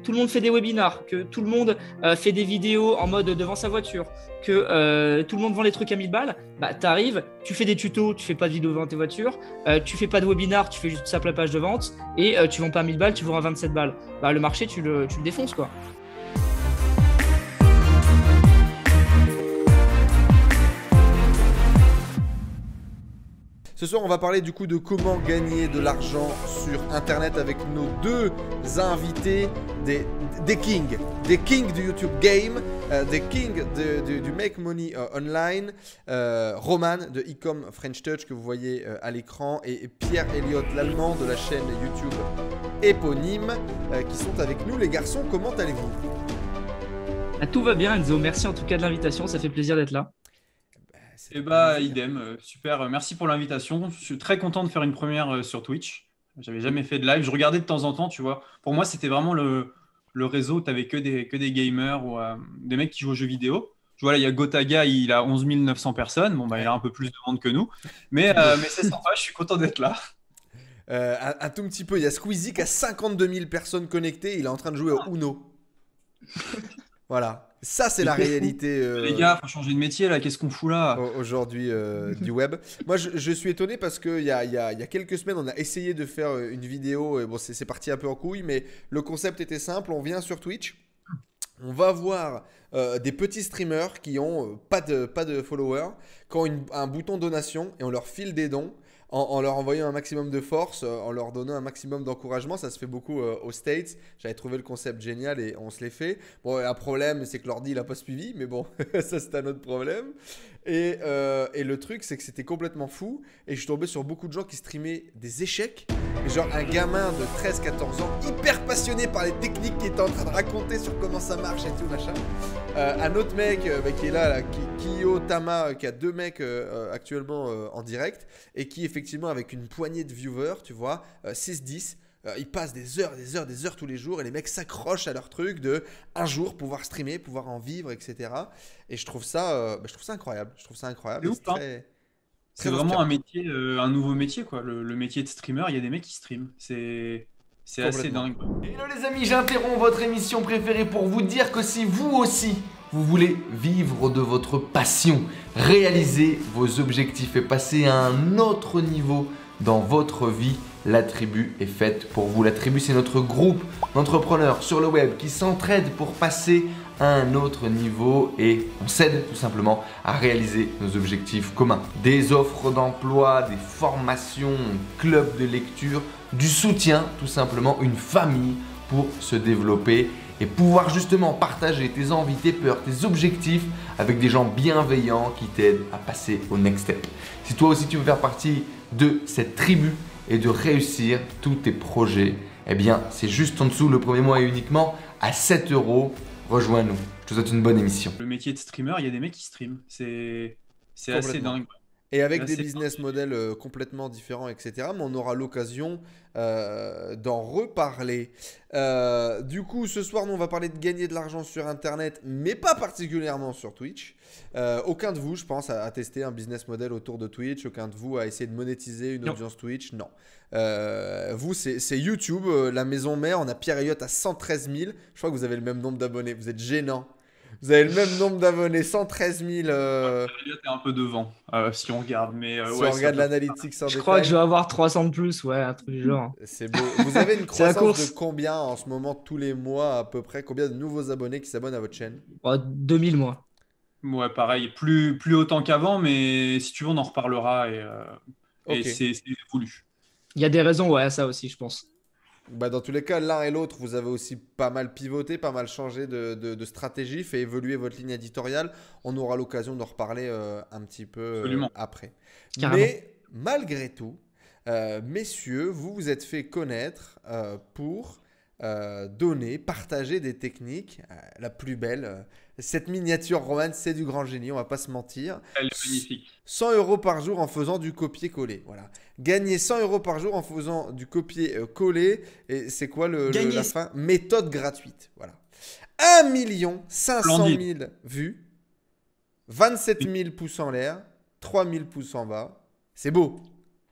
tout le monde fait des webinars, que tout le monde fait des vidéos en mode devant sa voiture, que tout le monde vend les trucs à 1000 balles, bah t'arrives, tu fais des tutos, tu fais pas de vidéo devant tes voitures, tu fais pas de webinar, tu fais juste ça la page de vente et tu vends pas à 1000 balles, tu vends à 27 balles. Bah le marché, tu le défonces quoi. Ce soir, on va parler du coup de comment gagner de l'argent sur Internet avec nos deux invités, des kings du YouTube Game, des kings du Make Money Online, Roman de Ecom French Touch que vous voyez à l'écran et Pierre Elliott, l'allemand de la chaîne YouTube éponyme, qui sont avec nous. Les garçons, comment allez-vous? Tout va bien Enzo, merci en tout cas de l'invitation, ça fait plaisir d'être là. Eh bah, idem, super, merci pour l'invitation. Je suis très content de faire une première sur Twitch. J'avais jamais fait de live, je regardais de temps en temps, tu vois. Pour moi, c'était vraiment le réseau où tu n'avais que des gamers ou des mecs qui jouent aux jeux vidéo. Je vois là, il y a Gotaga, il a 11 900 personnes. Bon, bah, il a un peu plus de monde que nous. Mais c'est sympa, je suis content d'être là. Un tout petit peu, il y a Squeezie qui a 52 000 personnes connectées, il est en train de jouer au Uno. Voilà, ça c'est la réalité. Les gars, faut changer de métier là, qu'est-ce qu'on fout là aujourd'hui du web. Moi je suis étonné parce qu'il y a quelques semaines on a essayé de faire une vidéo, et bon c'est parti un peu en couille, mais le concept était simple, on vient sur Twitch, on va voir des petits streamers qui ont pas de followers, qui ont un bouton donation et on leur file des dons. En leur envoyant un maximum de force, en leur donnant un maximum d'encouragement. Ça se fait beaucoup aux States. J'avais trouvé le concept génial et on se l'est fait. Bon, un problème, c'est que l'ordi, il n'a pas suivi, mais bon, ça, c'est un autre problème. Et le truc, c'est que c'était complètement fou. Et je suis tombé sur beaucoup de gens qui streamaient des échecs. Et genre, un gamin de 13-14 ans, hyper passionné par les techniques, qui était en train de raconter sur comment ça marche et tout, machin. Un autre mec qui est là, Kiyo Tama, qui a 2 mecs actuellement en direct. Et qui, effectivement, avec une poignée de viewers, tu vois, 6-10, ils passent des heures tous les jours et les mecs s'accrochent à leur truc de un jour pouvoir streamer, pouvoir en vivre, etc. Et je trouve ça incroyable. Je trouve ça incroyable. C'est ouf, hein. C'est vraiment un métier, un nouveau métier, quoi. Le métier de streamer, il y a des mecs qui streament. C'est assez dingue. Hello les amis, j'interromps votre émission préférée pour vous dire que si vous aussi, vous voulez vivre de votre passion, réaliser vos objectifs et passer à un autre niveau dans votre vie, la tribu est faite pour vous. La tribu, c'est notre groupe d'entrepreneurs sur le web qui s'entraident pour passer à un autre niveau et on s'aide tout simplement à réaliser nos objectifs communs. Des offres d'emploi, des formations, un club de lecture, du soutien, tout simplement une famille pour se développer et pouvoir justement partager tes envies, tes peurs, tes objectifs avec des gens bienveillants qui t'aident à passer au next step. Si toi aussi tu veux faire partie de cette tribu et de réussir tous tes projets, eh bien c'est juste en dessous, le premier mois est uniquement à 7 €. Rejoins-nous. Je te souhaite une bonne émission. Le métier de streamer, il y a des mecs qui streament. C'est assez dingue. Et avec des business models complètement différents, etc. Mais on aura l'occasion d'en reparler. Du coup, ce soir, nous, on va parler de gagner de l'argent sur Internet, mais pas particulièrement sur Twitch. Aucun de vous, je pense, a testé un business model autour de Twitch. Aucun de vous a essayé de monétiser une audience Twitch. Non. Vous, c'est YouTube, la maison mère. On a Pierre Elliott à 113 000. Je crois que vous avez le même nombre d'abonnés. Vous êtes gênant. Vous avez le même nombre d'abonnés, 113 000. Elliott est un peu devant, si on regarde. Mais, si on regarde l'analytics en détail. Je crois que je vais avoir 300 de plus, ouais, un truc du genre. C'est beau. Vous avez une croissance de combien en ce moment, tous les mois à peu près? Combien de nouveaux abonnés qui s'abonnent à votre chaîne? 2000 mois. Ouais, pareil. Plus autant qu'avant, mais si tu veux, on en reparlera. Et c'est voulu. Il y a des raisons, ouais, ça aussi, je pense. Bah dans tous les cas, l'un et l'autre, vous avez aussi pas mal pivoté, pas mal changé de stratégie, fait évoluer votre ligne éditoriale. On aura l'occasion d'en reparler un petit peu après. Carrément. Mais malgré tout, messieurs, vous vous êtes fait connaître pour donner, partager des techniques. La plus belle, cette miniature romane, c'est du grand génie, on va pas se mentir. Elle est magnifique. 100 € par jour en faisant du copier-coller. Voilà. Gagner 100 € par jour en faisant du copier-coller. Et c'est quoi la fin? Méthode gratuite. Voilà. 1 500 000 vues, 27 000 pouces en l'air, 3 000 pouces en bas. C'est beau.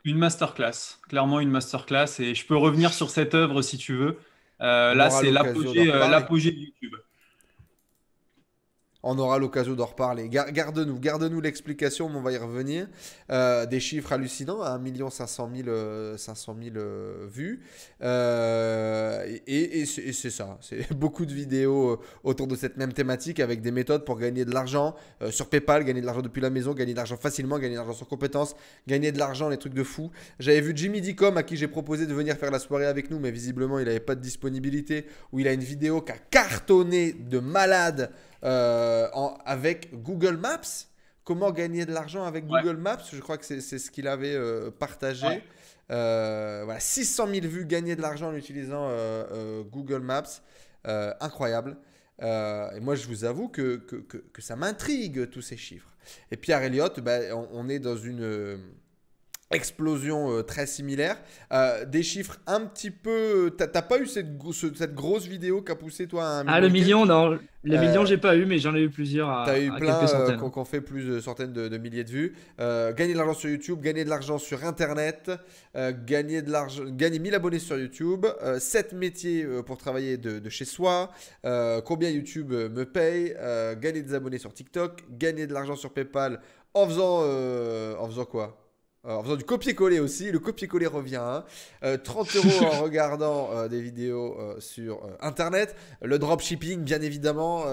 Une masterclass. Clairement, une masterclass. Et je peux revenir sur cette œuvre si tu veux. Là, aura c'est l'occasion d'en reparler. l'apogée de YouTube. On aura l'occasion d'en reparler. Garde-nous l'explication, mais on va y revenir. Des chiffres hallucinants, 1 500 000 vues. Et c'est ça. C'est beaucoup de vidéos autour de cette même thématique avec des méthodes pour gagner de l'argent sur PayPal, gagner de l'argent depuis la maison, gagner de l'argent facilement, gagner de l'argent sans compétences, gagner de l'argent, les trucs de fou. J'avais vu Jimmy Dicom à qui j'ai proposé de venir faire la soirée avec nous, mais visiblement il n'avait pas de disponibilité, où il a une vidéo qui a cartonné de malade. Avec Google Maps, comment gagner de l'argent avec Google Maps, je crois que c'est ce qu'il avait partagé. Ouais. Voilà, 600 000 vues, gagner de l'argent en utilisant Google Maps, incroyable. Et moi, je vous avoue que ça m'intrigue tous ces chiffres. Et Pierre Elliott, on est dans une explosion très similaire. Des chiffres un petit peu. T'as pas eu cette grosse vidéo qui a poussé toi à 1 million? Ah, le million, non. Le million, j'ai pas eu, mais j'en ai eu plusieurs T'as eu à plein quelques centaines. qui ont fait plus de centaines de milliers de vues. Gagner de l'argent sur YouTube, gagner de l'argent sur Internet, gagner 1000 abonnés sur YouTube, 7 métiers pour travailler de chez soi, combien YouTube me paye, gagner des abonnés sur TikTok, gagner de l'argent sur PayPal en faisant quoi? En faisant du copier-coller aussi, le copier-coller revient. 30 € en regardant des vidéos sur Internet. Le dropshipping, bien évidemment,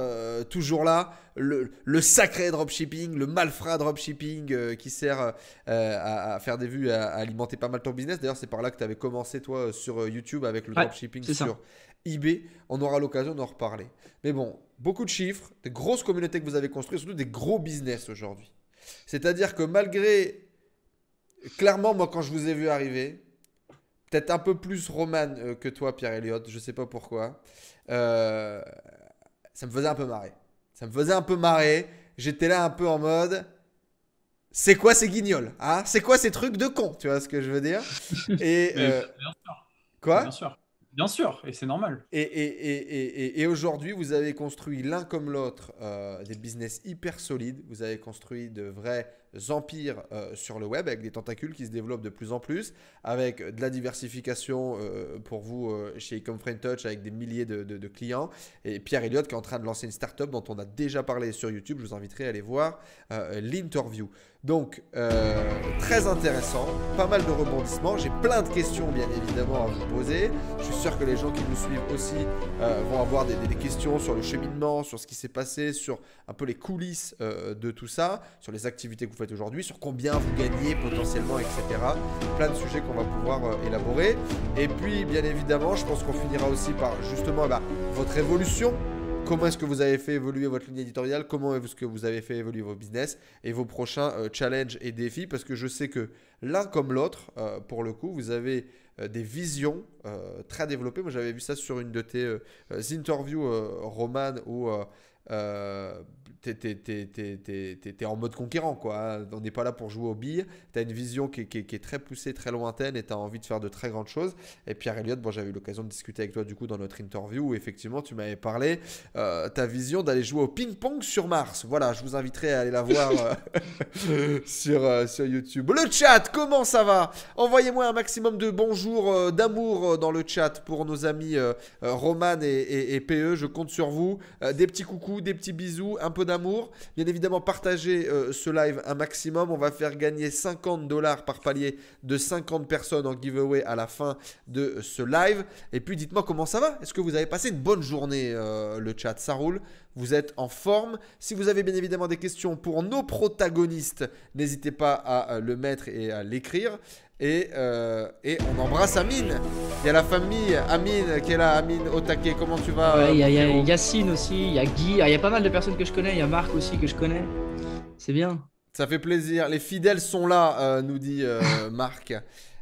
toujours là. Le sacré dropshipping, le malfrat dropshipping qui sert à faire des vues, à alimenter pas mal ton business. D'ailleurs, c'est par là que tu avais commencé, toi, sur YouTube avec le dropshipping sur eBay. On aura l'occasion d'en reparler. Mais bon, beaucoup de chiffres, des grosses communautés que vous avez construites, surtout des gros business aujourd'hui. C'est-à-dire que malgré... Clairement, moi, quand je vous ai vu arriver, peut-être un peu plus Roman que toi, Pierre Elliott, je ne sais pas pourquoi, ça me faisait un peu marrer. J'étais là un peu en mode, c'est quoi ces guignols, hein? C'est quoi ces trucs de con? Tu vois ce que je veux dire? Et Bien sûr. quoi? Bien sûr, et c'est normal. Et aujourd'hui, vous avez construit l'un comme l'autre des business hyper solides. Vous avez construit de vrais empires sur le web avec des tentacules qui se développent de plus en plus, avec de la diversification pour vous chez Ecom Friend Touch avec des milliers de clients. Et Pierre Elliott qui est en train de lancer une startup dont on a déjà parlé sur YouTube. Je vous inviterai à aller voir l'interview. Donc, très intéressant, pas mal de rebondissements. J'ai plein de questions, bien évidemment, à vous poser. Je suis sûr que les gens qui nous suivent aussi vont avoir des questions sur le cheminement, sur ce qui s'est passé, sur un peu les coulisses de tout ça, sur les activités que vous faites aujourd'hui, sur combien vous gagnez potentiellement, etc. Plein de sujets qu'on va pouvoir élaborer. Et puis, bien évidemment, je pense qu'on finira aussi par justement votre évolution. Comment est-ce que vous avez fait évoluer votre ligne éditoriale? Comment est-ce que vous avez fait évoluer vos business et vos prochains challenges et défis? Parce que je sais que l'un comme l'autre, pour le coup, vous avez des visions très développées. Moi, j'avais vu ça sur une de tes interviews, Roman, où t'es en mode conquérant, quoi. On n'est pas là pour jouer aux billes. Tu as une vision qui est très poussée, très lointaine et tu as envie de faire de très grandes choses. Et Pierre Elliott, bon, j'avais eu l'occasion de discuter avec toi du coup dans notre interview où effectivement tu m'avais parlé ta vision d'aller jouer au ping-pong sur Mars. Voilà, je vous inviterai à aller la voir sur YouTube. Le chat, comment ça va? Envoyez-moi un maximum de bonjour, d'amour dans le chat pour nos amis Roman et PE. Je compte sur vous. Des petits coucous, des petits bisous, un peu d'amour. Bien évidemment, partagez ce live un maximum. On va faire gagner 50 $ par palier de 50 personnes en giveaway à la fin de ce live. Et puis, dites-moi comment ça va. Est-ce que vous avez passé une bonne journée, le chat? Ça roule? Vous êtes en forme? Si vous avez bien évidemment des questions pour nos protagonistes, n'hésitez pas à le mettre et à l'écrire. Et on embrasse Amine. Il y a la famille Amine qui est là. Amine Otake, comment tu vas? Il y a Yacine aussi, il y a Guy, il y a pas mal de personnes que je connais, il y a Marc aussi que je connais. C'est bien. Ça fait plaisir. Les fidèles sont là, nous dit Marc.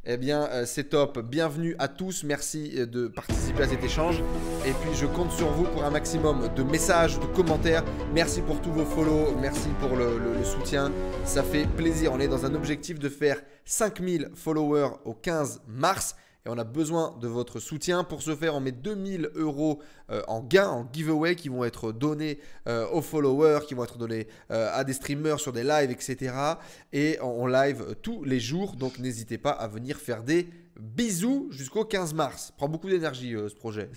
Eh bien, c'est top. Bienvenue à tous. Merci de participer à cet échange. Et puis, je compte sur vous pour un maximum de messages, de commentaires. Merci pour tous vos follow. Merci pour le soutien. Ça fait plaisir. On est dans un objectif de faire 5000 followers au 15 mars. Et on a besoin de votre soutien. Pour ce faire, on met 2000 € en gain, en giveaway qui vont être donnés aux followers, qui vont être donnés à des streamers sur des lives, etc. Et on live tous les jours. Donc, n'hésitez pas à venir faire des Bisous jusqu'au 15 mars. Prend beaucoup d'énergie ce projet.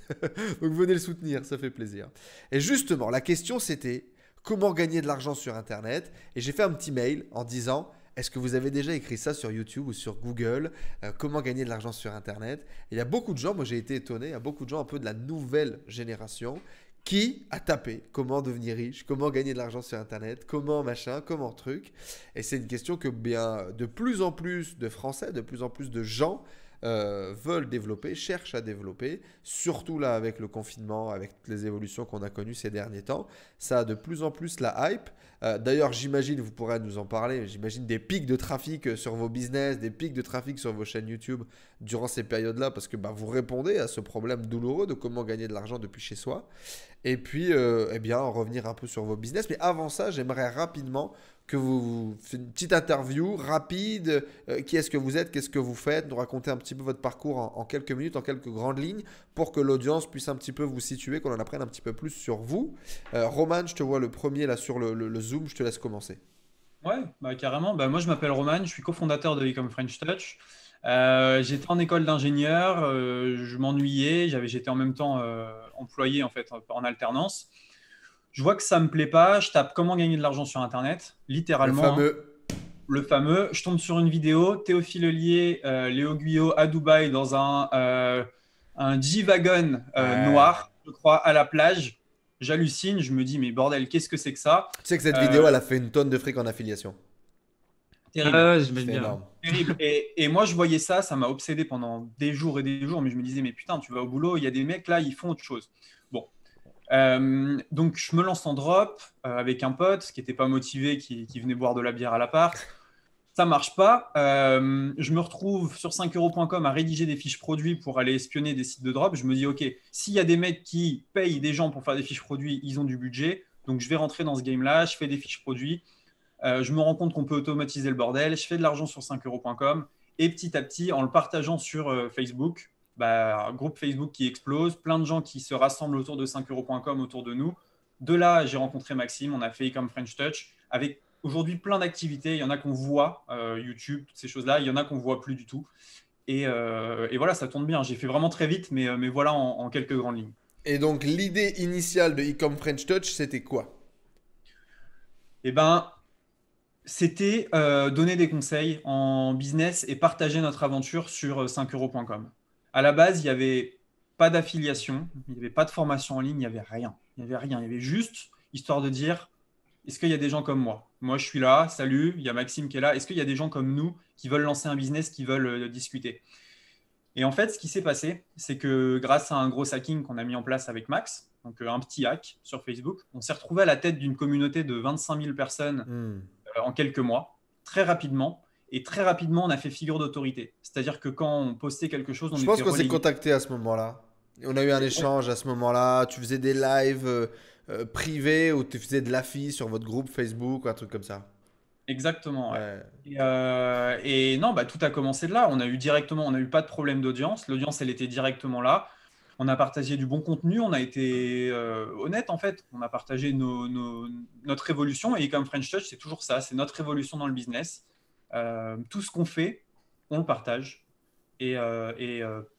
Donc venez le soutenir, ça fait plaisir. Et justement, la question c'était comment gagner de l'argent sur Internet. Et j'ai fait un petit mail en disant est-ce que vous avez déjà écrit ça sur YouTube ou sur Google comment gagner de l'argent sur Internet. Et il y a beaucoup de gens, moi j'ai été étonné, il y a beaucoup de gens un peu de la nouvelle génération qui a tapé comment devenir riche, comment gagner de l'argent sur Internet, comment machin, comment truc. Et c'est une question que bien de plus en plus de Français, de plus en plus de gens veulent développer, cherchent à développer, surtout là avec le confinement, avec toutes les évolutions qu'on a connues ces derniers temps. Ça a de plus en plus la hype. D'ailleurs, j'imagine, vous pourrez nous en parler, j'imagine des pics de trafic sur vos business, des pics de trafic sur vos chaînes YouTube durant ces périodes-là parce que vous répondez à ce problème douloureux de comment gagner de l'argent depuis chez soi. Et puis, eh bien, revenir un peu sur vos business. Mais avant ça, j'aimerais rapidement que vous faites une petite interview rapide. Qui est-ce que vous êtes? Qu'est-ce que vous faites? Nous raconter un petit peu votre parcours en quelques minutes, en quelques grandes lignes, pour que l'audience puisse un petit peu vous situer, qu'on en apprenne un petit peu plus sur vous. Roman, je te vois le premier là sur le Zoom. Je te laisse commencer. Ouais, carrément. Moi, je m'appelle Roman, je suis cofondateur de Ecom French Touch. J'étais en école d'ingénieur, je m'ennuyais, j'étais en même temps employé en fait en alternance. Je vois que ça me plaît pas, je tape comment gagner de l'argent sur Internet, littéralement. Le fameux. Je tombe sur une vidéo, Théophile Heulier, Léo Guyot à Dubaï dans un G-Wagon noir, je crois, à la plage. J'hallucine, je me dis mais bordel, qu'est-ce que c'est que ça? Tu sais que cette vidéo, elle a fait une tonne de fric en affiliation. Terrible. J'aime bien. Terrible. Et moi, je voyais ça, ça m'a obsédé pendant des jours et des jours, mais je me disais, mais putain, tu vas au boulot, il y a des mecs là, ils font autre chose. Bon. Donc, je me lance en drop avec un pote qui n'était pas motivé, qui venait boire de la bière à l'appart. Ça ne marche pas. Je me retrouve sur 5euros.com à rédiger des fiches produits pour aller espionner des sites de drop. Je me dis, OK, s'il y a des mecs qui payent des gens pour faire des fiches produits, ils ont du budget. Donc, je vais rentrer dans ce game-là, je fais des fiches produits. Je me rends compte qu'on peut automatiser le bordel, je fais de l'argent sur 5euros.com et petit à petit, en le partageant sur Facebook, un groupe Facebook qui explose, plein de gens qui se rassemblent autour de 5euros.com autour de nous. De là, j'ai rencontré Maxime, on a fait Ecom French Touch avec aujourd'hui plein d'activités. Il y en a qu'on voit, YouTube, toutes ces choses-là, il y en a qu'on ne voit plus du tout. Et voilà, ça tourne bien. J'ai fait vraiment très vite, mais voilà en quelques grandes lignes. Et donc, l'idée initiale de Ecom French Touch, c'était quoi? C'était donner des conseils en business et partager notre aventure sur 5euros.com. À la base, il n'y avait pas d'affiliation, il n'y avait pas de formation en ligne, il n'y avait rien. Il n'y avait juste histoire de dire est-ce qu'il y a des gens comme moi? Moi, je suis là, salut, il y a Maxime qui est là. Est-ce qu'il y a des gens comme nous qui veulent lancer un business, qui veulent discuter? Et en fait, ce qui s'est passé, c'est que grâce à un gros hacking qu'on a mis en place avec Max, donc un petit hack sur Facebook, on s'est retrouvé à la tête d'une communauté de 25 000 personnes en quelques mois, très rapidement. Et très rapidement, on a fait figure d'autorité. C'est-à-dire que quand on postait quelque chose, Je pense qu'on s'est contacté à ce moment-là. On a eu un échange à ce moment-là. Tu faisais des lives privés ou tu faisais de l'affi sur votre groupe Facebook ou un truc comme ça. Exactement. Ouais. Et non, tout a commencé de là. On n'a eu pas de problème d'audience. L'audience, elle était directement là. On a partagé du bon contenu. On a été honnête, en fait. On a partagé notre évolution. Et comme French Touch, c'est toujours ça. C'est notre évolution dans le business. Tout ce qu'on fait, on le partage. Et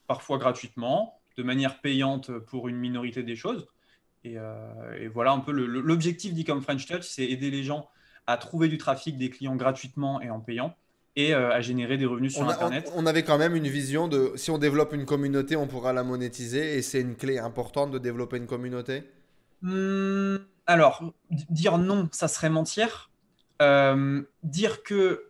parfois gratuitement, de manière payante pour une minorité des choses. Et voilà un peu l'objectif d'Ecom French Touch, c'est aider les gens à trouver du trafic, des clients gratuitement et en payant, et à générer des revenus sur Internet. On avait quand même une vision de si on développe une communauté, on pourra la monétiser, et c'est une clé importante de développer une communauté. Alors, dire non, ça serait mentir. Dire que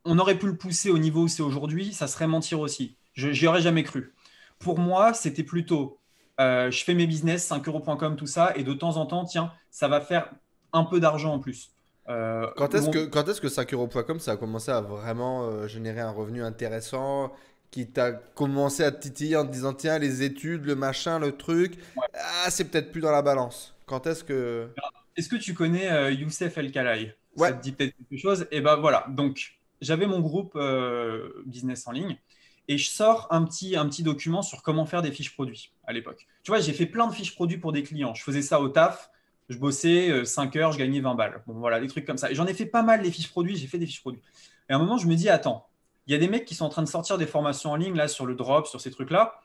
on aurait pu le pousser au niveau où c'est aujourd'hui, ça serait mentir aussi. J'y aurais jamais cru. Pour moi, c'était plutôt je fais mes business, 5euros.com, tout ça, et de temps en temps, tiens, ça va faire un peu d'argent en plus. Quand est-ce que 5euros.com ça a commencé à vraiment générer un revenu intéressant qui t'a commencé à te titiller en te disant tiens, les études, le machin, le truc, c'est peut-être plus dans la balance. Quand est-ce que... Est-ce que tu connais Youssef El Khalai? Ouais. Ça te dit peut-être quelque chose? Et voilà, donc j'avais mon groupe business en ligne et je sors un petit document sur comment faire des fiches produits à l'époque. Tu vois, j'ai fait plein de fiches produits pour des clients. Je faisais ça au taf. Je bossais 5 heures, je gagnais 20 balles. Bon, voilà, des trucs comme ça. Et j'en ai fait pas mal, les fiches produits. J'ai fait des fiches produits. Et à un moment, je me dis, attends, Il y a des mecs qui sont en train de sortir des formations en ligne là, sur le drop, sur ces trucs-là.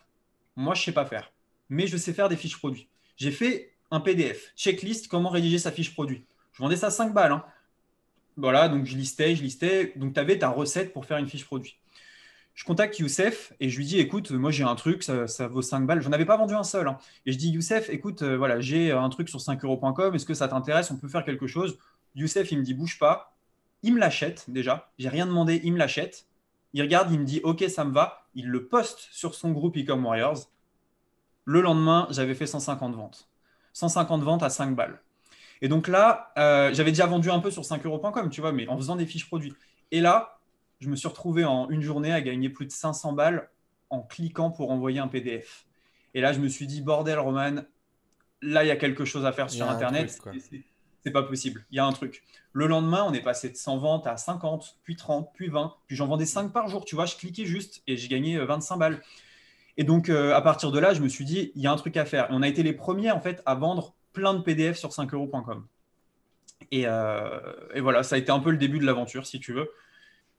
Moi, je ne sais pas faire. Mais je sais faire des fiches produits. J'ai fait un PDF, checklist, comment rédiger sa fiche produit. Je vendais ça 5 balles. Hein. Voilà, donc je listais. Donc, tu avais ta recette pour faire une fiche produit. Je contacte Youssef et je lui dis, écoute, moi j'ai un truc, ça vaut 5 balles. Je n'en avais pas vendu un seul. Hein. Et je dis, Youssef, écoute, voilà, j'ai un truc sur 5euros.com, est-ce que ça t'intéresse? On peut faire quelque chose. Youssef, il me dit, bouge pas. Il me l'achète déjà. J'ai rien demandé, il me l'achète. Il regarde, il me dit, ok, ça me va. Il le poste sur son groupe Ecom Warriors. Le lendemain, j'avais fait 150 ventes. 150 ventes à 5 balles. Et donc là, j'avais déjà vendu un peu sur 5euros.com, tu vois, mais en faisant des fiches produits. Et là, je me suis retrouvé en une journée à gagner plus de 500 balles en cliquant pour envoyer un PDF. Et là, je me suis dit, bordel, Roman, là, il y a quelque chose à faire sur Internet. C'est pas possible. Il y a un truc. Le lendemain, on est passé de 100 ventes à 50, puis 30, puis 20. Puis j'en vendais 5 par jour. Tu vois, je cliquais juste et j'ai gagné 25 balles. Et donc, à partir de là, je me suis dit, il y a un truc à faire. Et on a été les premiers, en fait, à vendre plein de PDF sur 5euros.com. Et voilà, ça a été un peu le début de l'aventure, si tu veux.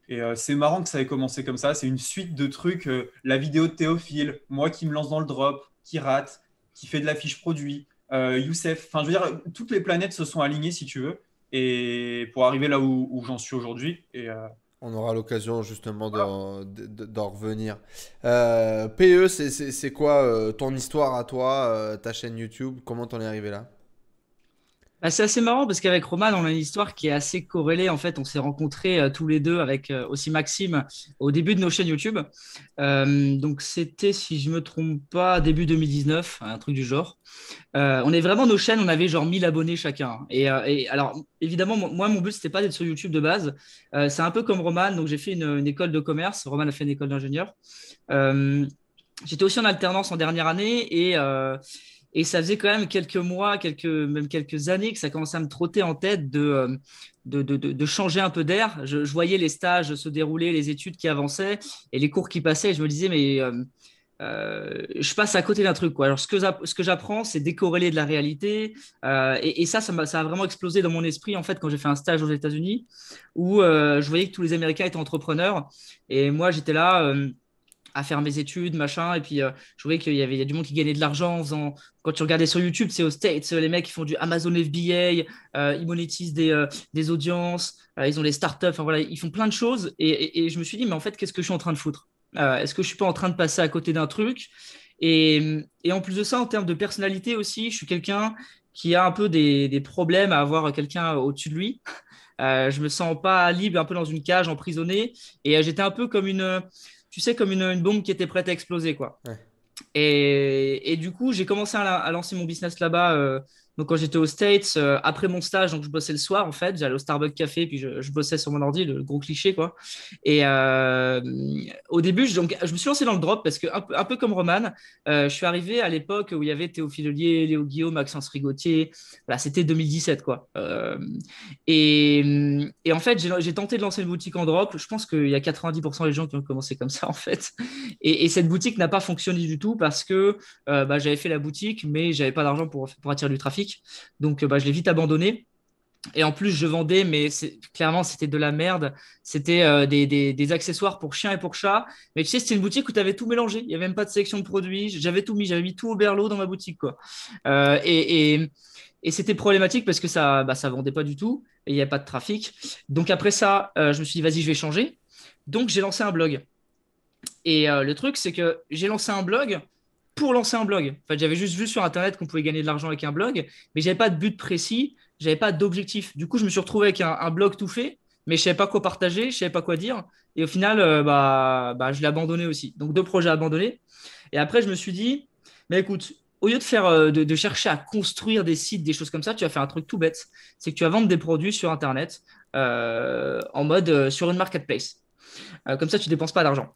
Et c'est marrant que ça ait commencé comme ça. C'est une suite de trucs. La vidéo de Théophile, moi qui me lance dans le drop, qui rate, qui fait de la fiche produit, Youssef. Enfin, je veux dire, toutes les planètes se sont alignées, si tu veux, et pour arriver là où j'en suis aujourd'hui. Et on aura l'occasion justement d'en revenir. PE, c'est quoi ton histoire à toi, ta chaîne YouTube? Comment t'en es arrivé là? Bah, c'est assez marrant parce qu'avec Roman, on a une histoire qui est assez corrélée. En fait, on s'est rencontrés tous les deux avec aussi Maxime au début de nos chaînes YouTube. Donc, c'était, si je me trompe pas, début 2019, un truc du genre. On est vraiment nos chaînes, on avait genre 1000 abonnés chacun. Et alors, évidemment, moi, mon but, c'était pas d'être sur YouTube de base. C'est un peu comme Roman. Donc, j'ai fait une école de commerce. Roman a fait une école d'ingénieur. J'étais aussi en alternance en dernière année et ça faisait quand même quelques mois, même quelques années que ça commençait à me trotter en tête de changer un peu d'air. Je voyais les stages se dérouler, les études qui avançaient et les cours qui passaient. Et je me disais, mais je passe à côté d'un truc, quoi. Alors, ce que j'apprends, c'est décorrélé de la réalité. Et ça a vraiment explosé dans mon esprit, en fait, quand j'ai fait un stage aux États-Unis où je voyais que tous les Américains étaient entrepreneurs. Et moi, j'étais là à faire mes études, machin. Et puis, je voyais qu'il y a du monde qui gagnait de l'argent en faisant. Quand tu regardais sur YouTube, c'est aux States, les mecs qui font du Amazon FBA, ils monétisent des audiences, ils ont des startups, enfin voilà, ils font plein de choses. Et je me suis dit, mais en fait, qu'est-ce que je suis en train de foutre? Est-ce que je suis pas en train de passer à côté d'un truc? Et en plus de ça, en termes de personnalité aussi, je suis quelqu'un qui a un peu des problèmes à avoir quelqu'un au-dessus de lui. Je me sens pas libre, un peu dans une cage, emprisonné. Et j'étais un peu comme tu sais, comme une bombe qui était prête à exploser, quoi. Ouais. Et du coup, j'ai commencé à lancer mon business là-bas. Donc, quand j'étais aux States, après mon stage, donc je bossais le soir, en fait. J'allais au Starbucks Café, puis je bossais sur mon ordi, le gros cliché, quoi. Et au début, je me suis lancé dans le drop parce que, un peu comme Roman, je suis arrivé à l'époque où il y avait Théophile Ollier, Léo Guillaume, Maxence Rigotier. Voilà, c'était 2017, quoi. Et en fait, j'ai tenté de lancer une boutique en drop. Je pense qu'il y a 90% des gens qui ont commencé comme ça, en fait. Et cette boutique n'a pas fonctionné du tout parce que j'avais fait la boutique, mais j'avais pas d'argent pour attirer du trafic. Donc, je l'ai vite abandonné. Et en plus, je vendais, mais clairement, c'était de la merde. C'était des accessoires pour chiens et pour chats. Mais tu sais, c'était une boutique où tu avais tout mélangé. Il n'y avait même pas de sélection de produits. J'avais tout mis. J'avais mis tout au berlot dans ma boutique, quoi. Et c'était problématique parce que ça vendait pas du tout. Et il n'y avait pas de trafic. Donc, après ça, je me suis dit, vas-y, je vais changer. Donc, j'ai lancé un blog. Et le truc, c'est que j'ai lancé un blog pour lancer un blog. En fait, j'avais juste vu sur Internet qu'on pouvait gagner de l'argent avec un blog, mais je n'avais pas de but précis, je n'avais pas d'objectif. Du coup, je me suis retrouvé avec un blog tout fait, mais je ne savais pas quoi partager, je ne savais pas quoi dire. Et au final, je l'ai abandonné aussi. Donc, 2 projets abandonnés. Et après, je me suis dit, mais écoute, au lieu de chercher à construire des sites, des choses comme ça, tu vas faire un truc tout bête. C'est que tu vas vendre des produits sur Internet en mode sur une marketplace. Comme ça, tu ne dépenses pas d'argent.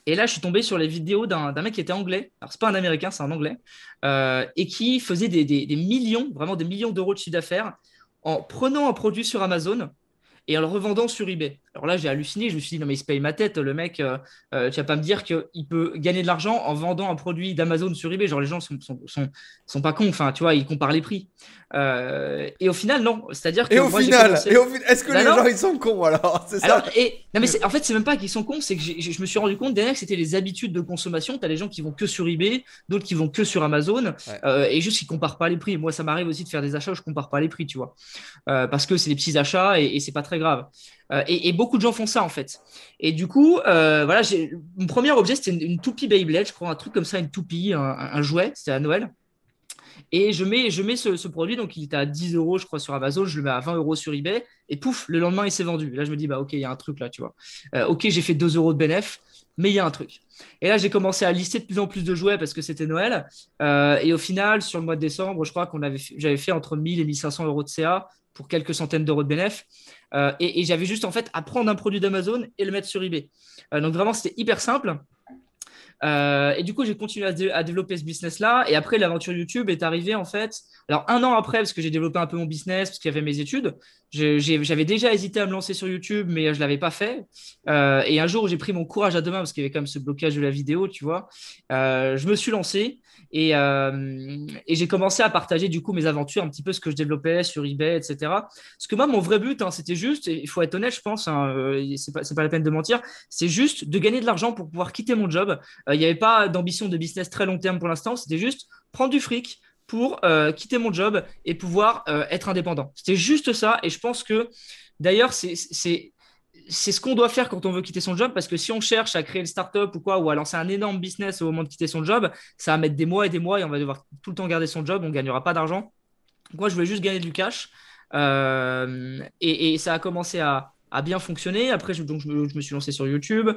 Et là, je suis tombé sur les vidéos d'un mec qui était anglais. Alors, ce n'est pas un Américain, c'est un Anglais. Et qui faisait des millions, vraiment des millions d'euros de chiffre d'affaires en prenant un produit sur Amazon et en le revendant sur eBay. Alors là, j'ai halluciné. Je me suis dit, non, mais il se paye ma tête, le mec. Tu vas pas me dire qu'il peut gagner de l'argent en vendant un produit d'Amazon sur eBay. Genre, les gens sont pas cons. Enfin, tu vois, ils comparent les prix. Et au final, non. C'est-à-dire que moi, j'ai commencé... est-ce que Bah les non. gens ils sont cons alors? C'est ça? Alors, non, mais en fait, c'est même pas qu'ils sont cons, c'est que je me suis rendu compte derrière que c'était les habitudes de consommation. Tu as des gens qui vont que sur eBay, d'autres qui vont que sur Amazon, Ouais. et juste qui comparent pas les prix. Moi, ça m'arrive aussi de faire des achats où je compare pas les prix, tu vois. Parce que c'est des petits achats et c'est pas très grave. Et beaucoup de gens font ça, en fait. Et du coup, voilà, mon premier objet, c'était une toupie Beyblade, je crois, un truc comme ça, une toupie, un jouet, c'était à Noël. Et je mets ce produit, donc il était à 10 euros, je crois, sur Amazon, je le mets à 20 euros sur eBay, et pouf, le lendemain, il s'est vendu. Et là, je me dis, bah, ok, il y a un truc là, tu vois. Ok, j'ai fait 2 euros de bénéf, mais il y a un truc. Et là, j'ai commencé à lister de plus en plus de jouets parce que c'était Noël. Et au final, sur le mois de décembre, je crois j'avais fait entre 1000 et 1500 euros de CA pour quelques centaines d'euros de bénéf. Et j'avais juste, en fait, à prendre un produit d'Amazon et le mettre sur eBay. Donc vraiment, c'était hyper simple. Et du coup, j'ai continué à développer ce business-là. Et après, l'aventure YouTube est arrivée, en fait. Alors, un an après, parce que j'ai développé un peu mon business, parce qu'il y avait mes études, j'avais déjà hésité à me lancer sur YouTube, mais je ne l'avais pas fait. Et un jour où j'ai pris mon courage à deux mains, parce qu'il y avait quand même ce blocage de la vidéo, tu vois, je me suis lancé. Et j'ai commencé à partager du coup mes aventures, un petit peu ce que je développais sur eBay, etc. Parce que moi, mon vrai but, hein, c'était juste, et il faut être honnête, je pense, hein, c'est pas la peine de mentir, c'est juste de gagner de l'argent pour pouvoir quitter mon job. Il n'y avait pas d'ambition de business très long terme pour l'instant, c'était juste prendre du fric pour quitter mon job et pouvoir être indépendant. C'était juste ça, et je pense que d'ailleurs, c'est ce qu'on doit faire quand on veut quitter son job, parce que si on cherche à créer une startup ou quoi, ou à lancer un énorme business au moment de quitter son job, ça va mettre des mois et on va devoir tout le temps garder son job, on ne gagnera pas d'argent. Donc moi, je voulais juste gagner du cash. Et ça a commencé à bien fonctionner. Après, je me suis lancé sur YouTube.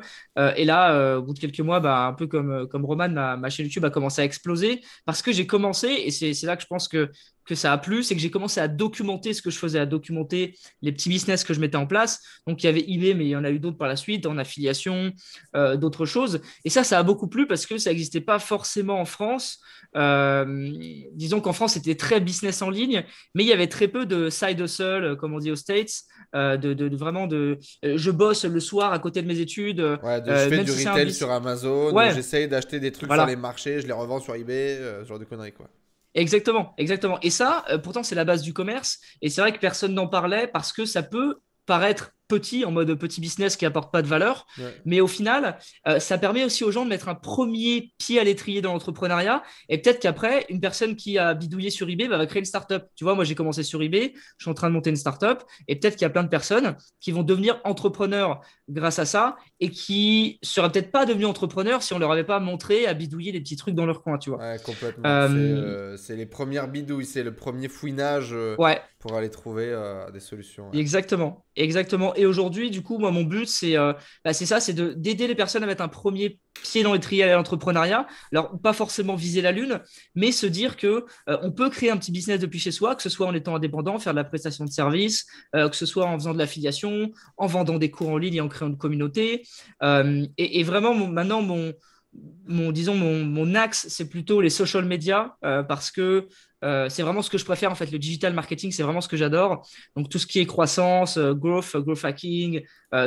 Et là, au bout de quelques mois, bah, un peu comme Roman, ma chaîne YouTube a commencé à exploser parce que j'ai commencé, et c'est là que je pense que ça a plu, c'est que j'ai commencé à documenter ce que je faisais, à documenter les petits business que je mettais en place. Donc, il y avait eBay, mais il y en a eu d'autres par la suite, en affiliation, d'autres choses. Et ça a beaucoup plu parce que ça n'existait pas forcément en France. Disons qu'en France, c'était très business en ligne, mais il y avait très peu de side hustle, comme on dit aux States, je bosse le soir à côté de mes études. Ouais, je fais Même du si c'est retail sur Amazon, Ouais. j'essaye d'acheter des trucs Voilà. sur les marchés, je les revends sur eBay, ce genre de conneries quoi. Exactement, exactement. Et ça, pourtant, c'est la base du commerce. Et c'est vrai que personne n'en parlait parce que ça peut paraître petit, en mode petit business qui apporte pas de valeur. Ouais. Mais au final, ça permet aussi aux gens de mettre un premier pied à l'étrier dans l'entrepreneuriat. Et peut-être qu'après, une personne qui a bidouillé sur eBay va créer une startup. Tu vois, moi, j'ai commencé sur eBay, je suis en train de monter une startup. Et peut-être qu'il y a plein de personnes qui vont devenir entrepreneurs grâce à ça et qui ne seraient peut-être pas devenus entrepreneurs si on ne leur avait pas montré à bidouiller des petits trucs dans leur coin, tu vois. Ouais, complètement. Euh, C'est les premières bidouilles, c'est le premier fouinage Ouais. pour aller trouver des solutions. Ouais. Exactement, exactement. Et aujourd'hui, du coup, moi, mon but, c'est ça, c'est d'aider les personnes à mettre un premier pied dans l'étrier à l'entrepreneuriat. Alors, pas forcément viser la lune, mais se dire que on peut créer un petit business depuis chez soi, que ce soit en étant indépendant, faire de la prestation de service, que ce soit en faisant de l'affiliation, en vendant des cours en ligne et en créant une communauté. Et vraiment, maintenant, disons, mon axe, c'est plutôt les social media, parce que c'est vraiment ce que je préfère en fait. Le digital marketing, c'est vraiment ce que j'adore. Donc tout ce qui est croissance, growth hacking,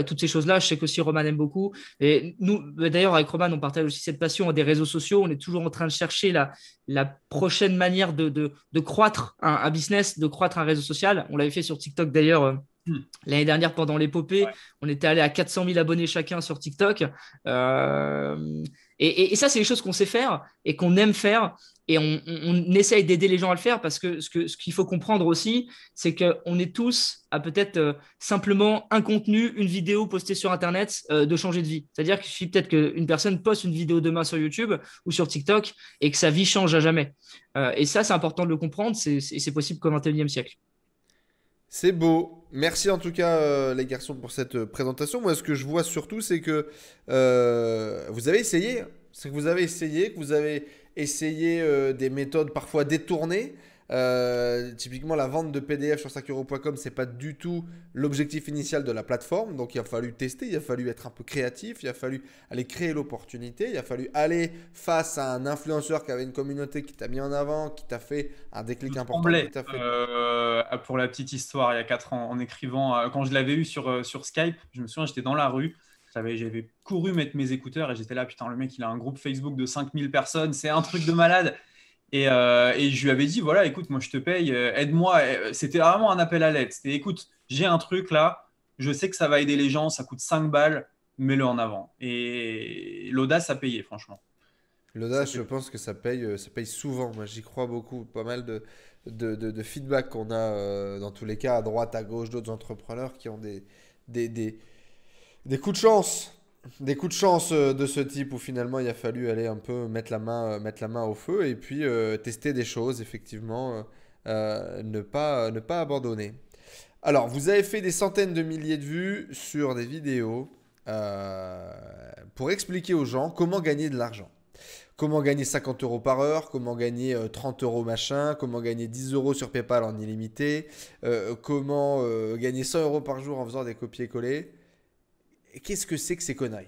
toutes ces choses-là, je sais qu'aussi Roman aime beaucoup. Et nous, d'ailleurs, avec Roman, on partage aussi cette passion des réseaux sociaux. On est toujours en train de chercher la prochaine manière de croître un business, de croître un réseau social. On l'avait fait sur TikTok d'ailleurs. L'année dernière, pendant l'épopée, on était allé à 400 000 abonnés chacun sur TikTok. Et ça, c'est les choses qu'on sait faire et qu'on aime faire. Et on essaye d'aider les gens à le faire parce que ce qu'il faut comprendre aussi, c'est qu'on est tous à peut-être simplement un contenu, une vidéo postée sur Internet, de changer de vie. C'est-à-dire qu'il suffit peut-être qu'une personne poste une vidéo demain sur YouTube ou sur TikTok et que sa vie change à jamais. Et ça, c'est important de le comprendre. C'est possible qu'au XXIe siècle. C'est beau. Merci en tout cas les garçons pour cette présentation. Moi ce que je vois surtout c'est que vous avez essayé. C'est que vous avez essayé des méthodes parfois détournées. Typiquement, la vente de PDF sur 5euros.com, c'est pas du tout l'objectif initial de la plateforme. Donc, il a fallu tester, il a fallu être un peu créatif, il a fallu aller créer l'opportunité, il a fallu aller face à un influenceur qui avait une communauté qui t'a mis en avant, qui t'a fait un déclic important. Qui t'a fait... Pour la petite histoire, il y a 4 ans, en écrivant, quand je l'avais eu sur Skype, je me souviens, j'étais dans la rue. J'avais couru mettre mes écouteurs et j'étais là, putain, le mec, il a un groupe Facebook de 5000 personnes, c'est un truc de malade. Et je lui avais dit, voilà, écoute, moi, je te paye, aide-moi. C'était vraiment un appel à l'aide. C'était, écoute, j'ai un truc là, je sais que ça va aider les gens, ça coûte 5 balles, mets-le en avant. Et l'audace a payé, franchement. L'audace, je pense que ça paye souvent. Moi, j'y crois beaucoup. Pas mal de feedback qu'on a dans tous les cas, à droite, à gauche, d'autres entrepreneurs qui ont des coups de chance. Des coups de chance de ce type où finalement il a fallu aller un peu mettre la main au feu et puis tester des choses, effectivement, ne pas abandonner. Alors, vous avez fait des centaines de milliers de vues sur des vidéos pour expliquer aux gens comment gagner de l'argent. Comment gagner 50 euros par heure, comment gagner 30 euros machin, comment gagner 10 euros sur PayPal en illimité, comment gagner 100 euros par jour en faisant des copier-coller. Qu'est-ce que c'est que ces conneries?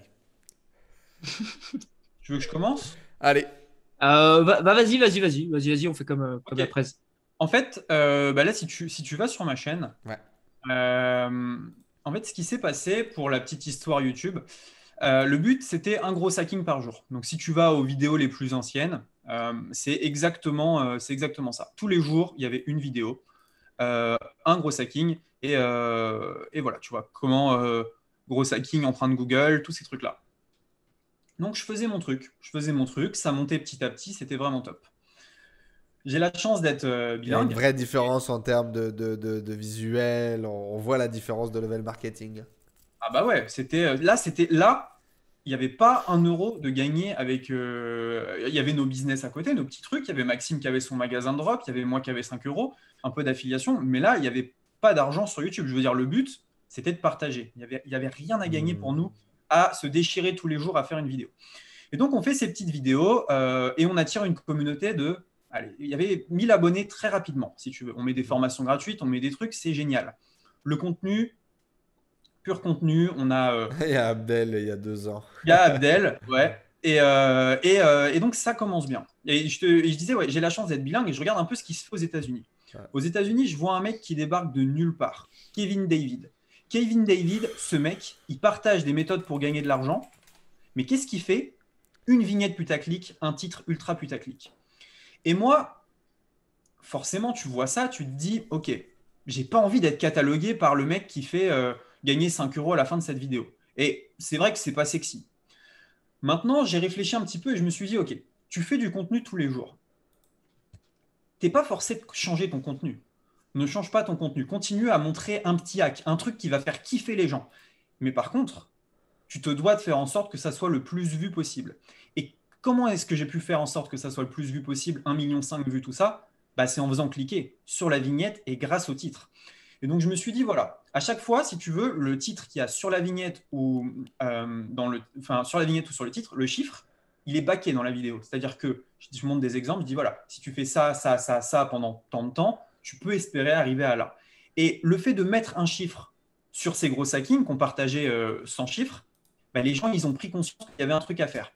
Tu veux que je commence? Allez. Vas-y, on fait comme la presse. En fait, là, si tu vas sur ma chaîne, Ouais. En fait, ce qui s'est passé pour la petite histoire YouTube, le but, c'était un gros hacking par jour. Donc, si tu vas aux vidéos les plus anciennes, c'est exactement ça. Tous les jours, il y avait une vidéo, un gros hacking, et voilà, tu vois, comment gros hacking, empreinte Google, tous ces trucs-là. Donc, je faisais mon truc, ça montait petit à petit, c'était vraiment top. J'ai la chance d'être bilingue. Il y a une vraie différence en termes de visuel, on voit la différence de level marketing. Ah bah ouais, là, il n'y avait pas 1 euro de gagné avec... il y avait nos business à côté, nos petits trucs, il y avait Maxime qui avait son magasin de drop, il y avait moi qui avait 5 euros, un peu d'affiliation, mais là, il n'y avait pas d'argent sur YouTube. Je veux dire, le but, c'était de partager. Il y avait rien à gagner pour nous à se déchirer tous les jours à faire une vidéo. Et donc, on fait ces petites vidéos et on attire une communauté de... Allez, il y avait 1000 abonnés très rapidement, si tu veux. On met des formations gratuites, on met des trucs, c'est génial. Le contenu, pur contenu, on a... Il y a Abdel, il y a 2 ans. Il y a Abdel, ouais. Et donc, ça commence bien. Et je disais, ouais, j'ai la chance d'être bilingue et je regarde un peu ce qui se fait aux États-Unis. Ouais. Aux États-Unis, je vois un mec qui débarque de nulle part. Kevin David. Kevin David, ce mec, il partage des méthodes pour gagner de l'argent. Mais qu'est-ce qu'il fait? Une vignette putaclic, un titre ultra putaclic. Et moi, forcément, tu vois ça, tu te dis, ok, j'ai pas envie d'être catalogué par le mec qui fait gagner 5 euros à la fin de cette vidéo. Et c'est vrai que c'est pas sexy. Maintenant, j'ai réfléchi un petit peu et je me suis dit, ok, tu fais du contenu tous les jours. T'es pas forcé de changer ton contenu. Ne change pas ton contenu. Continue à montrer un petit hack, un truc qui va faire kiffer les gens. Mais par contre, tu te dois de faire en sorte que ça soit le plus vu possible. Et comment est-ce que j'ai pu faire en sorte que ça soit le plus vu possible, 1,5 million de vues, tout ça? C'est en faisant cliquer sur la vignette et grâce au titre. Et donc, je me suis dit, voilà, à chaque fois, si tu veux, le titre qu'il y a sur la vignette ou sur la vignette ou sur le titre, le chiffre, il est backé dans la vidéo. C'est-à-dire que, je montre des exemples, je dis, voilà, si tu fais ça pendant tant de temps, tu peux espérer arriver à là. Et le fait de mettre un chiffre sur ces gros hackings qu'on partageait sans chiffre, les gens, ils ont pris conscience qu'il y avait un truc à faire.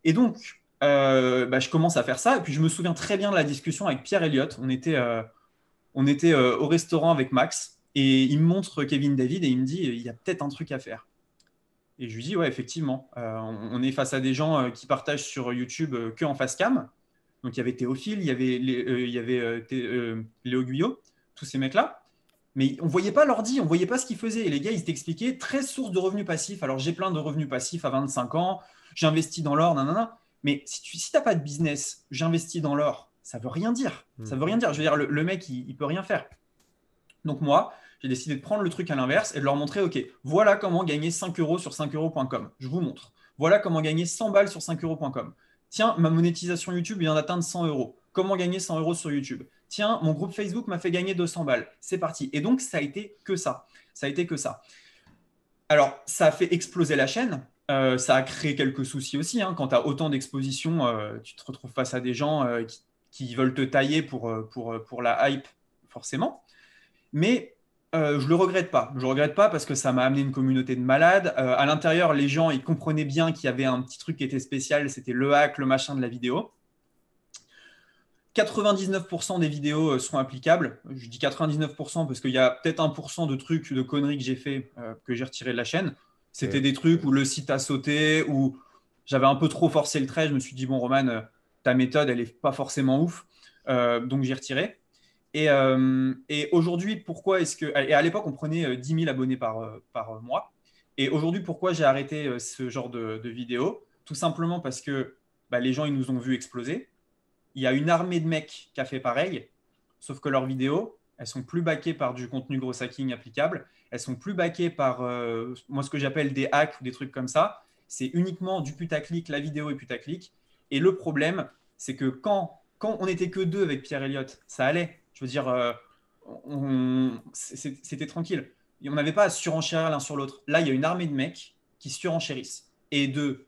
Et donc, je commence à faire ça. Et puis, je me souviens très bien de la discussion avec Pierre Elliott. On était au restaurant avec Max. Et il me montre Kevin David et il me dit, il y a peut-être un truc à faire. Et je lui dis, ouais, effectivement. On est face à des gens qui partagent sur YouTube que en face cam. Donc, il y avait Théophile, il y avait Léo Guyot, tous ces mecs-là. Mais on ne voyait pas l'ordi, on ne voyait pas ce qu'ils faisaient. Et les gars, ils t'expliquaient 13 sources de revenus passifs. Alors, j'ai plein de revenus passifs à 25 ans, j'investis dans l'or, nanana. Mais si tu n'as pas de business, j'investis dans l'or, ça ne veut rien dire. Ça veut rien dire. Je veux dire, le mec, il ne peut rien faire. Donc, moi, j'ai décidé de prendre le truc à l'inverse et de leur montrer, OK, voilà comment gagner 5 euros sur 5euros.com. Je vous montre. Voilà comment gagner 100 balles sur 5euros.com. Tiens, ma monétisation YouTube vient d'atteindre 100 euros. Comment gagner 100 euros sur YouTube? Tiens, mon groupe Facebook m'a fait gagner 200 balles. C'est parti. Et donc, ça a été que ça. Alors, ça a fait exploser la chaîne. Ça a créé quelques soucis aussi. Quand tu as autant d'expositions, tu te retrouves face à des gens qui veulent te tailler pour la hype, forcément. Mais je ne le regrette pas. Je ne le regrette pas parce que ça m'a amené une communauté de malades. À l'intérieur, les gens, ils comprenaient bien qu'il y avait un petit truc qui était spécial, c'était le hack, le machin de la vidéo. 99% des vidéos sont applicables. Je dis 99% parce qu'il y a peut-être 1% de trucs, de conneries que j'ai fait, que j'ai retiré de la chaîne. C'était des trucs où le site a sauté, où j'avais un peu trop forcé le trait. Je me suis dit, bon, Roman, ta méthode, elle n'est pas forcément ouf. Donc, j'ai retiré. Et aujourd'hui, pourquoi est-ce que… Et à l'époque, on prenait 10 000 abonnés par mois. Et aujourd'hui, pourquoi j'ai arrêté ce genre de vidéos? Tout simplement parce que les gens, ils nous ont vus exploser. Il y a une armée de mecs qui a fait pareil, sauf que leurs vidéos, elles sont plus backées par du contenu gros hacking applicable. Elles sont plus backées par, moi, ce que j'appelle des hacks ou des trucs comme ça. C'est uniquement du putaclic, la vidéo est putaclic. Et le problème, c'est que quand on n'était que deux avec Pierre Elliott, ça allait. Je veux dire, c'était tranquille. Et on n'avait pas à surenchérir l'un sur l'autre. Là, il y a une armée de mecs qui surenchérissent. Et de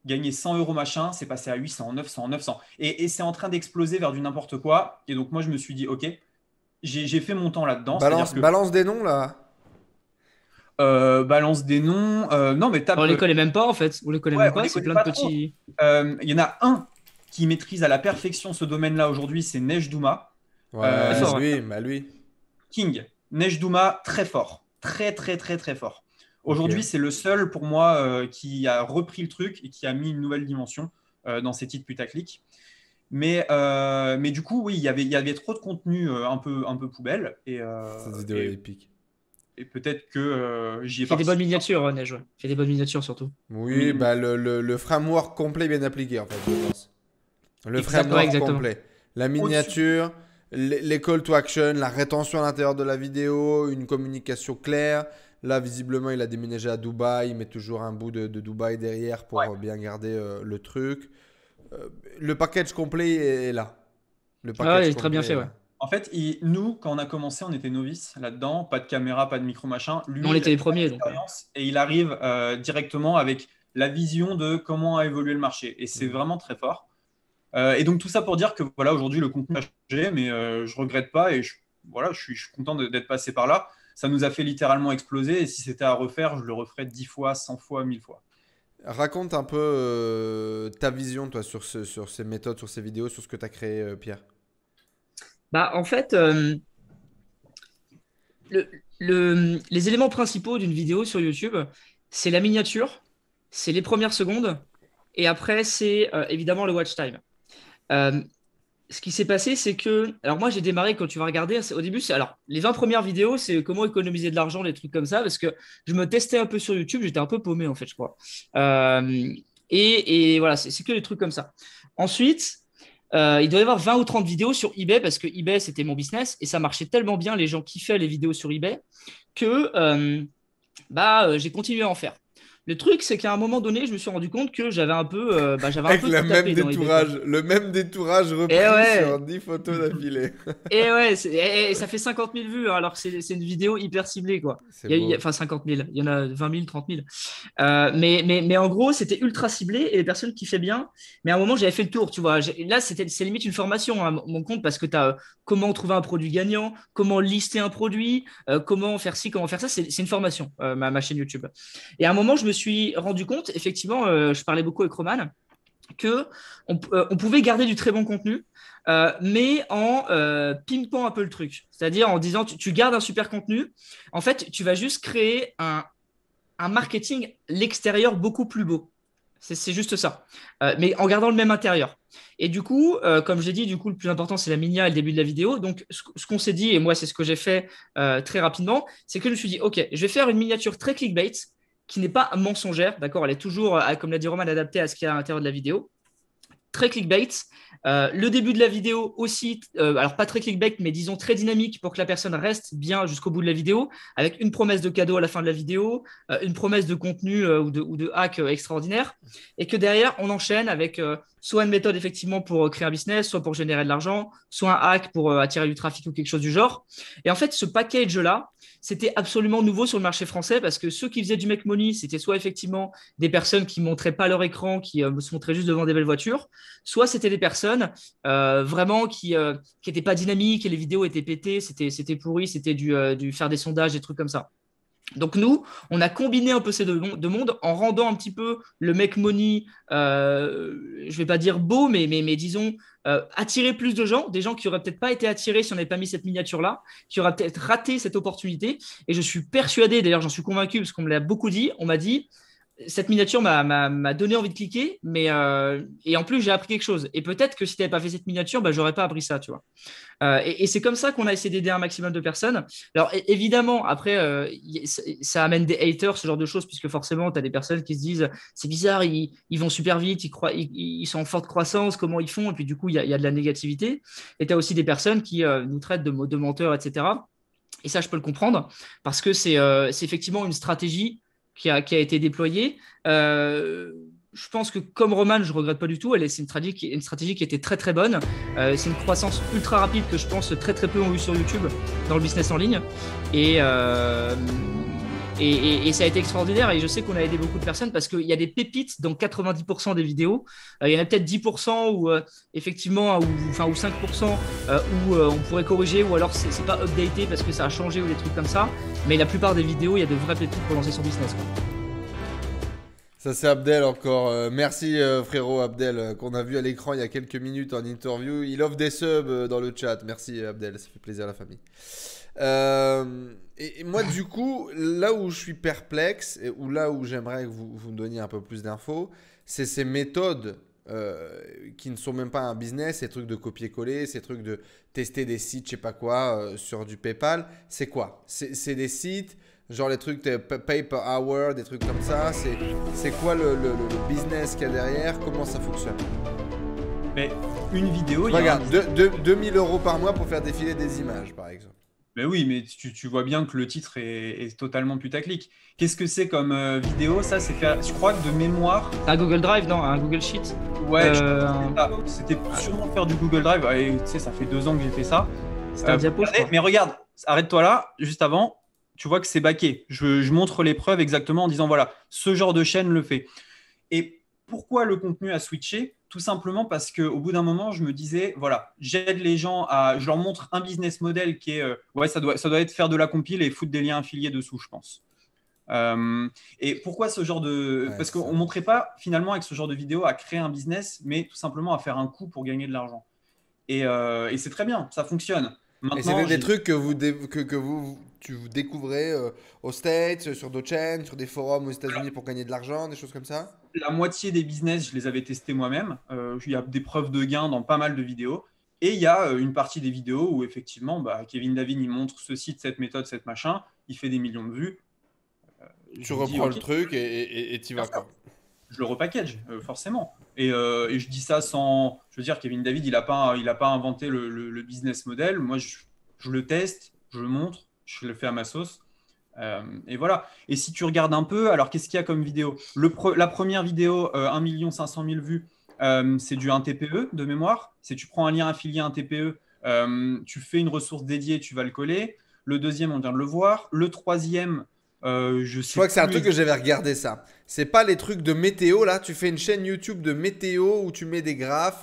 gagner 100 € machin, c'est passé à 800, 900, 900. Et c'est en train d'exploser vers du n'importe quoi. Et donc, moi, je me suis dit, OK, j'ai fait mon temps là-dedans. Balance des noms, là. Balance des noms. Non, mais tape. On les connaît même pas, en fait. On les connaît même pas. C'est plein de petits. Il y en a un qui maîtrise à la perfection ce domaine-là aujourd'hui, c'est Neige Douma. Ouais, lui. King. Neige Douma, très fort. Très, très, très, très fort. Aujourd'hui, c'est le seul pour moi qui a repris le truc et qui a mis une nouvelle dimension dans ses titres putaclic. Mais du coup, oui, il y avait trop de contenu un peu poubelle. Cette vidéo est épique. Et peut-être que j'y ai fait des bonnes miniatures, Neige. Fait des bonnes miniatures surtout. Oui, le framework complet bien appliqué, en fait, je pense. Le framework complet. La miniature, les call to action, la rétention à l'intérieur de la vidéo, une communication claire. Là, visiblement, il a déménagé à Dubaï. Il met toujours un bout de Dubaï derrière pour bien garder le truc. Le package complet est là. Il est très bien fait, ouais. En fait, nous, quand on a commencé, on était novices là-dedans. Pas de caméra, pas de micro, machin. Lui, on était les premiers. Donc. Et il arrive directement avec la vision de comment a évolué le marché. Et c'est vraiment très fort. Et donc, tout ça pour dire que voilà, aujourd'hui, le contenu a changé, mais je ne regrette pas. Et je suis content d'être passé par là. Ça nous a fait littéralement exploser. Et si c'était à refaire, je le referais 10 fois, 100 fois, 1000 fois. Raconte un peu ta vision, toi, sur ces méthodes, sur ces vidéos, sur ce que tu as créé, Pierre. En fait, les éléments principaux d'une vidéo sur YouTube, c'est la miniature, c'est les premières secondes, et après, c'est évidemment le watch time. Ce qui s'est passé, c'est que… Alors moi, j'ai démarré, quand tu vas regarder, au début, les 20 premières vidéos, c'est comment économiser de l'argent, des trucs comme ça, parce que je me testais un peu sur YouTube, j'étais un peu paumé, en fait, je crois. Et voilà, c'est que des trucs comme ça. Ensuite… il doit y avoir 20 ou 30 vidéos sur eBay parce que eBay, c'était mon business et ça marchait tellement bien, les gens kiffaient les vidéos sur eBay que j'ai continué à en faire. Le truc, c'est qu'à un moment donné, je me suis rendu compte que j'avais un peu avec le même détourage repris sur 10 photos d'affilée. Et ça fait 50 000 vues, alors que c'est une vidéo hyper ciblée, quoi. Enfin, 50 000, il y en a 20 000, 30 000. Mais en gros, c'était ultra ciblé et les personnes kiffaient bien. Mais à un moment, j'avais fait le tour, tu vois. Là, c'est limite une formation, hein, mon compte, parce que tu as comment trouver un produit gagnant, comment lister un produit, comment faire ci, comment faire ça. C'est une formation, ma chaîne YouTube. Et à un moment, je me suis rendu compte, effectivement, je parlais beaucoup avec Roman, qu'on pouvait garder du très bon contenu, mais en pimpant un peu le truc. C'est-à-dire en disant, tu gardes un super contenu, en fait, tu vas juste créer un marketing l'extérieur beaucoup plus beau. C'est juste ça, mais en gardant le même intérieur. Et du coup, comme je l'ai dit, le plus important, c'est la minia et le début de la vidéo. Donc, ce qu'on s'est dit, et moi, c'est ce que j'ai fait très rapidement, c'est que je me suis dit, OK, je vais faire une miniature très clickbait, qui n'est pas mensongère, d'accord, elle est toujours, comme l'a dit Roman, adaptée à ce qu'il y a à l'intérieur de la vidéo. Très clickbait. Le début de la vidéo aussi, alors pas très clickbait, mais disons très dynamique pour que la personne reste bien jusqu'au bout de la vidéo, avec une promesse de cadeau à la fin de la vidéo, une promesse de contenu ou de hack extraordinaire, et que derrière, on enchaîne avec soit une méthode effectivement pour créer un business, soit pour générer de l'argent, soit un hack pour attirer du trafic ou quelque chose du genre. Et en fait, ce package-là, c'était absolument nouveau sur le marché français parce que ceux qui faisaient du make money, c'était soit effectivement des personnes qui ne montraient pas leur écran, qui se montraient juste devant des belles voitures, soit c'était des personnes vraiment qui n'étaient pas dynamiques et les vidéos étaient pétées, c'était pourri, c'était du faire des sondages, des trucs comme ça. Donc nous, on a combiné un peu ces deux mondes en rendant un petit peu le make money, je vais pas dire beau, mais disons attirer plus de gens, des gens qui auraient peut-être pas été attirés si on n'avait pas mis cette miniature-là, qui auraient peut-être raté cette opportunité. Et je suis persuadé, d'ailleurs j'en suis convaincu parce qu'on me l'a beaucoup dit, on m'a dit, cette miniature m'a donné envie de cliquer, et en plus j'ai appris quelque chose. Et peut-être que si tu n'avais pas fait cette miniature, bah, j'aurais pas appris ça, tu vois. Et c'est comme ça qu'on a essayé d'aider un maximum de personnes. Alors évidemment, après, ça amène des haters, ce genre de choses, puisque forcément, tu as des personnes qui se disent, c'est bizarre, ils vont super vite, ils sont en forte croissance, comment ils font? Et puis du coup, il y a de la négativité. Et tu as aussi des personnes qui nous traitent de menteurs, etc. Et ça, je peux le comprendre, parce que c'est effectivement une stratégie qui a été déployée. Je pense que comme Roman, je ne regrette pas du tout. C'est une stratégie qui était très très bonne. C'est une croissance ultra rapide que je pense très très peu ont eu sur YouTube dans le business en ligne. Et ça a été extraordinaire. Et je sais qu'on a aidé beaucoup de personnes parce qu'il y a des pépites dans 90% des vidéos. Il y en a peut-être 10% où effectivement, ou 5% où on pourrait corriger, ou alors c'est pas updaté parce que ça a changé ou des trucs comme ça. Mais la plupart des vidéos, il y a de vraies pépites pour lancer son business, quoi. Ça c'est Abdel encore. Merci frérot Abdel qu'on a vu à l'écran il y a quelques minutes en interview. Il offre des subs dans le chat. Merci Abdel, ça fait plaisir à la famille. Et moi du coup, là où je suis perplexe, ou là où j'aimerais que vous me donniez un peu plus d'infos, c'est ces méthodes qui ne sont même pas un business, ces trucs de copier-coller, ces trucs de tester des sites, je sais pas quoi, sur du PayPal. C'est quoi? C'est des sites... Genre les trucs pay per hour, des trucs comme ça, c'est quoi le business qu'il y a derrière? Comment ça fonctionne? Mais une vidéo, regarde, 2000 € par mois pour faire défiler des images, par exemple. Mais oui, mais tu vois bien que le titre est totalement putaclic. Qu'est-ce que c'est comme vidéo? Ça, c'est faire, je crois que de mémoire. Un Google Drive, non? Un Google Sheet? Ouais, c'était sûrement faire du Google Drive. Et, tu sais, ça fait 2 ans que j'ai fait ça. C'était un diapo, je crois. Mais regarde, arrête-toi là, juste avant. Tu vois que c'est baqué. Je montre les preuves exactement en disant voilà, ce genre de chaîne le fait. Et pourquoi le contenu a switché? Tout simplement parce qu'au bout d'un moment, je me disais voilà, j'aide les gens je leur montre un business model qui est ouais, ça doit être faire de la compile et foutre des liens affiliés dessous, je pense. Et pourquoi ce genre de. Ouais, parce qu'on ne montrait pas finalement avec ce genre de vidéo à créer un business, mais tout simplement à faire un coup pour gagner de l'argent. Et c'est très bien, ça fonctionne. Maintenant, et c'était des trucs que vous découvrez aux States, sur d'autres chaînes, sur des forums aux États-Unis pour gagner de l'argent, des choses comme ça? La moitié des business, je les avais testés moi-même. Il y a des preuves de gains dans pas mal de vidéos. Et il y a une partie des vidéos où effectivement, Kevin David, il montre ce site, cette méthode, cette machin. Il fait des millions de vues. Tu reprends le truc et tu vas quoi? Je le repackage, forcément. Et je dis ça sans... Je veux dire, Kevin David, il n'a pas inventé le business model. Moi, je le teste, je le montre, je le fais à ma sauce. Et voilà. Et si tu regardes un peu, alors qu'est-ce qu'il y a comme vidéo? La première vidéo, 1 500 000 vues, c'est du 1 TPE de mémoire. C'est tu prends un lien affilié à un TPE, tu fais une ressource dédiée, tu vas le coller. Le deuxième, on vient de le voir. Le troisième... je crois que c'est un truc que j'avais regardé ça. C'est pas les trucs de météo là? Tu fais une chaîne YouTube de météo où tu mets des graphes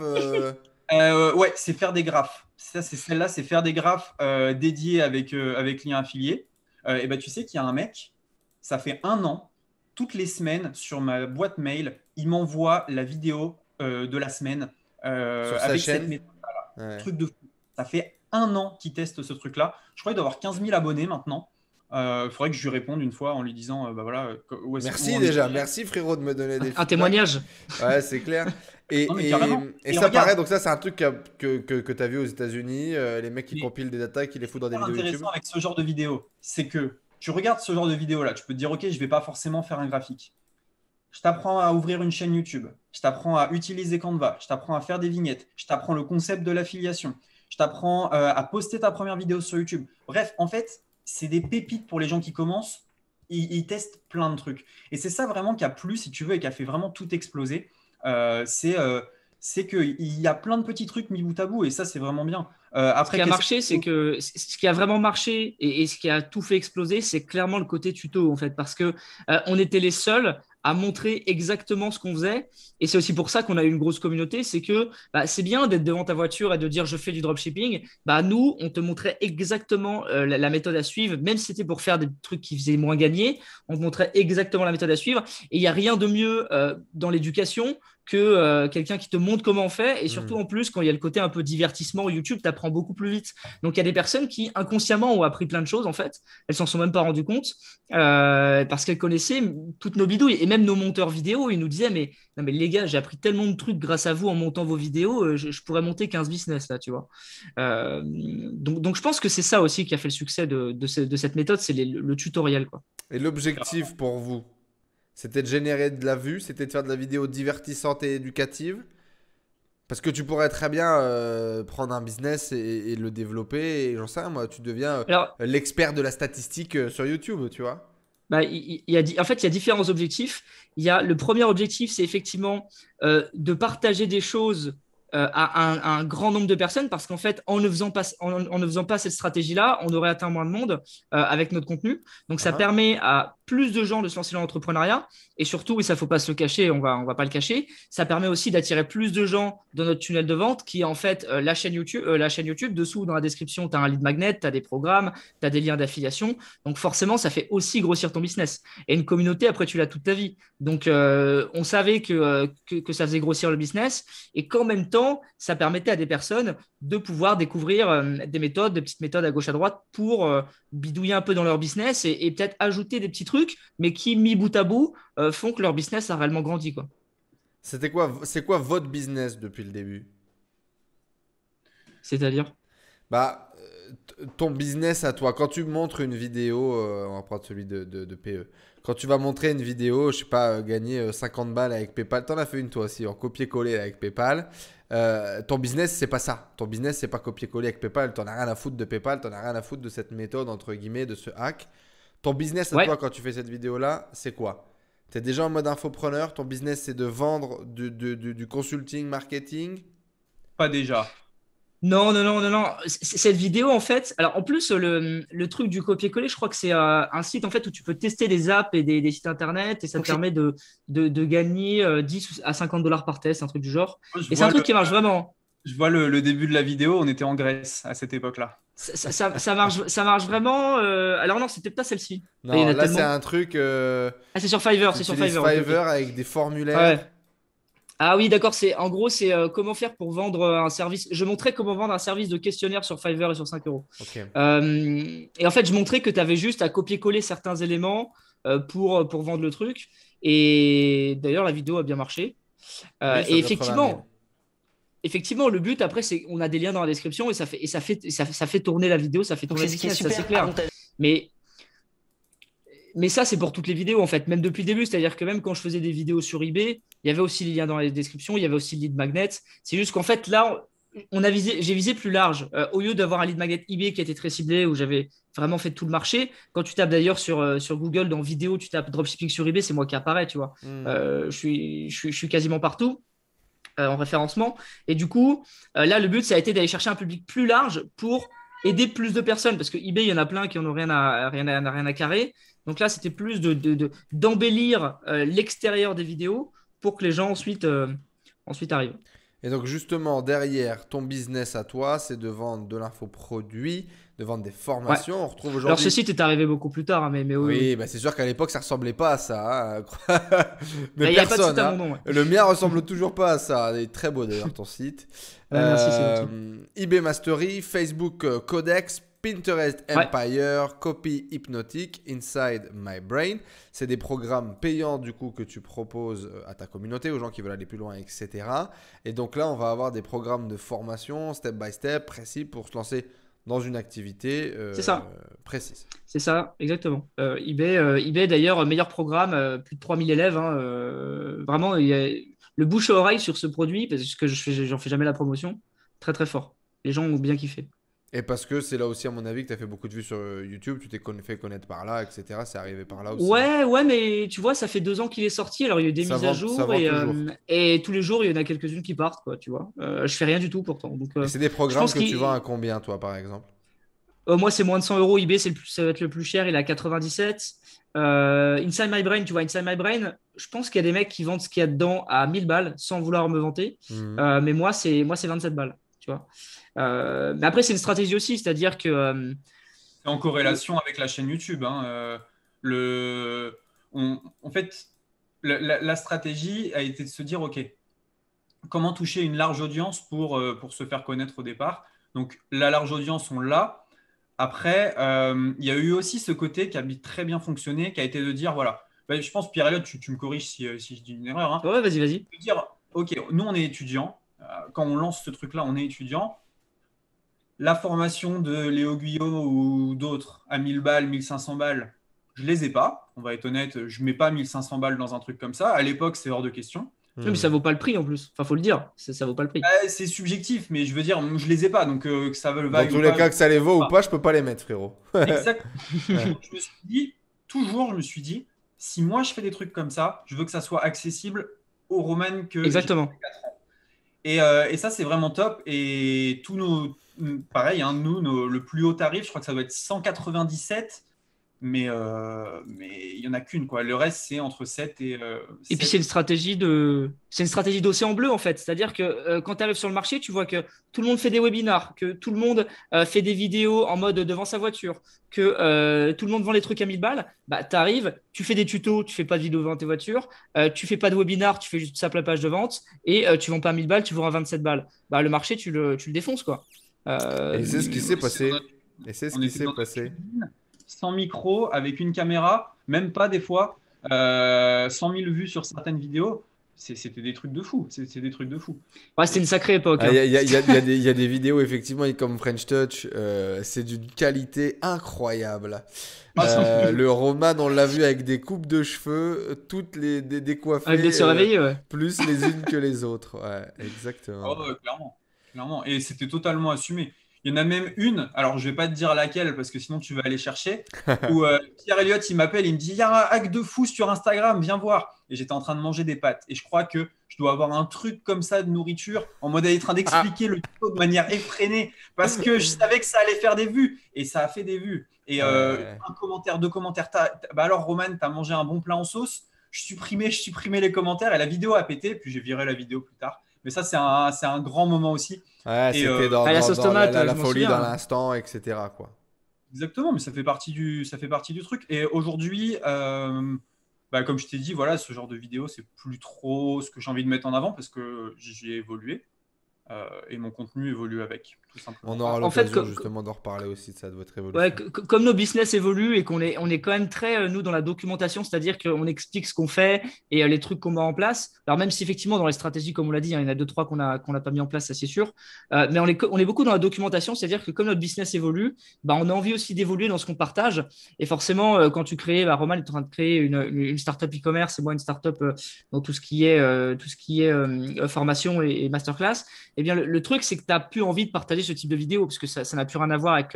ouais, c'est faire des graphes. Celle-là, c'est faire des graphes dédiés avec lien affilié. Et tu sais qu'il y a un mec, ça fait 1 an, toutes les semaines sur ma boîte mail, il m'envoie la vidéo de la semaine sur sa avec chaîne. cette méthode-là. Ouais. Truc de fou. Ça fait 1 an qu'il teste ce truc-là. Je crois qu'il doit avoir 15 000 abonnés maintenant. Faudrait que je lui réponde une fois en lui disant voilà. Merci déjà, merci frérot de me donner des un témoignage. Ouais, c'est clair. Et ça regarde, pareil, donc ça c'est un truc que tu as vu aux États-Unis, les mecs qui compilent des datas, qui les foutent dans des vidéos YouTube. Intéressant avec ce genre de vidéo, c'est que tu regardes ce genre de vidéo là, tu peux te dire ok, je vais pas forcément faire un graphique. Je t'apprends à ouvrir une chaîne YouTube, je t'apprends à utiliser Canva, je t'apprends à faire des vignettes, je t'apprends le concept de l'affiliation, je t'apprends à poster ta première vidéo sur YouTube. Bref, en fait, c'est des pépites pour les gens qui commencent. Ils testent plein de trucs. Et c'est ça vraiment qui a plu, si tu veux, et qui a fait vraiment tout exploser. C'est qu'il y a plein de petits trucs mis bout à bout, et ça, c'est vraiment bien. Après, ce qui a vraiment marché et ce qui a tout fait exploser, c'est clairement le côté tuto, en fait, parce que on était les seuls à montrer exactement ce qu'on faisait. Et c'est aussi pour ça qu'on a eu une grosse communauté. C'est que c'est bien d'être devant ta voiture et de dire je fais du dropshipping. Nous, on te montrait exactement la méthode à suivre, même si c'était pour faire des trucs qui faisaient moins gagner. On te montrait exactement la méthode à suivre. Et il n'y a rien de mieux dans l'éducation que quelqu'un qui te montre comment on fait. Et surtout, en plus, quand il y a le côté un peu divertissement, YouTube, tu apprends beaucoup plus vite. Donc, il y a des personnes qui, inconsciemment, ont appris plein de choses, en fait. Elles s'en sont même pas rendues compte parce qu'elles connaissaient toutes nos bidouilles. Et même nos monteurs vidéo, ils nous disaient, mais, non, mais les gars, j'ai appris tellement de trucs grâce à vous en montant vos vidéos, je pourrais monter 15 business, là, tu vois. Donc, je pense que c'est ça aussi qui a fait le succès de cette méthode, c'est le tutoriel, quoi. Et l'objectif pour vous, c'était de générer de la vue, c'était de faire de la vidéo divertissante et éducative. Parce que tu pourrais très bien prendre un business et le développer. Et j'en sais rien, moi, tu deviens l'expert de la statistique sur YouTube, tu vois. En fait, il y a différents objectifs. Le premier objectif, c'est effectivement de partager des choses à un grand nombre de personnes parce qu'en fait, en ne faisant pas cette stratégie-là, on aurait atteint moins de monde avec notre contenu. Donc, ça permet à plus de gens de se lancer dans l'entrepreneuriat et surtout, et ça ne faut pas se le cacher, on va pas le cacher, ça permet aussi d'attirer plus de gens dans notre tunnel de vente qui est en fait la chaîne YouTube. Dessous, dans la description, tu as un lead magnet, tu as des programmes, tu as des liens d'affiliation. Donc, forcément, ça fait aussi grossir ton business. Et une communauté, après, tu l'as toute ta vie. Donc, on savait que ça faisait grossir le business et qu'en même temps, ça permettait à des personnes de pouvoir découvrir des méthodes, des petites méthodes à gauche à droite pour bidouiller un peu dans leur business et peut-être ajouter des petits trucs, mais qui, mis bout à bout, font que leur business a réellement grandi, quoi. C'est quoi votre business depuis le début? C'est-à-dire? Ton business à toi, quand tu montres une vidéo, on va prendre celui de PE. Quand tu vas montrer une vidéo, je sais pas, gagner 50 balles avec PayPal, t'en as fait une toi aussi, en copier-coller avec PayPal. Ton business, c'est pas ça. Ton business, c'est pas copier-coller avec PayPal. T'en as rien à foutre de PayPal, t'en as rien à foutre de cette méthode, entre guillemets, de ce hack. Ton business à toi, quand tu fais cette vidéo-là, c'est quoi? T'es déjà en mode infopreneur, ton business, c'est de vendre du consulting, marketing? Pas déjà. Non. Cette vidéo, en fait, alors en plus, le truc du copier-coller, je crois que c'est un site en fait où tu peux tester des apps et des sites internet et ça te permet de gagner 10 à 50 dollars par test, un truc du genre. Et c'est un truc qui marche vraiment. Je vois le début de la vidéo, on était en Grèce à cette époque-là. Ça marche vraiment. Alors non, c'était pas celle-ci. Non, là, c'est un truc. C'est sur Fiverr. C'est sur Fiverr. Fiverr avec des formulaires. Ouais. Ah oui, d'accord. En gros, c'est comment faire pour vendre un service. Je montrais comment vendre un service de questionnaire sur Fiverr et sur 5 euros. Okay. Et en fait, je montrais que tu avais juste à copier-coller certains éléments pour vendre le truc. Et d'ailleurs, la vidéo a bien marché. Et effectivement, le but après, c'est on a des liens dans la description et ça fait tourner la vidéo, ça fait tourner le business, ça c'est clair. Mais ça, c'est pour toutes les vidéos, en fait, même depuis le début. C'est-à-dire que même quand je faisais des vidéos sur eBay, il y avait aussi les liens dans la description, il y avait aussi le lead magnet. C'est juste qu'en fait, là, j'ai visé plus large. Au lieu d'avoir un lead magnet eBay qui était très ciblé, où j'avais vraiment fait tout le marché. Quand tu tapes d'ailleurs sur Google, dans vidéo, tu tapes dropshipping sur eBay, c'est moi qui apparaît, tu vois. Je suis quasiment partout en référencement. Et du coup, là, le but, ça a été d'aller chercher un public plus large pour aider plus de personnes. Parce que eBay, il y en a plein qui n'en ont rien à carrer. Donc là, c'était plus d'embellir l'extérieur des vidéos pour que les gens ensuite arrivent. Et donc justement, derrière ton business à toi, c'est de vendre de l'infoproduit, de vendre des formations. Ouais. On retrouve aujourd'hui. Alors ce site est arrivé beaucoup plus tard, hein, mais oui. C'est sûr qu'à l'époque, ça ressemblait pas à ça. Hein. Mais personne. Pas de site à mon nom, ouais. Le mien ressemble toujours pas à ça. Il est très beau d'ailleurs ton site. Merci, c'est eBay Mastery, Facebook Codex, Pinterest Empire, Copy Hypnotic, Inside My Brain. C'est des programmes payants du coup que tu proposes à ta communauté, aux gens qui veulent aller plus loin, etc. Et donc là, on va avoir des programmes de formation step by step, précis pour se lancer dans une activité précise. C'est ça, exactement. eBay d'ailleurs, meilleur programme, plus de 3000 élèves. Hein, vraiment, il y a le bouche à oreille sur ce produit, parce que j'en fais jamais la promotion. Très très fort. Les gens ont bien kiffé. Et parce que c'est là aussi, à mon avis, que tu as fait beaucoup de vues sur YouTube, tu t'es fait connaître par là, etc. C'est arrivé par là aussi. Ouais, mais tu vois, ça fait 2 ans qu'il est sorti. Alors, il y a eu des mises à jour et tous les jours, il y en a quelques-unes qui partent, quoi, tu vois. Je fais rien du tout pourtant. Donc, et c'est des programmes que tu vends à combien, toi, par exemple? Moi, c'est moins de 100 euros. eBay, ça va être le plus cher. Il est à 97. Inside My Brain, tu vois, Inside My Brain, je pense qu'il y a des mecs qui vendent ce qu'il y a dedans à 1000 balles sans vouloir me vanter. Mais moi, c'est 27 balles. Tu vois. Mais après, c'est une stratégie aussi. C'est-à-dire que. C'est en corrélation avec la chaîne YouTube. Hein. En fait, la stratégie a été de se dire, OK, comment toucher une large audience pour se faire connaître au départ. Donc, la large audience, on l'a. Après, il y a eu aussi ce côté qui a très bien fonctionné, qui a été de dire, voilà, je pense, Pierre-Elliott, tu me corriges si je dis une erreur. Hein. Ouais, vas-y, vas-y. De dire, OK, nous, on est étudiants. Quand on lance ce truc-là, on est étudiants. La formation de Léo Guyot ou d'autres à 1000 balles, 1500 balles, je ne les ai pas. On va être honnête, je ne mets pas 1500 balles dans un truc comme ça. À l'époque, c'est hors de question. Mais ça vaut pas le prix en plus. Enfin, faut le dire, ça vaut pas le prix. C'est subjectif, mais je veux dire, je les ai pas, donc que ça veut le Dans tous les cas, que ça les vaut ou pas, je peux pas les mettre, frérot. Exact. Je me suis dit, je me suis dit, si moi je fais des trucs comme ça, je veux que ça soit accessible aux Roman que Exactement. j'ai 4 ans. Et ça, c'est vraiment top. Et pareil, hein, le plus haut tarif, je crois que ça doit être 197. Mais il n'y en a qu'une, quoi. Le reste, c'est entre 7 et. Et puis, c'est une stratégie d'océan bleu, en fait. C'est-à-dire que quand tu arrives sur le marché, tu vois que tout le monde fait des webinars, que tout le monde fait des vidéos en mode devant sa voiture, que tout le monde vend les trucs à 1000 balles. Bah, tu arrives, tu fais des tutos, tu fais pas de vidéo devant tes voitures, tu fais pas de webinar, tu fais juste simple page de vente et tu vends pas à 1000 balles, tu vends à 27 balles. Bah, le marché, tu le défonces, quoi. Et c'est ce qui s'est passé. Sans micro, avec une caméra, même pas des fois, 100 000 vues sur certaines vidéos. C'était des trucs de fou. C'est des trucs de fou. Ouais, c'était une sacrée époque. Il y a des vidéos, effectivement, comme French Touch. C'est d'une qualité incroyable. Le Roman, on l'a vu avec des coupes de cheveux, toutes les décoiffées. Avec de se réveiller, ouais. Plus les unes que les autres. Ouais, exactement. Oh, clairement. Et c'était totalement assumé. Il y en a même une, alors je vais pas te dire laquelle parce que sinon tu vas aller chercher, où Pierre-Elliott il m'appelle, il me dit il y a un hack de fou sur Instagram, viens voir. Et j'étais en train de manger des pâtes. Et je crois que je dois avoir un truc comme ça de nourriture en mode être en train d'expliquer le tuto de manière effrénée parce que je savais que ça allait faire des vues. Et ça a fait des vues. Et un commentaire, 2 commentaires. Bah alors Roman, t'as mangé un bon plat en sauce. Je supprimais les commentaires et la vidéo a pété. Puis j'ai viré la vidéo plus tard. Mais ça, c'est un grand moment aussi. Ouais, c'était dans la folie, dans l'instant, etc. quoi. Exactement, mais ça fait partie du truc. Et aujourd'hui, comme je t'ai dit, voilà, ce genre de vidéo, c'est plus trop ce que j'ai envie de mettre en avant parce que j'ai évolué et mon contenu évolue avec, tout simplement. On aura l'occasion justement d'en reparler aussi de ça, de votre évolution. Ouais, comme nos business évoluent et qu'on est quand même très, nous, dans la documentation, c'est-à-dire qu'on explique ce qu'on fait et les trucs qu'on met en place. Alors, même si effectivement, dans les stratégies, comme on l'a dit, hein, il y en a 2-3 qu'on n'a pas mis en place, ça c'est sûr. Mais on est beaucoup dans la documentation, c'est-à-dire que comme notre business évolue, on a envie aussi d'évoluer dans ce qu'on partage. Et forcément, quand tu crées, Roman est en train de créer une startup e-commerce et moi une startup dans tout ce qui est formation et masterclass. Eh bien, le truc, c'est que tu n'as plus envie de partager ce type de vidéo parce que ça n'a plus rien à voir avec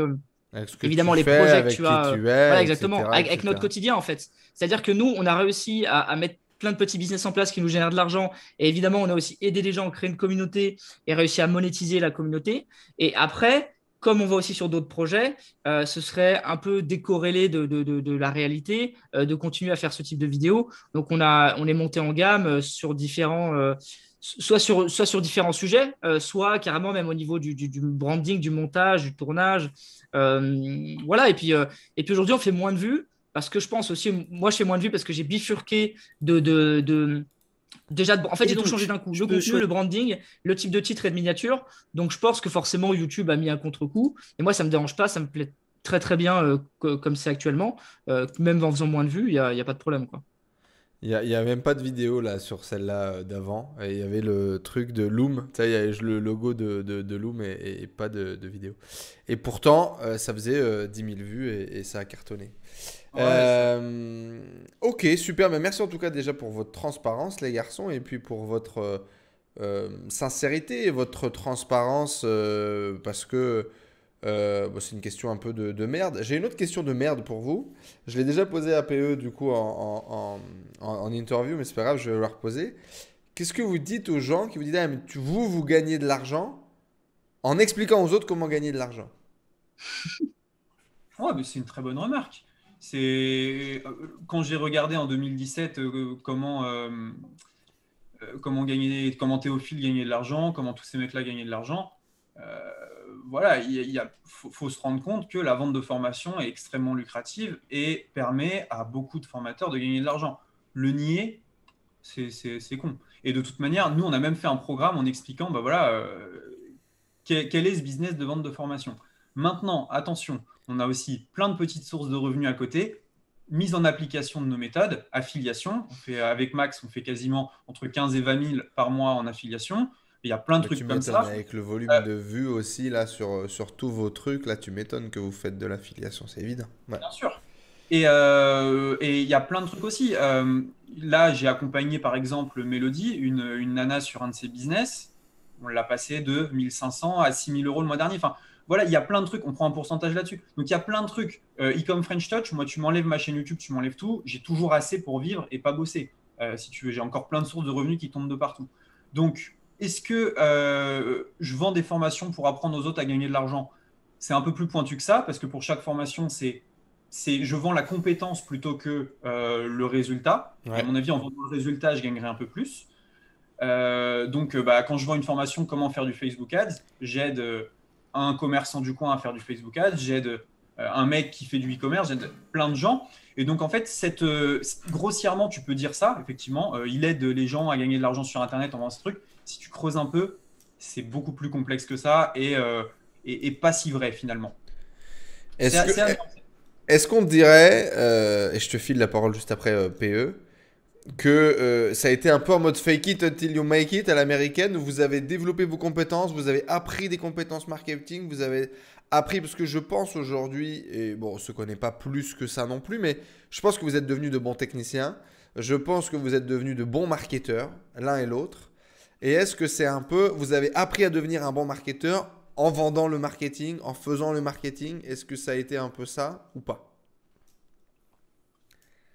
évidemment les projets que tu as. Voilà, exactement, etc., avec notre quotidien en fait. C'est-à-dire que nous, on a réussi à mettre plein de petits business en place qui nous génèrent de l'argent. Et évidemment, on a aussi aidé les gens à créer une communauté et réussi à monétiser la communauté. Et après, comme on va aussi sur d'autres projets, ce serait un peu décorrélé de la réalité de continuer à faire ce type de vidéo. Donc, on est monté en gamme sur différents. Soit sur différents sujets, soit carrément même au niveau du branding, du montage, du tournage. Voilà. Et puis aujourd'hui, on fait moins de vues parce que je pense aussi, moi, je fais moins de vues parce que j'ai bifurqué en fait, j'ai tout changé d'un coup. Le contenu, le branding, le type de titre et de miniature. Donc, je pense que forcément, YouTube a mis un contre-coup. Et moi, ça ne me dérange pas. Ça me plaît très, très bien comme c'est actuellement. Même en faisant moins de vues, il n'y a pas de problème, quoi. Il n'y a même pas de vidéo là sur celle-là d'avant. Il y avait le truc de Loom. Il y avait le logo de Loom et pas de vidéo. Et pourtant, ça faisait 10 000 vues et ça a cartonné. Ouais, ok, super. Mais merci en tout cas déjà pour votre transparence, les garçons, et puis pour votre sincérité et votre transparence parce que c'est une question un peu de merde. J'ai une autre question de merde pour vous. Je l'ai déjà posée à PE du coup en interview, mais c'est pas grave, je vais la reposer. Qu'est-ce que vous dites aux gens qui vous disent vous gagnez de l'argent en expliquant aux autres comment gagner de l'argent? Ouais, mais c'est une très bonne remarque. Quand j'ai regardé en 2017 comment Théophile gagnait de l'argent, comment tous ces mecs-là gagnaient de l'argent. euh, voilà, faut se rendre compte que la vente de formation est extrêmement lucrative et permet à beaucoup de formateurs de gagner de l'argent. Le nier, c'est con. Et de toute manière, nous, on a même fait un programme en expliquant, bah voilà, quel est ce business de vente de formation. Maintenant, attention, on a aussi plein de petites sources de revenus à côté. Mise en application de nos méthodes, affiliation. Avec Max, on fait quasiment entre 15 et 20 000 par mois en affiliation. Il y a plein de Mais tu trucs comme m'étonnes, ça. avec le volume Euh, de vues aussi, là, sur tous vos trucs, là, tu m'étonnes que vous faites de l'affiliation, c'est évident. Ouais. Bien sûr. Et il y a plein de trucs aussi. Là, j'ai accompagné par exemple Mélodie, une nana sur un de ses business. On l'a passé de 1500 à 6000 euros le mois dernier. Enfin, voilà, il y a plein de trucs. On prend un pourcentage là-dessus. Donc, il y a plein de trucs. E-com French Touch, moi, tu m'enlèves ma chaîne YouTube, tu m'enlèves tout. J'ai toujours assez pour vivre et pas bosser. Si tu veux, j'ai encore plein de sources de revenus qui tombent de partout. Donc, est-ce que je vends des formations pour apprendre aux autres à gagner de l'argent? C'est un peu plus pointu que ça, parce que pour chaque formation, je vends la compétence plutôt que le résultat. Et à Ouais. mon avis, en vendant le résultat, je gagnerai un peu plus. Donc, quand je vends une formation comment faire du Facebook Ads, j'aide un commerçant du coin à faire du Facebook Ads, j'aide un mec qui fait du e-commerce, j'aide plein de gens. Et donc, en fait, grossièrement, tu peux dire ça, effectivement, il aide les gens à gagner de l'argent sur Internet en vendant ce truc. Si tu creuses un peu, c'est beaucoup plus complexe que ça et pas si vrai finalement. Est-ce que, C'est à nuancer. est-ce qu'on dirait, et je te file la parole juste après PE, que ça a été un peu en mode fake it until you make it à l'américaine, où vous avez développé vos compétences, vous avez appris des compétences marketing, vous avez appris, parce que je pense aujourd'hui, et bon, on se connaît pas plus que ça non plus, mais je pense que vous êtes devenus de bons techniciens, je pense que vous êtes devenus de bons marketeurs, l'un et l'autre. Et est-ce que c'est un peu, vous avez appris à devenir un bon marketeur en vendant le marketing, en faisant le marketing? Est-ce que ça a été un peu ça ou pas?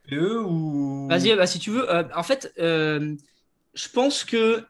PE ou. Vas-y, bah, si tu veux. En fait, je pense que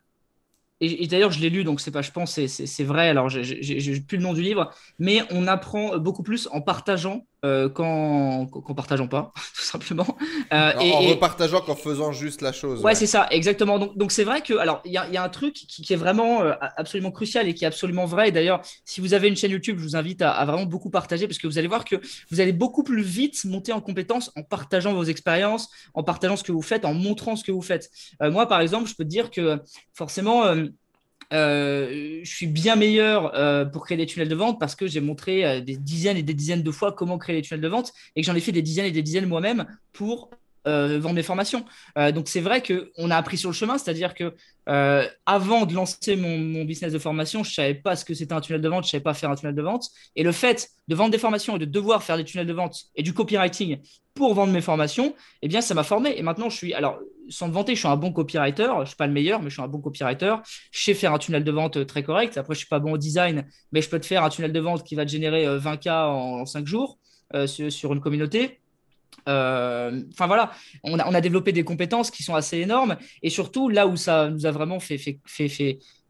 et d'ailleurs, je l'ai lu, donc c'est pas, je pense, c'est vrai. Alors, j'ai plus le nom du livre, mais on apprend beaucoup plus en partageant qu'en partageant pas, tout simplement. En repartageant qu'en faisant juste la chose, Ouais, ouais. c'est ça, exactement. Donc c'est vrai que, alors, il y a un truc qui est vraiment absolument crucial et qui est absolument vrai. Et d'ailleurs, si vous avez une chaîne YouTube, je vous invite à vraiment beaucoup partager parce que vous allez voir que vous allez beaucoup plus vite monter en compétence en partageant vos expériences, en partageant ce que vous faites, en montrant ce que vous faites. Moi, par exemple, je peux te dire que forcément, je suis bien meilleur pour créer des tunnels de vente parce que j'ai montré des dizaines et des dizaines de fois comment créer des tunnels de vente et que j'en ai fait des dizaines et des dizaines moi-même pour vendre mes formations. Donc c'est vrai qu'on a appris sur le chemin, c'est-à-dire que avant de lancer mon business de formation, je ne savais pas ce que c'était un tunnel de vente, je ne savais pas faire un tunnel de vente. Et le fait de vendre des formations et de devoir faire des tunnels de vente et du copywriting pour vendre mes formations, eh bien ça m'a formé. Et maintenant je suis, alors sans te vanter, je suis un bon copywriter, je ne suis pas le meilleur, mais je suis un bon copywriter. Je sais faire un tunnel de vente très correct. Après, je ne suis pas bon au design, mais je peux te faire un tunnel de vente qui va te générer 20K en 5 jours sur une communauté. Enfin voilà, on a développé des compétences qui sont assez énormes et surtout là où ça nous a vraiment fait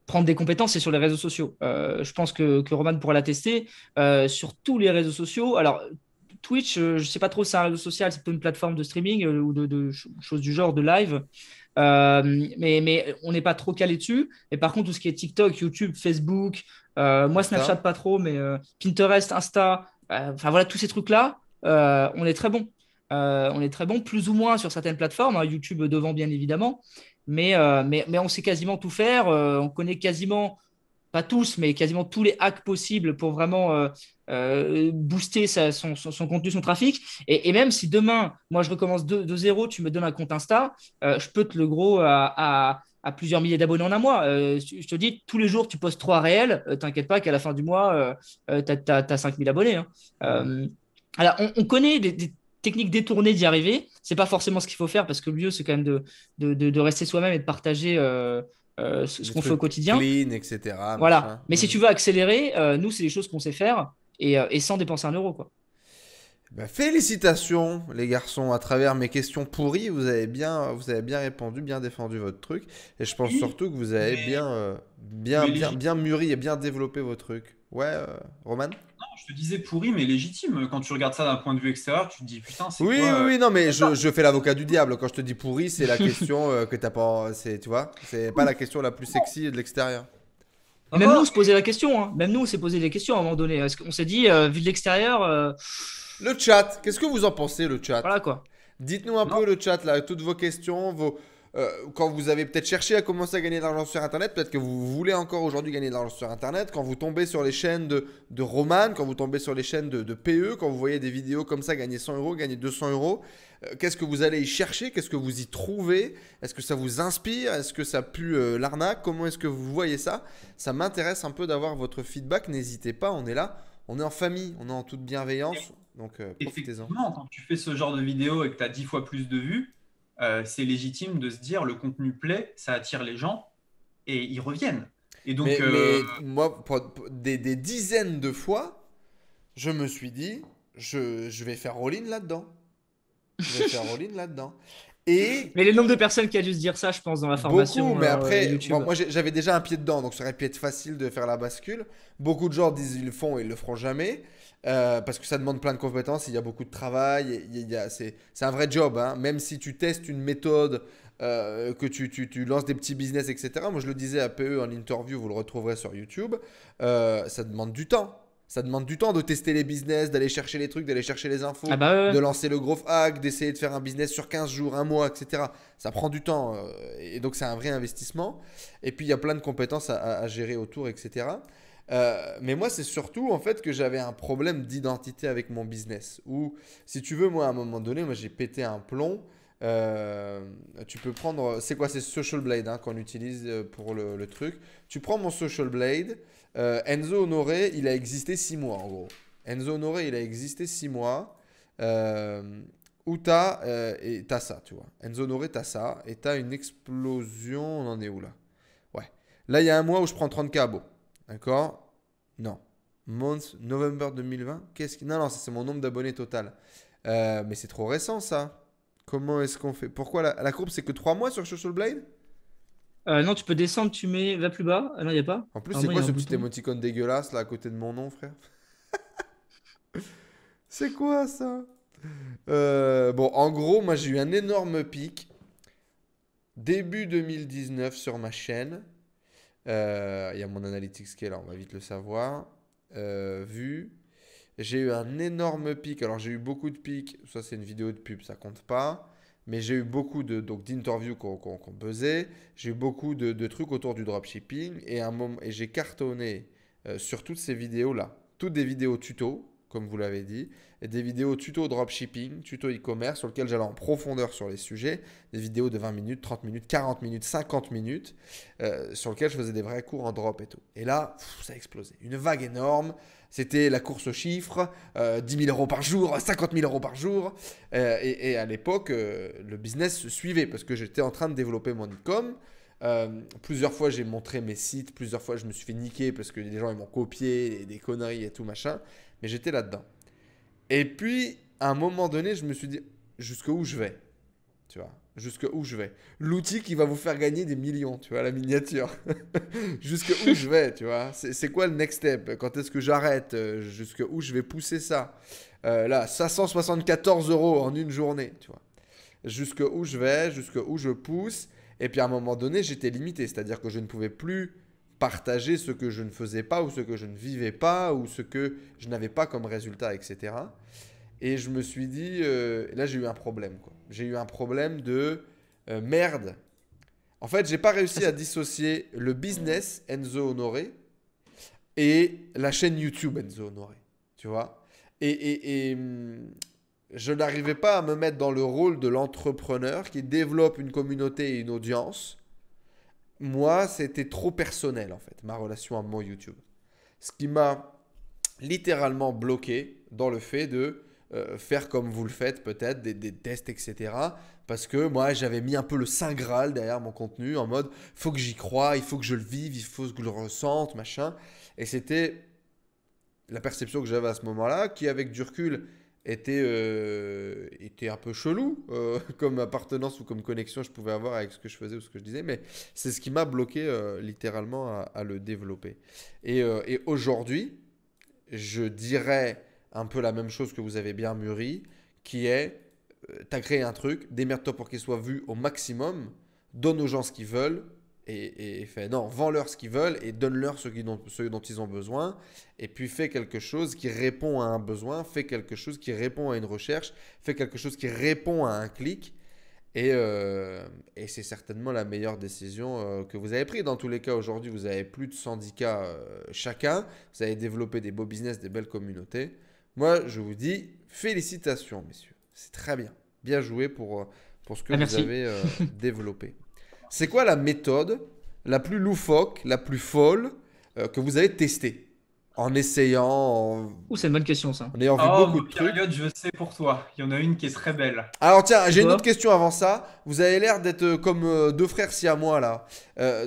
prendre des compétences, c'est sur les réseaux sociaux. Je pense que Roman pourra l'attester. Sur tous les réseaux sociaux, alors Twitch, je ne sais pas trop si c'est un réseau social, c'est plutôt une plateforme de streaming ou de choses du genre, de live. Mais on n'est pas trop calé dessus. Et par contre, tout ce qui est TikTok, YouTube, Facebook, moi Snapchat Insta. pas trop, mais Pinterest, Insta, enfin voilà, tous ces trucs-là, on est très bon. On est très bon, plus ou moins sur certaines plateformes, hein, YouTube devant bien évidemment, mais on sait quasiment tout faire, on connaît quasiment, pas tous, mais quasiment tous les hacks possibles pour vraiment booster son contenu, son trafic. Et même si demain, moi je recommence de zéro, tu me donnes un compte Insta, je peux te le gros à plusieurs milliers d'abonnés en un mois. Je te dis, tous les jours, tu postes 3 réels, t'inquiète pas qu'à la fin du mois, tu as 5000 abonnés. Hein. Alors, on connaît des techniques détournées d'y arriver. C'est pas forcément ce qu'il faut faire parce que le mieux, c'est quand même de rester soi-même et de partager ce Des qu'on fait au trucs quotidien. clean, etc. Voilà. Machin. Mais si tu veux accélérer, nous, c'est des choses qu'on sait faire et sans dépenser un euro, quoi. Bah, félicitations les garçons, à travers mes questions pourries, vous avez bien répondu, bien défendu votre truc. Et je pense Oui, surtout que vous avez mais, bien mais les, bien mûri et bien développé vos trucs. Ouais, Roman? Non, je te disais pourri, mais légitime. Quand tu regardes ça d'un point de vue extérieur, tu te dis putain, c'est Oui, quoi oui, oui, non, mais je fais l'avocat du diable. Quand je te dis pourri, c'est la question que t'as pas. Tu vois, c'est pas la question la plus sexy de l'extérieur. Et même nous, on se posait la question. Hein. Même nous, on s'est posé des questions à un moment donné. Est-ce qu'on s'est dit, vu de l'extérieur, Le chat, qu'est-ce que vous en pensez, le chat? voilà quoi. Dites-nous un Non. peu le chat, là, toutes vos questions, quand vous avez peut-être cherché à commencer à gagner de l'argent sur Internet, peut-être que vous voulez encore aujourd'hui gagner de l'argent sur Internet, quand vous tombez sur les chaînes de Roman, quand vous tombez sur les chaînes de PE, quand vous voyez des vidéos comme ça, gagner 100 euros, gagner 200 euros, qu'est-ce que vous allez y chercher? Qu'est-ce que vous y trouvez? Est-ce que ça vous inspire? Est-ce que ça pue l'arnaque? Comment est-ce que vous voyez ça? Ça m'intéresse un peu d'avoir votre feedback, n'hésitez pas, on est là, on est en famille, on est en toute bienveillance, donc profitez-en. Effectivement, quand tu fais ce genre de vidéo et que tu as 10 fois plus de vues, c'est légitime de se dire le contenu plaît, ça attire les gens et ils reviennent. Et donc, Mais moi, des dizaines de fois, je me suis dit, je vais faire all-in là-dedans. Je vais faire all-in là-dedans. Et Mais le nombre de personnes qui a dû se dire ça, je pense, dans la formation beaucoup, mais après, YouTube. moi j'avais déjà un pied dedans, donc ça aurait pu être facile de faire la bascule. Beaucoup de gens disent ils le font et ils le feront jamais. Parce que ça demande plein de compétences, il y a beaucoup de travail, c'est un vrai job, hein. Même si tu testes une méthode, que tu lances des petits business, etc. Moi je le disais à PE en interview, vous le retrouverez sur YouTube, ça demande du temps. Ça demande du temps de tester les business, d'aller chercher les trucs, d'aller chercher les infos, Ah bah ouais. de lancer le growth hack, d'essayer de faire un business sur 15 jours, un mois, etc. Ça prend du temps, et donc c'est un vrai investissement. Et puis il y a plein de compétences à gérer autour, etc. Mais moi, c'est surtout en fait que j'avais un problème d'identité avec mon business. Ou si tu veux, moi, à un moment donné, moi, j'ai pété un plomb. Tu peux prendre, c'est quoi? C'est Social Blade hein, qu'on utilise pour le truc. Tu prends mon Social Blade. Enzo Honoré, il a existé 6 mois en gros. Enzo Honoré, il a existé 6 mois. Où t'as ça, tu vois. Enzo Honoré, t'as ça. Et t'as une explosion. On en est où là? Ouais. Là, il y a un mois où je prends 30 K. D'accord? Non. Month, November 2020. Non, non, ça c'est mon nombre d'abonnés total. Mais c'est trop récent ça. Comment est-ce qu'on fait? Pourquoi la courbe c'est que 3 mois sur Social Blade? Non, tu peux descendre, tu mets, va plus bas. Ah non, il n'y a pas. En plus, Ah, c'est moi, quoi y a ce un petit bouton. émoticône dégueulasse là à côté de mon nom, frère? C'est quoi ça? Bon, en gros, moi j'ai eu un énorme pic début 2019 sur ma chaîne. Il y a mon analytics qui est là, on va vite le savoir. Vu. J'ai eu un énorme pic. Alors j'ai eu beaucoup de pics. Ça c'est une vidéo de pub, ça compte pas. Mais j'ai eu beaucoup d'interviews qu'on buzzait. J'ai eu beaucoup de trucs autour du dropshipping. Et j'ai cartonné sur toutes ces vidéos-là. Toutes des vidéos tuto, comme vous l'avez dit. Et des vidéos tuto dropshipping, tuto e-commerce, sur lesquelles j'allais en profondeur sur les sujets. Des vidéos de 20 minutes, 30 minutes, 40 minutes, 50 minutes. Sur lesquelles je faisais des vrais cours en drop et tout. Et là, ça a explosé. Une vague énorme. C'était la course aux chiffres, 10 000 euros par jour, 50 000 euros par jour. Et à l'époque, le business se suivait parce que j'étais en train de développer mon e-com. Plusieurs fois, j'ai montré mes sites. Plusieurs fois, je me suis fait niquer parce que les gens ils m'ont copié, des conneries et tout machin. Mais j'étais là-dedans. Et puis, à un moment donné, je me suis dit, jusqu'où je vais? Tu vois, jusqu'où je vais? L'outil qui va vous faire gagner des millions, tu vois, la miniature. Jusqu'où je vais, tu vois? C'est quoi le next step? Quand est-ce que j'arrête? Jusqu'où je vais pousser ça? Là, 574 euros en une journée, tu vois. Jusqu'où je vais, jusqu'où je pousse. Et puis à un moment donné, j'étais limité. C'est-à-dire que je ne pouvais plus partager ce que je ne faisais pas ou ce que je ne vivais pas ou ce que je n'avais pas comme résultat, etc. Et je me suis dit, là j'ai eu un problème, quoi. J'ai eu un problème de merde. En fait, j'ai pas réussi à dissocier le business Enzo Honoré et la chaîne YouTube Enzo Honoré, tu vois. Et je n'arrivais pas à me mettre dans le rôle de l'entrepreneur qui développe une communauté et une audience. Moi, c'était trop personnel, en fait, ma relation à mon YouTube. Ce qui m'a littéralement bloqué dans le fait de faire comme vous le faites peut-être, des tests, etc. Parce que moi, j'avais mis un peu le Saint Graal derrière mon contenu en mode, faut que j'y croie, il faut que je le vive, il faut que je le ressente, machin. Et c'était la perception que j'avais à ce moment-là, qui avec du recul était un peu chelou comme appartenance ou comme connexion je pouvais avoir avec ce que je faisais ou ce que je disais, mais c'est ce qui m'a bloqué littéralement à le développer. Et aujourd'hui, je dirais un peu la même chose que vous avez bien mûri, qui est, tu as créé un truc, démerde-toi pour qu'il soit vu au maximum, donne aux gens ce qu'ils veulent, non, vends-leur ce qu'ils veulent et donne-leur ce dont ils ont besoin. Et puis fais quelque chose qui répond à un besoin, fais quelque chose qui répond à une recherche, fais quelque chose qui répond à un clic. Et c'est certainement la meilleure décision que vous avez prise. Dans tous les cas, aujourd'hui, vous avez plus de 110 cas chacun. Vous avez développé des beaux business, des belles communautés. Moi, je vous dis félicitations, messieurs. C'est très bien. Bien joué pour ce que vous avez développé. C'est quoi la méthode la plus loufoque, la plus folle que vous avez testée en essayant c'est une bonne question ça. En ayant vu beaucoup de trucs. Elliot, je sais pour toi. Il y en a une qui est très belle. Alors tiens, j'ai une autre question avant ça. Vous avez l'air d'être comme deux frères siamois là.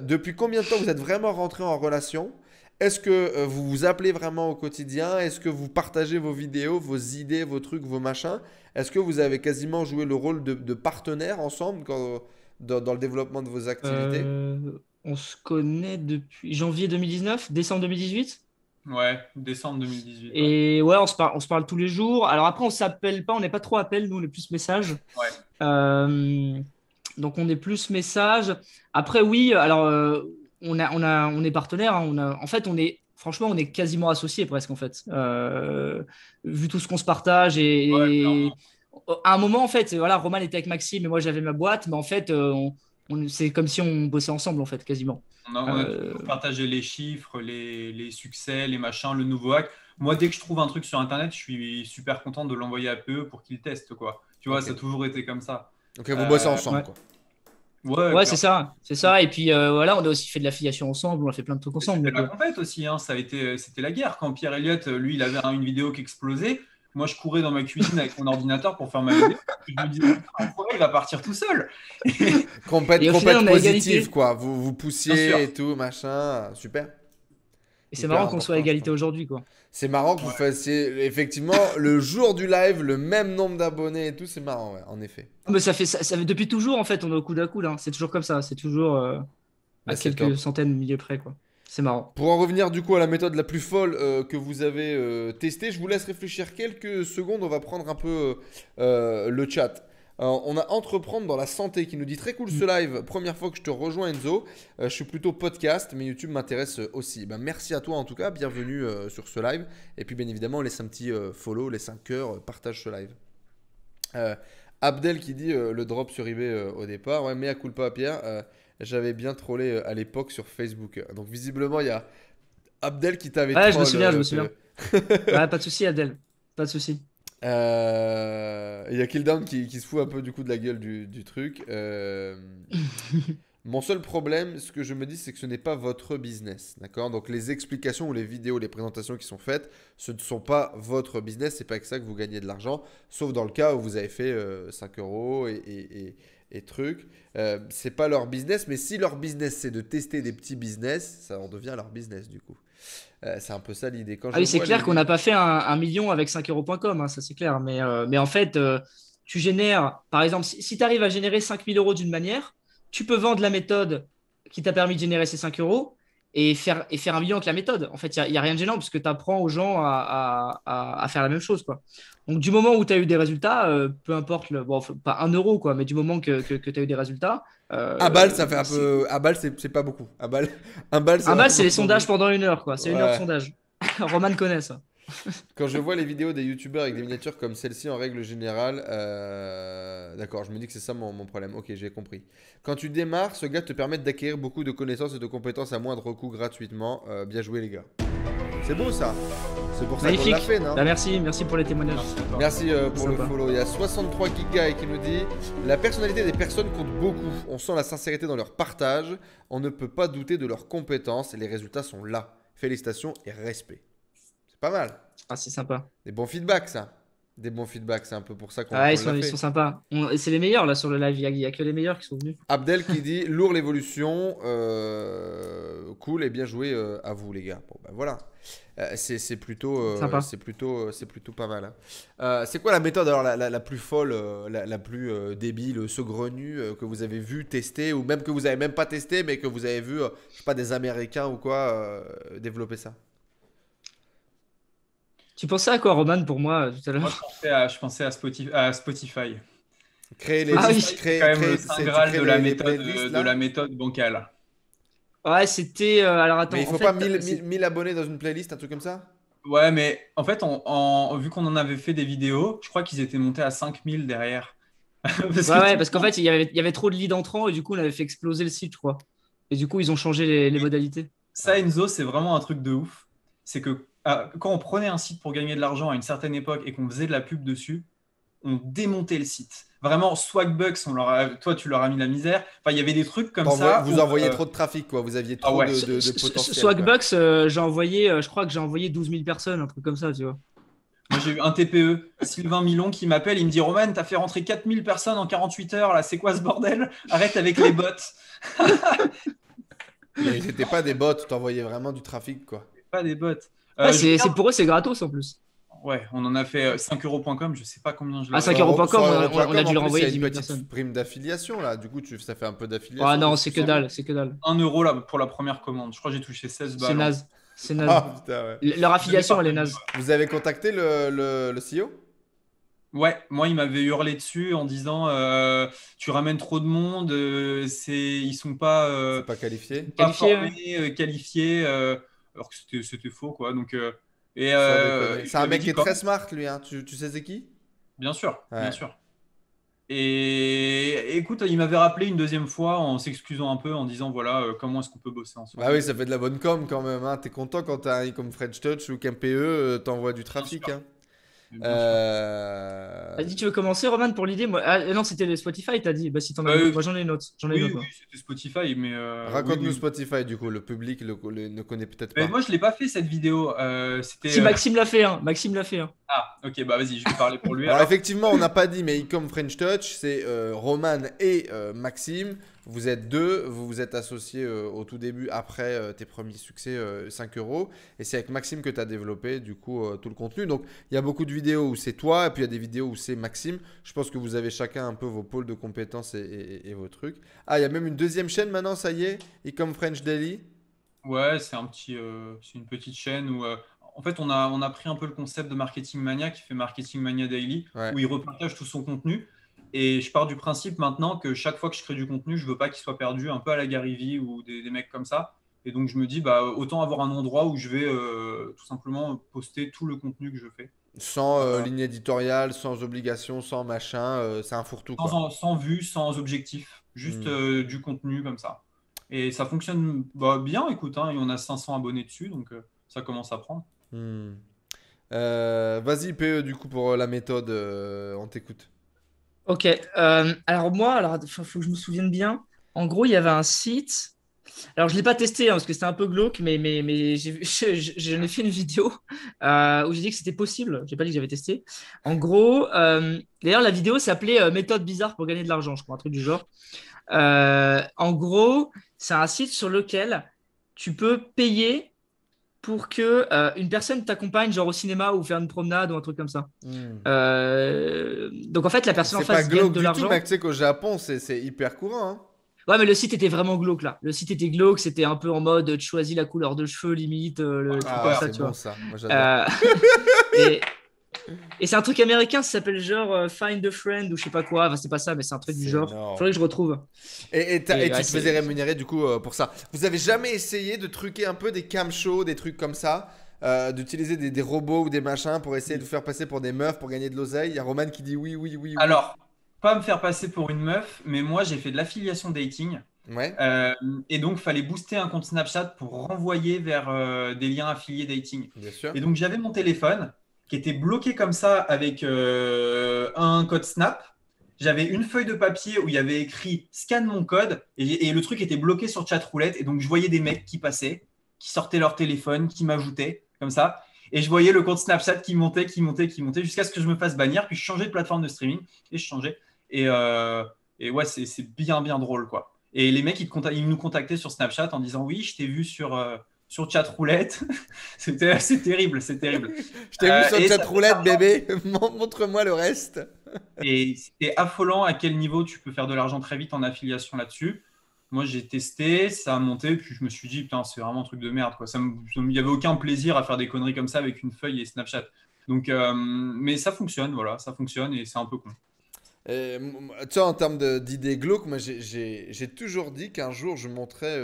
Depuis combien de temps vous êtes vraiment rentrés en relation? Est-ce que vous vous appelez vraiment au quotidien? Est-ce que vous partagez vos vidéos, vos idées, vos trucs, vos machins? Est-ce que vous avez quasiment joué le rôle de partenaire ensemble dans le développement de vos activités? On se connaît depuis janvier 2019, décembre 2018. Ouais, décembre 2018. Et ouais, on se parle tous les jours. Alors après, on s'appelle pas, on n'est pas trop appel, nous on est plus message. Ouais. Donc on est plus message. Après oui, alors on est partenaire. Hein, en fait, franchement, on est quasiment associés presque en fait. Vu tout ce qu'on se partage et à un moment en fait, voilà, Roman était avec Maxime et moi j'avais ma boîte, mais en fait, c'est comme si on bossait ensemble en fait, quasiment. On a toujours partagé les chiffres, les succès, les machins, le nouveau hack. Moi, dès que je trouve un truc sur Internet, je suis super content de l'envoyer à PE pour qu'ils testent, quoi. Tu vois, ça a toujours été comme ça. Donc vous bossez ensemble, quoi. Ouais, c'est ça. Et puis voilà, on a aussi fait de l'affiliation ensemble, on a fait plein de trucs ensemble. C'était la compète aussi, hein. C'était la guerre. Quand Pierre Elliott, lui, il avait une vidéo qui explosait. Moi, je courais dans ma cuisine avec mon ordinateur pour faire ma vidéo. Je me disais, il va partir tout seul. Compète positive, quoi. Vous poussiez et tout, machin. Super. Et c'est marrant qu'on soit à égalité aujourd'hui, quoi. C'est marrant que vous fassiez effectivement le jour du live, le même nombre d'abonnés et tout. C'est marrant, ouais, en effet. Mais ça fait depuis toujours, en fait, on est au coude à coude. Hein. C'est toujours comme ça. C'est toujours à quelques centaines de milliers près, quoi. C'est marrant. Pour en revenir du coup à la méthode la plus folle que vous avez testée, je vous laisse réfléchir quelques secondes. On va prendre un peu le chat. On a Entreprendre dans la santé qui nous dit très cool ce live. Première fois que je te rejoins, Enzo. Je suis plutôt podcast, mais YouTube m'intéresse aussi. Merci à toi en tout cas. Bienvenue sur ce live. Et puis bien évidemment, laisse un petit follow, laisse un cœur, partage ce live. Abdel qui dit le drop sur eBay au départ. Ouais, mea culpa Pierre. J'avais bien trollé à l'époque sur Facebook. Donc visiblement, il y a Abdel qui t'avait trollé. Ouais, je me souviens. Ouais, pas de souci, Abdel. Pas de souci. Il y a Killdown qui se fout un peu du coup de la gueule du truc. Mon seul problème, ce que je me dis, c'est que ce n'est pas votre business. D'accord? Donc les explications ou les vidéos, les présentations qui sont faites, ce ne sont pas votre business. C'est pas avec ça que vous gagnez de l'argent. Sauf dans le cas où vous avez fait 5 euros et trucs. C'est pas leur business, mais si leur business c'est de tester des petits business, ça en devient leur business du coup. C'est un peu ça l'idée. Oui, c'est clair qu'on n'a pas fait un million avec 5euros.com, hein, ça c'est clair. Mais en fait, tu génères, par exemple, si tu arrives à générer 5000 euros d'une manière, tu peux vendre la méthode qui t'a permis de générer ces 5 euros et faire un million avec la méthode. En fait, il n'y a rien de gênant puisque tu apprends aux gens à faire la même chose, quoi. Donc, du moment où tu as eu des résultats, peu importe, pas 1 euro, quoi, mais du moment que tu as eu des résultats. Un bal, ça fait un peu. Un bal, c'est pas beaucoup. Un bal, c'est les sondages pendant 1 heure, quoi. C'est 1 heure de sondage. Roman connaît ça. Quand je vois les vidéos des youtubeurs avec des miniatures comme celle-ci en règle générale, d'accord, je me dis que c'est ça mon problème. Ok, j'ai compris. Quand tu démarres, ce gars te permet d'acquérir beaucoup de connaissances et de compétences à moindre coût gratuitement. Bien joué les gars. C'est beau ça. C'est pour ça qu'on l'a fait, non? Merci pour les témoignages. Merci pour le follow. Il y a 63 Giga qui nous dit la personnalité des personnes compte beaucoup. On sent la sincérité dans leur partage. On ne peut pas douter de leurs compétences et les résultats sont là. Félicitations et respect. Pas mal. Ah, c'est sympa. Des bons feedbacks, ça. des bons feedbacks. C'est un peu pour ça qu'on Ouais, qu'on l'a ils fait. sont sympas. C'est les meilleurs là sur le live. Il y a que les meilleurs qui sont venus. Abdel qui dit lourd l'évolution, cool et bien joué à vous les gars. Bon ben voilà. C'est plutôt, Sympa. c'est plutôt pas mal, hein. C'est quoi la méthode alors la plus folle, la plus débile, saugrenue que vous avez vu tester ou même que vous avez même pas testé mais que vous avez vu, je sais pas, des Américains ou quoi développer ça? Tu pensais à quoi, Roman, pour moi, tout à Moi, l'heure? je pensais à Spotify. Créer les Ah oui. listes, C'est quand même le tu saint graal crées de la les méthode, playlists, de là. la méthode bancale. Ouais, c'était. Alors attends. Mais il en faut fait, pas 1000 abonnés dans une playlist, un truc comme ça? Ouais, mais en fait, vu qu'on en avait fait des vidéos, je crois qu'ils étaient montés à 5000 derrière. Parce Ouais, que parce qu'en fait, il y avait trop de leads entrants et du coup, on avait fait exploser le site, je crois. Et du coup, ils ont changé les modalités. ça, Enzo, c'est vraiment un truc de ouf. C'est que quand on prenait un site pour gagner de l'argent à une certaine époque et qu'on faisait de la pub dessus, on démontait le site. Vraiment, Swagbucks, toi, tu leur as mis la misère. Enfin, il y avait des trucs comme ça. Vous envoyez trop de trafic, quoi. Vous aviez trop ouais. de potentiel, quoi. Swagbucks, j'ai envoyé, je crois que j'ai envoyé 12 000 personnes, un truc comme ça, tu vois. Moi, j'ai eu un TPE, Sylvain Milon, qui m'appelle. Il me dit Roman, t'as fait rentrer 4000 personnes en 48 heures. Là, c'est quoi ce bordel? Arrête avec les bots. Mais c'était pas des bots, t'envoyais vraiment du trafic, quoi. Pas des bots. Ah, Je regarde- pour eux, c'est gratos en plus. Ouais, on en a fait 5euros.com. Je sais pas combien je l'ai. Ah, 5euros.com, Sur on a Europe.com, dû leur en plus, envoyer il y a 10 une 000 petite personnes. prime d'affiliation, là. Du coup, ça fait un peu d'affiliation. Ah non, c'est que dalle, c'est que dalle. 1 euro là, pour la première commande. Je crois que j'ai touché 16 balles. C'est naze. C'est naze. Ah, putain, ouais. Leur affiliation, elle est naze. Vous avez contacté le CEO? Ouais, moi, il m'avait hurlé dessus en disant tu ramènes trop de monde, ils sont pas, C'est pas qualifié? pas Qualifiés, formés, qualifiés, alors que c'était faux, quoi. Donc, et Sans je déconner. lui C'est un avais mec dit qui est quoi très smart, lui, hein. Tu sais c'est qui? Bien sûr, Ouais. bien sûr. Et écoute, il m'avait rappelé une deuxième fois en s'excusant un peu, en disant voilà, comment est-ce qu'on peut bosser ensemble. Bah oui, ça fait de la bonne com quand même, hein. T'es content quand t'as un comme French Touch ou qu'un PE t'envoie du trafic, sûr. hein. Bien sûr. Vas-y, tu veux commencer, Roman, pour l'idée? Non, c'était le Spotify, t'as dit. Bah, si t'en as une autre. Moi, j'en ai une autre. J'en ai une Oui, autre, moi. oui, c'était Spotify, mais Raconte-nous oui, oui. Spotify, du coup. Le public ne connaît peut-être Mais pas. moi, je l'ai pas fait cette vidéo. C'était. Si Maxime l'a fait, hein. Maxime l'a fait, hein. Ah, ok, bah vas-y, je vais parler pour lui. Alors alors. effectivement, on n'a pas dit, mais Ecom French Touch, c'est Roman et Maxime. Vous êtes deux, vous vous êtes associés au tout début, après tes premiers succès, 5 euros. Et c'est avec Maxime que tu as développé du coup tout le contenu. Donc il y a beaucoup de vidéos où c'est toi, et puis il y a des vidéos où c'est Maxime. Je pense que vous avez chacun un peu vos pôles de compétences et vos trucs. Ah, il y a même une deuxième chaîne maintenant, ça y est, Ecom French Daily. Ouais, c'est une petite chaîne où, en fait, on a pris un peu le concept de Marketing Mania qui fait Marketing Mania Daily, Ouais. où il repartage tout son contenu. Et je pars du principe maintenant que chaque fois que je crée du contenu, je veux pas qu'il soit perdu, un peu à la Gary Vee ou des mecs comme ça. Et donc je me dis, bah autant avoir un endroit où je vais tout simplement poster tout le contenu que je fais. Sans ligne éditoriale, sans obligation, sans machin. C'est un fourre-tout, quoi. Sans vue, sans objectif, juste du contenu comme ça. Et ça fonctionne bien, écoute, hein, et on a 500 abonnés dessus, donc ça commence à prendre. Hmm. Vas-y, PE, du coup, pour la méthode, on t'écoute. Ok. Alors, moi, faut que je me souvienne bien. En gros, il y avait un site. Alors, je ne l'ai pas testé parce que c'était un peu glauque, mais j'en ai fait une vidéo où j'ai dit que c'était possible. Je n'ai pas dit que j'avais testé. En gros, d'ailleurs, la vidéo s'appelait Méthode bizarre pour gagner de l'argent, je crois, un truc du genre. En gros, c'est un site sur lequel tu peux payer pour que une personne t'accompagne, genre au cinéma ou faire une promenade ou un truc comme ça. Donc, en fait, la personne en C'est pas face gagne glauque de du l'argent. tout, mec. Tu sais qu'au Japon, c'est hyper courant, hein. Ouais, mais le site était vraiment glauque là. Le site était glauque, c'était un peu en mode tu choisis la couleur de cheveux limite, le truc comme ça, c'est tu bon vois. ça. Moi, j'adore. Et, et c'est un truc américain, ça s'appelle genre Find a Friend ou je sais pas quoi. Enfin, c'est pas ça, mais c'est un truc du C'est genre. énorme. Faudrait que je retrouve. Et tu ouais, te c'est- faisais rémunérer du coup pour ça. Vous avez jamais essayé de truquer un peu des cam shows, des trucs comme ça, d'utiliser des robots ou des machins pour essayer de vous faire passer pour des meufs pour gagner de l'oseille? Il y a Roman qui dit oui, oui, oui, oui. Alors, pas me faire passer pour une meuf, mais moi j'ai fait de l'affiliation dating. Ouais. Et donc, fallait booster un compte Snapchat pour renvoyer vers des liens affiliés dating. Bien sûr. Et donc, j'avais mon téléphone qui était bloqué comme ça avec un code Snap. J'avais une feuille de papier où il y avait écrit scanne mon code et le truc était bloqué sur chatroulette. Et donc, je voyais des mecs qui passaient, qui sortaient leur téléphone, qui m'ajoutaient comme ça. Et je voyais le compte Snapchat qui montait, jusqu'à ce que je me fasse bannir. Puis je changeais de plateforme de streaming et je changeais. Et ouais, c'est bien, bien drôle, quoi. Et les mecs, ils nous contactaient sur Snapchat en disant oui, je t'ai vu sur Chatroulette. C'est terrible, c'est terrible. Je t'ai vu sur Et ça cette fait roulette, de l'argent. bébé. Montre-moi le reste. Et c'est affolant à quel niveau tu peux faire de l'argent très vite en affiliation là-dessus. Moi, j'ai testé, ça a monté, puis je me suis dit, putain, c'est vraiment un truc de merde, quoi. Il n'y avait aucun plaisir à faire des conneries comme ça avec une feuille et Snapchat. Donc, mais ça fonctionne, voilà, ça fonctionne et c'est un peu con. Tu sais, en termes d'idées glauques, moi j'ai toujours dit qu'un jour je monterais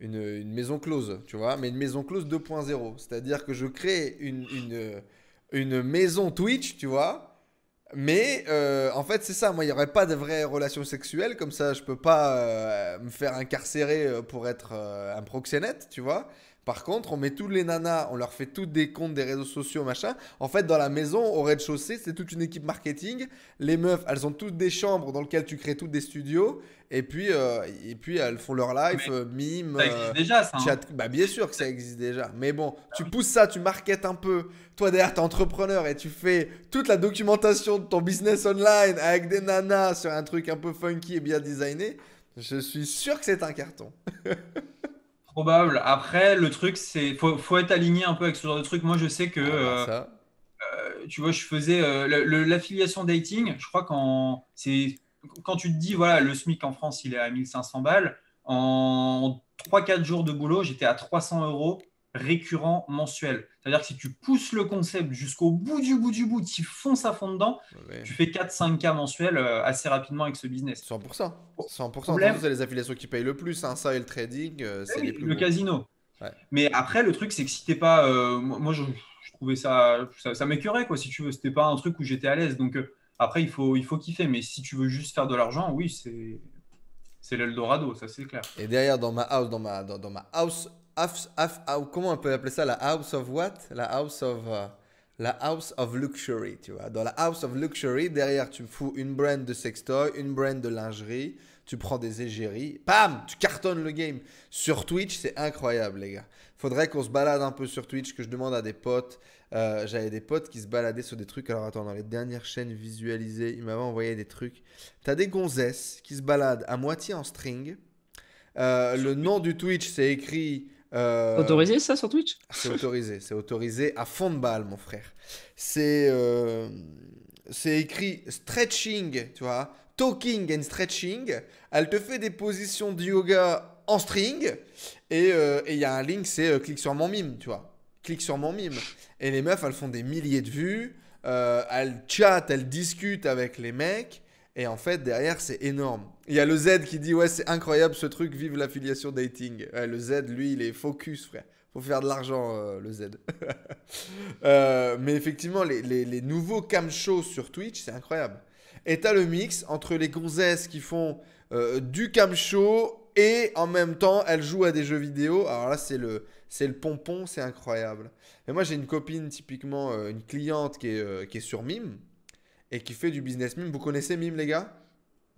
une maison close, tu vois, mais une maison close 2.0. C'est-à-dire que je crée une maison Twitch, tu vois. Mais en fait, c'est ça. Moi, il n'y aurait pas de vraies relations sexuelles. Comme ça, je peux pas me faire incarcérer pour être un proxénète, tu vois. Par contre, on met toutes les nanas, on leur fait toutes des comptes des réseaux sociaux, machin. En fait, dans la maison, au rez-de-chaussée, c'est toute une équipe marketing. Les meufs, elles ont toutes des chambres dans lesquelles tu crées toutes des studios. Et puis elles font leur live, mime, Ça existe déjà, ça. chat. Bah, bien sûr que ça existe déjà. Mais bon, tu pousses ça, tu marketes un peu. Toi, derrière, t'es entrepreneur et tu fais toute la documentation de ton business online avec des nanas sur un truc un peu funky et bien designé. Je suis sûr que c'est un carton. Probable. Après, le truc, c'est faut être aligné un peu avec ce genre de truc. Moi, je sais que, Ah, bah, ça. tu vois, je faisais l'affiliation dating. Je crois quand tu te dis, voilà, le SMIC en France, il est à 1500 balles. En 3-4 jours de boulot, j'étais à 300 euros récurrent mensuel. C'est-à-dire que si tu pousses le concept jusqu'au bout du bout, tu fonces à fond dedans, Ouais. tu fais 4-5K mensuels assez rapidement avec ce business. 100%. 100%. Problème. C'est les affiliations qui payent le plus, hein. Ça et le trading, c'est les Oui, plus le gros. casino. Ouais. Mais après, le truc, c'est que si t'es pas. Moi, je trouvais ça m'écœurait, quoi, si tu veux. C'était pas un truc où j'étais à l'aise. Donc, après, il faut kiffer. Mais si tu veux juste faire de l'argent, oui, c'est l'Eldorado, ça, c'est clair. Et derrière, dans ma house, dans ma comment on peut appeler ça? La house of what? La house of luxury, tu vois. Dans la house of luxury, derrière, tu me fous une brand de sextoy, une brand de lingerie, tu prends des égéries, bam, tu cartonnes le game. Sur Twitch, c'est incroyable, les gars. Faudrait qu'on se balade un peu sur Twitch, que je demande à des potes. J'avais des potes qui se baladaient sur des trucs. Alors attends, dans les dernières chaînes visualisées, ils m'avaient envoyé des trucs. T'as des gonzesses qui se baladent à moitié en string. Le nom du Twitch, c'est écrit. Autorisé ça sur Twitch? C'est autorisé à fond de balle, mon frère. C'est écrit stretching, tu vois, talking and stretching. Elle te fait des positions de yoga en string et il y a un link, c'est clique sur mon mime, tu vois. Clique sur mon mime. Et les meufs, elles font des milliers de vues, elles chattent, elles discutent avec les mecs. Et en fait, derrière, c'est énorme. Il y a le Z qui dit, ouais, c'est incroyable ce truc, vive l'affiliation dating. Ouais, le Z, lui, il est focus, frère. Faut faire de l'argent, le Z. Mais effectivement, les nouveaux cam shows sur Twitch, c'est incroyable. Et t'as le mix entre les gonzesses qui font du cam show et en même temps, elles jouent à des jeux vidéo. Alors là, c'est le pompon, c'est incroyable. Et moi, j'ai une copine, typiquement, une cliente qui est sur Mime. Et qui fait du business mime. Vous connaissez Mime, les gars?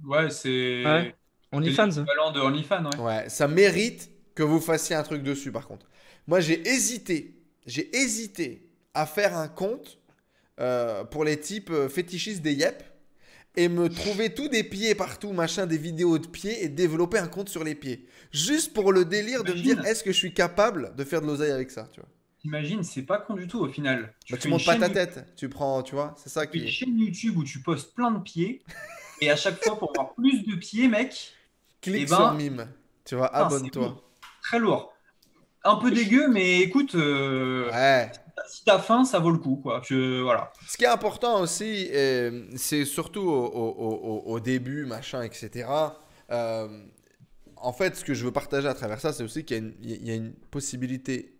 Ouais, c'est Ouais. OnlyFans. l'équivalent de OnlyFans, ouais. Ouais, ça mérite que vous fassiez un truc dessus, par contre. Moi, j'ai hésité à faire un compte pour les types fétichistes des yep et me trouver tous des pieds partout, machin, des vidéos de pieds et développer un compte sur les pieds. Juste pour le délire de me dire, est-ce que je suis capable de faire de l'oseille avec ça, tu vois? T'imagines, c'est pas con du tout au final. Bah, fais tu une montes pas chaîne ta YouTube- tête, tu prends, tu vois, c'est ça tu fais une qui est. chaîne YouTube où tu postes plein de pieds et à chaque fois pour avoir plus de pieds, mec, Clique eh sur ben, Mime, tu vois, putain, c'est abonne-toi. lourd. Très lourd. Un peu dégueu, mais écoute, Ouais. si t'as faim, ça vaut le coup, quoi. Voilà. Ce qui est important aussi, c'est surtout au début, machin, etc. euh, En fait, ce que je veux partager à travers ça, c'est aussi qu'il y a une possibilité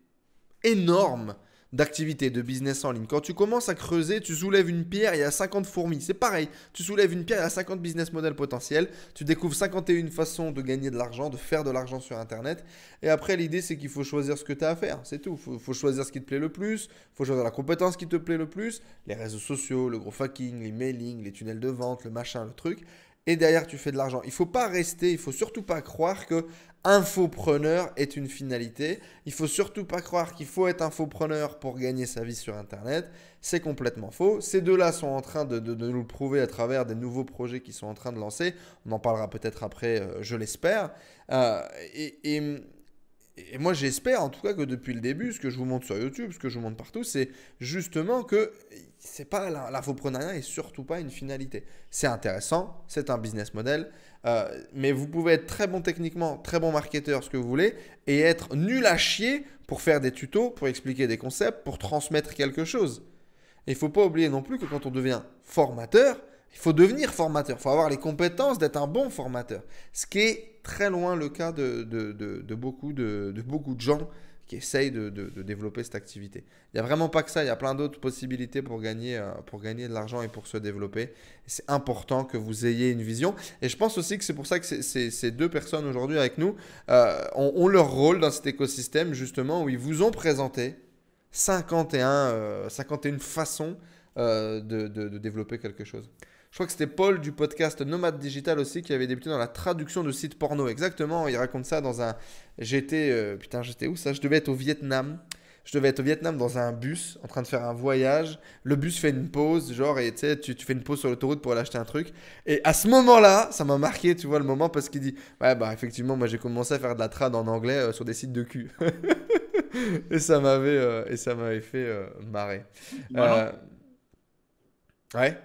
énorme d'activité, de business en ligne. Quand tu commences à creuser, tu soulèves une pierre, il y a 50 fourmis. C'est pareil, tu soulèves une pierre, il y a 50 business models potentiels. Tu découvres 51 façons de gagner de l'argent, de faire de l'argent sur Internet. Et après, l'idée, c'est qu'il faut choisir ce que tu as à faire. C'est tout. Il faut choisir ce qui te plaît le plus. Il faut choisir la compétence qui te plaît le plus. Les réseaux sociaux, le gros fucking, les mailings, les tunnels de vente, le machin, le truc. et derrière tu fais de l'argent. Il faut surtout pas croire que infopreneur est une finalité. Il faut surtout pas croire qu'il faut être infopreneur pour gagner sa vie sur Internet. C'est complètement faux. Ces deux-là sont en train de nous le prouver à travers des nouveaux projets qu'ils sont en train de lancer. On en parlera peut-être après, je l'espère. Et moi, j'espère en tout cas que depuis le début, ce que je vous montre sur YouTube, ce que je vous montre partout, c'est justement que c'est pas l'infoprenariat et surtout pas une finalité. C'est intéressant, c'est un business model, mais vous pouvez être très bon techniquement, très bon marketeur, ce que vous voulez, et être nul à chier pour faire des tutos, pour expliquer des concepts, pour transmettre quelque chose. Et il ne faut pas oublier non plus que quand on devient formateur, il faut devenir formateur. Il faut avoir les compétences d'être un bon formateur. Ce qui est très loin le cas de beaucoup de gens qui essayent de développer cette activité. Il n'y a vraiment pas que ça. Il y a plein d'autres possibilités pour gagner de l'argent et pour se développer. Et c'est important que vous ayez une vision. Et je pense aussi que c'est pour ça que ces deux personnes aujourd'hui avec nous ont leur rôle dans cet écosystème justement où ils vous ont présenté 51 façons de développer quelque chose. Je crois que c'était Paul du podcast Nomade Digital aussi qui avait débuté dans la traduction de sites porno. Exactement, il raconte ça dans un... J'étais où ça? Je devais être au Vietnam. Je devais être au Vietnam dans un bus en train de faire un voyage. Le bus fait une pause, genre, et tu sais, tu fais une pause sur l'autoroute pour aller acheter un truc. Et à ce moment-là, ça m'a marqué, tu vois, le moment parce qu'il dit ouais, bah effectivement, moi j'ai commencé à faire de la trad en anglais sur des sites de cul. Et ça m'avait fait marrer. Ouais.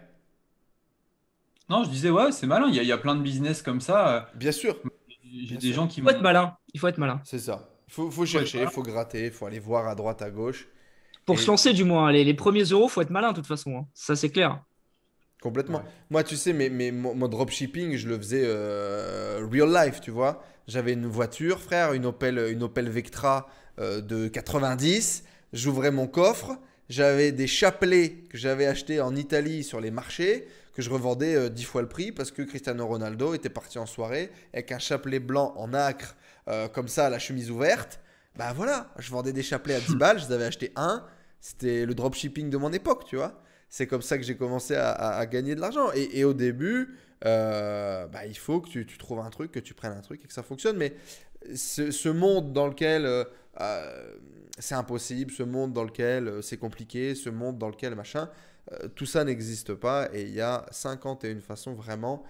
Non, je disais, ouais, c'est malin. Il y a plein de business comme ça. Bien sûr. J'ai des gens qui Il faut être malin. Il faut être malin. C'est ça. Faut chercher, il faut gratter, il faut aller voir à droite, à gauche. Pour se lancer, du moins. Les premiers euros, il faut être malin, de toute façon. Hein. Ça, c'est clair. Complètement. Ouais. Moi, tu sais, mon dropshipping, je le faisais real life, tu vois. J'avais une voiture, frère, une Opel Vectra de 90. J'ouvrais mon coffre. J'avais des chapelets que j'avais achetés en Italie sur les marchés, que je revendais 10 fois le prix parce que Cristiano Ronaldo était parti en soirée avec un chapelet blanc en acre, comme ça, la chemise ouverte. Bah voilà, je vendais des chapelets à 10 balles, je les avais acheté un. C'était le dropshipping de mon époque, tu vois. C'est comme ça que j'ai commencé à gagner de l'argent. Et au début, il faut que tu trouves un truc, que tu prennes un truc et que ça fonctionne. Mais ce monde dans lequel c'est impossible, ce monde dans lequel c'est compliqué, ce monde dans lequel machin, tout ça n'existe pas. Et il y a 51 façons vraiment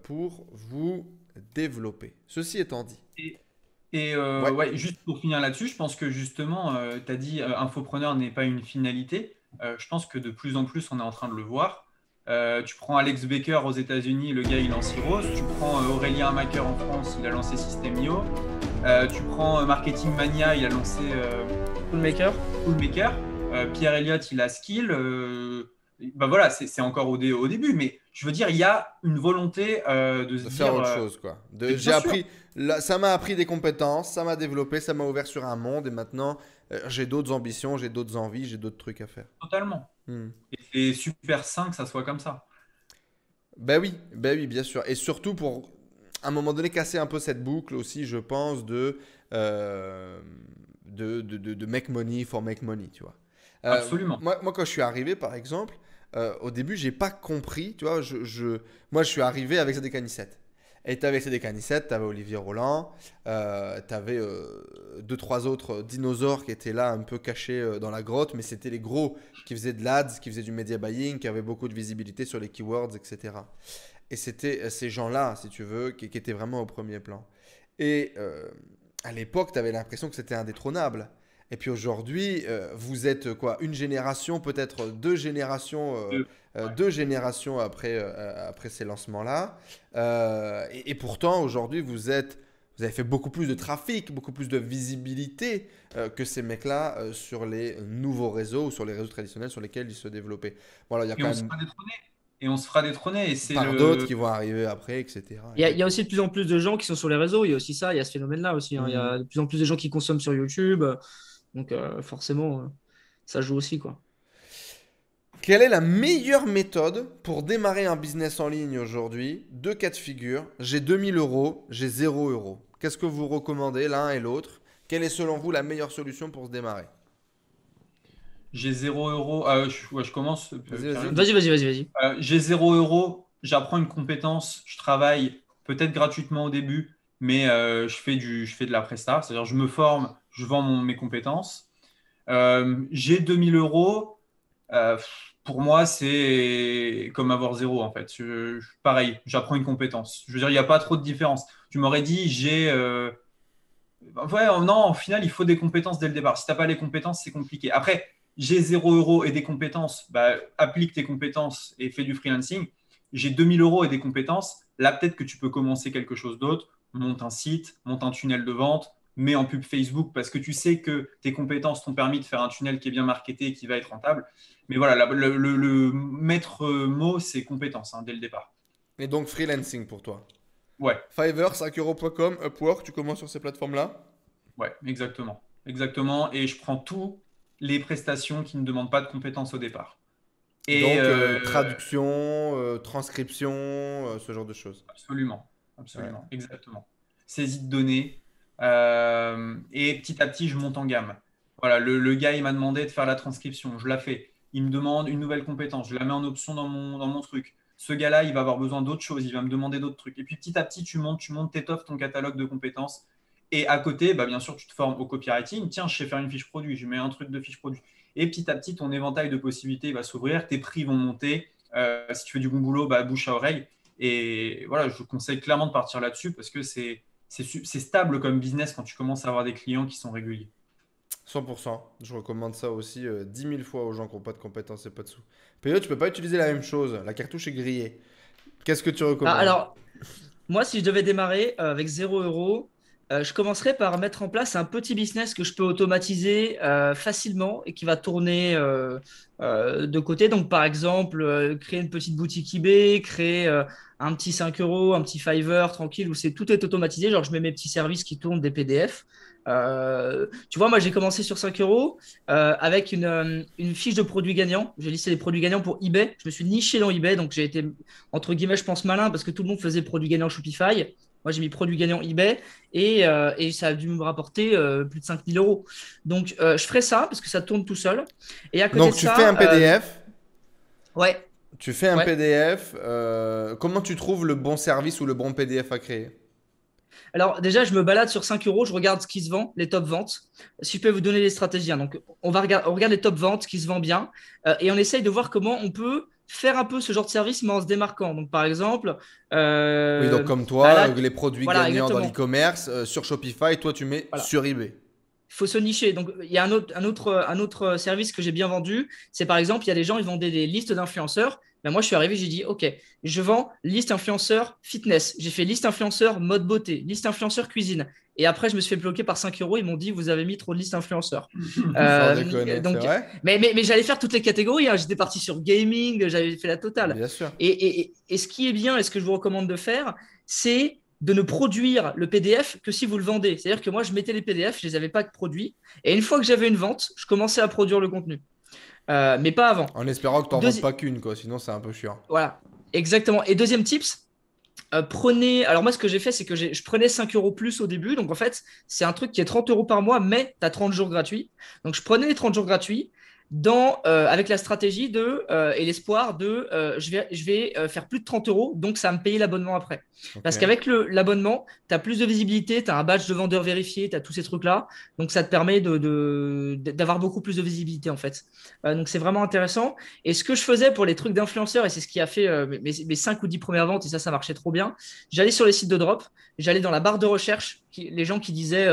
pour vous développer. Ceci étant dit. Ouais, juste pour finir là-dessus, je pense que justement, tu as dit infopreneur n'est pas une finalité. Je pense que de plus en plus, on est en train de le voir. Tu prends Alex Baker aux États-Unis, le gars il lance Heroes. Tu prends Aurélien Macker en France, il a lancé System.io. Tu prends Marketing Mania, il a lancé Toolmaker. Pierre Elliott, il a Skill. Voilà, c'est encore au début, mais je veux dire, il y a une volonté de se faire dire, autre chose, quoi. Ça m'a appris des compétences, ça m'a développé, ça m'a ouvert sur un monde et maintenant j'ai d'autres ambitions, j'ai d'autres envies, j'ai d'autres trucs à faire. Totalement. Et c'est super sain que ça soit comme ça. Ben oui, bien sûr. Et surtout pour, à un moment donné, casser un peu cette boucle aussi, je pense, de make money for make money, tu vois. Absolument. Moi, quand je suis arrivé, par exemple, au début, j'ai pas compris, tu vois, moi, je suis arrivé avec ZDK-17. Et tu avais ZDK-17, tu avais Olivier Roland, tu avais 2-3 autres dinosaures qui étaient là un peu cachés dans la grotte, mais c'était les gros qui faisaient de l'ADS, qui faisaient du media buying, qui avaient beaucoup de visibilité sur les keywords, etc. Et c'était ces gens-là, si tu veux, qui étaient vraiment au premier plan. Et à l'époque, tu avais l'impression que c'était indétrônable. Et puis aujourd'hui, vous êtes quoi, une génération, peut-être deux générations après ces lancements-là. Et pourtant, aujourd'hui, vous avez fait beaucoup plus de trafic, beaucoup plus de visibilité que ces mecs-là sur les nouveaux réseaux ou sur les réseaux traditionnels sur lesquels ils se développaient. Voilà, il y a quand même... Et on se fera détrôner. Et c'est d'autres qui vont arriver après, etc. Il y a aussi de plus en plus de gens qui sont sur les réseaux. Il y a aussi ça, il y a ce phénomène-là aussi. Hein. Il y a de plus en plus de gens qui consomment sur YouTube. Donc forcément, ça joue aussi, quoi. Quelle est la meilleure méthode pour démarrer un business en ligne aujourd'hui? Deux cas de figure. J'ai 2000 €, j'ai 0 €. Qu'est-ce que vous recommandez l'un et l'autre? Quelle est selon vous la meilleure solution pour se démarrer? J'ai 0 €. Je commence. Vas-y. J'ai 0 €. j'apprends une compétence, je travaille peut-être gratuitement au début, mais je fais de la presta, c'est-à-dire je me forme, je vends mes compétences. J'ai 2000 euros. Euh, pour moi, c'est comme avoir zéro en fait. Pareil, j'apprends une compétence. Je veux dire, il n'y a pas trop de différence. Tu m'aurais dit, ouais, non, au final, il faut des compétences dès le départ. Si tu n'as pas les compétences, c'est compliqué. Après, j'ai 0 € et des compétences, bah, applique tes compétences et fais du freelancing. J'ai 2000 € et des compétences. Là, peut-être que tu peux commencer quelque chose d'autre. Monte un site, monte un tunnel de vente, mets en pub Facebook parce que tu sais que tes compétences t'ont permis de faire un tunnel qui est bien marketé et qui va être rentable. Mais voilà, le maître mot, c'est compétences dès le départ. Et donc, freelancing pour toi. Ouais, Fiverr, 5euros.com, Upwork, tu commences sur ces plateformes-là? ouais, exactement. Exactement. Et je prends tous les prestations qui ne demandent pas de compétences au départ. Et Donc, traduction, transcription, ce genre de choses. absolument, Ouais. absolument, exactement. Saisie de données. Et petit à petit, je monte en gamme. Voilà, le gars, il m'a demandé de faire la transcription. Je la fais. Il me demande une nouvelle compétence. Je la mets en option dans mon truc. Ce gars-là, il va avoir besoin d'autres choses. Il va me demander d'autres trucs. Et puis petit à petit, tu montes, t'étoffes ton catalogue de compétences. Et à côté, bah, bien sûr, tu te formes au copywriting. Tiens, je sais faire une fiche produit. Je mets un truc de fiche produit. Et petit à petit, ton éventail de possibilités va s'ouvrir. Tes prix vont monter. Si tu fais du bon boulot, bah, bouche à oreille. Et voilà, je conseille clairement de partir là-dessus parce que c'est stable comme business quand tu commences à avoir des clients qui sont réguliers. 100%. Je recommande ça aussi 10 000 fois aux gens qui n'ont pas de compétences et pas de sous. PO, tu peux pas utiliser la même chose. La cartouche est grillée. Qu'est-ce que tu Ah, recommandes? alors, moi, si je devais démarrer avec 0 €, je commencerais par mettre en place un petit business que je peux automatiser facilement et qui va tourner de côté. Donc, par exemple, créer une petite boutique eBay, créer un petit 5 €, un petit Fiverr tranquille où tout est automatisé. Genre, je mets mes petits services qui tournent des PDF. Tu vois, moi, j'ai commencé sur 5 € avec une fiche de produits gagnants. J'ai listé les produits gagnants pour eBay. Je me suis niché dans eBay. Donc, j'ai été, entre guillemets, je pense malin parce que tout le monde faisait produits gagnants Shopify. Moi, j'ai mis produits gagnants eBay et ça a dû me rapporter plus de 5 000 €. Donc, je ferai ça parce que ça tourne tout seul. Et à côté Donc, de tu fais un ça, PDF. ouais, Tu fais un ouais. PDF. Comment tu trouves le bon service ou le bon PDF à créer? Alors, déjà, je me balade sur 5 €, je regarde ce qui se vend, les top ventes. Si je peux vous donner les stratégies, hein. Donc, on regarde les top ventes, ce qui se vend bien, et on essaye de voir comment on peut faire un peu ce genre de service, mais en se démarquant. Donc, par exemple, Oui, donc comme bah toi, là, les produits voilà, gagnants dans exactement. l'e-commerce, sur Shopify, toi tu mets Voilà. sur eBay. Il faut se nicher. Donc, il y a un autre service que j'ai bien vendu. C'est par exemple, il y a des gens, ils vendaient des listes d'influenceurs. Ben, moi, je suis arrivé, j'ai dit, OK, je vends liste influenceur fitness. J'ai fait liste influenceur mode beauté, liste influenceur cuisine. Et après, je me suis fait bloquer par 5 €. Ils m'ont dit, vous avez mis trop de listes influenceurs. Sans déconner, c'est Donc, vrai? mais j'allais faire toutes les catégories, hein. J'étais parti sur gaming, j'avais fait la totale. Bien sûr. Et ce qui est bien et ce que je vous recommande de faire, c'est de ne produire le PDF que si vous le vendez. C'est-à-dire que moi, je mettais les PDF, je ne les avais pas produits. Et une fois que j'avais une vente, je commençais à produire le contenu. Mais pas avant. En espérant que tu n'en vendes Deuxi- pas qu'une, quoi, sinon c'est un peu chiant. Voilà, exactement. Et deuxième tips, prenez. Alors, moi, ce que j'ai fait, c'est que je prenais 5 € plus au début. Donc, en fait, c'est un truc qui est 30 € par mois, mais tu as 30 jours gratuits. Donc, je prenais les 30 jours gratuits avec la stratégie et l'espoir de je vais faire plus de 30 €, donc ça va me payer l'abonnement après. Ok. Parce qu'avec l'abonnement, tu as plus de visibilité, tu as un badge de vendeur vérifié, tu as tous ces trucs-là. Donc, ça te permet d'avoir beaucoup plus de visibilité, en fait. Donc, c'est vraiment intéressant. Et ce que je faisais pour les trucs d'influenceurs, et c'est ce qui a fait mes 5 ou 10 premières ventes, et ça marchait trop bien, j'allais sur les sites de drop, j'allais dans la barre de recherche, les gens qui disaient,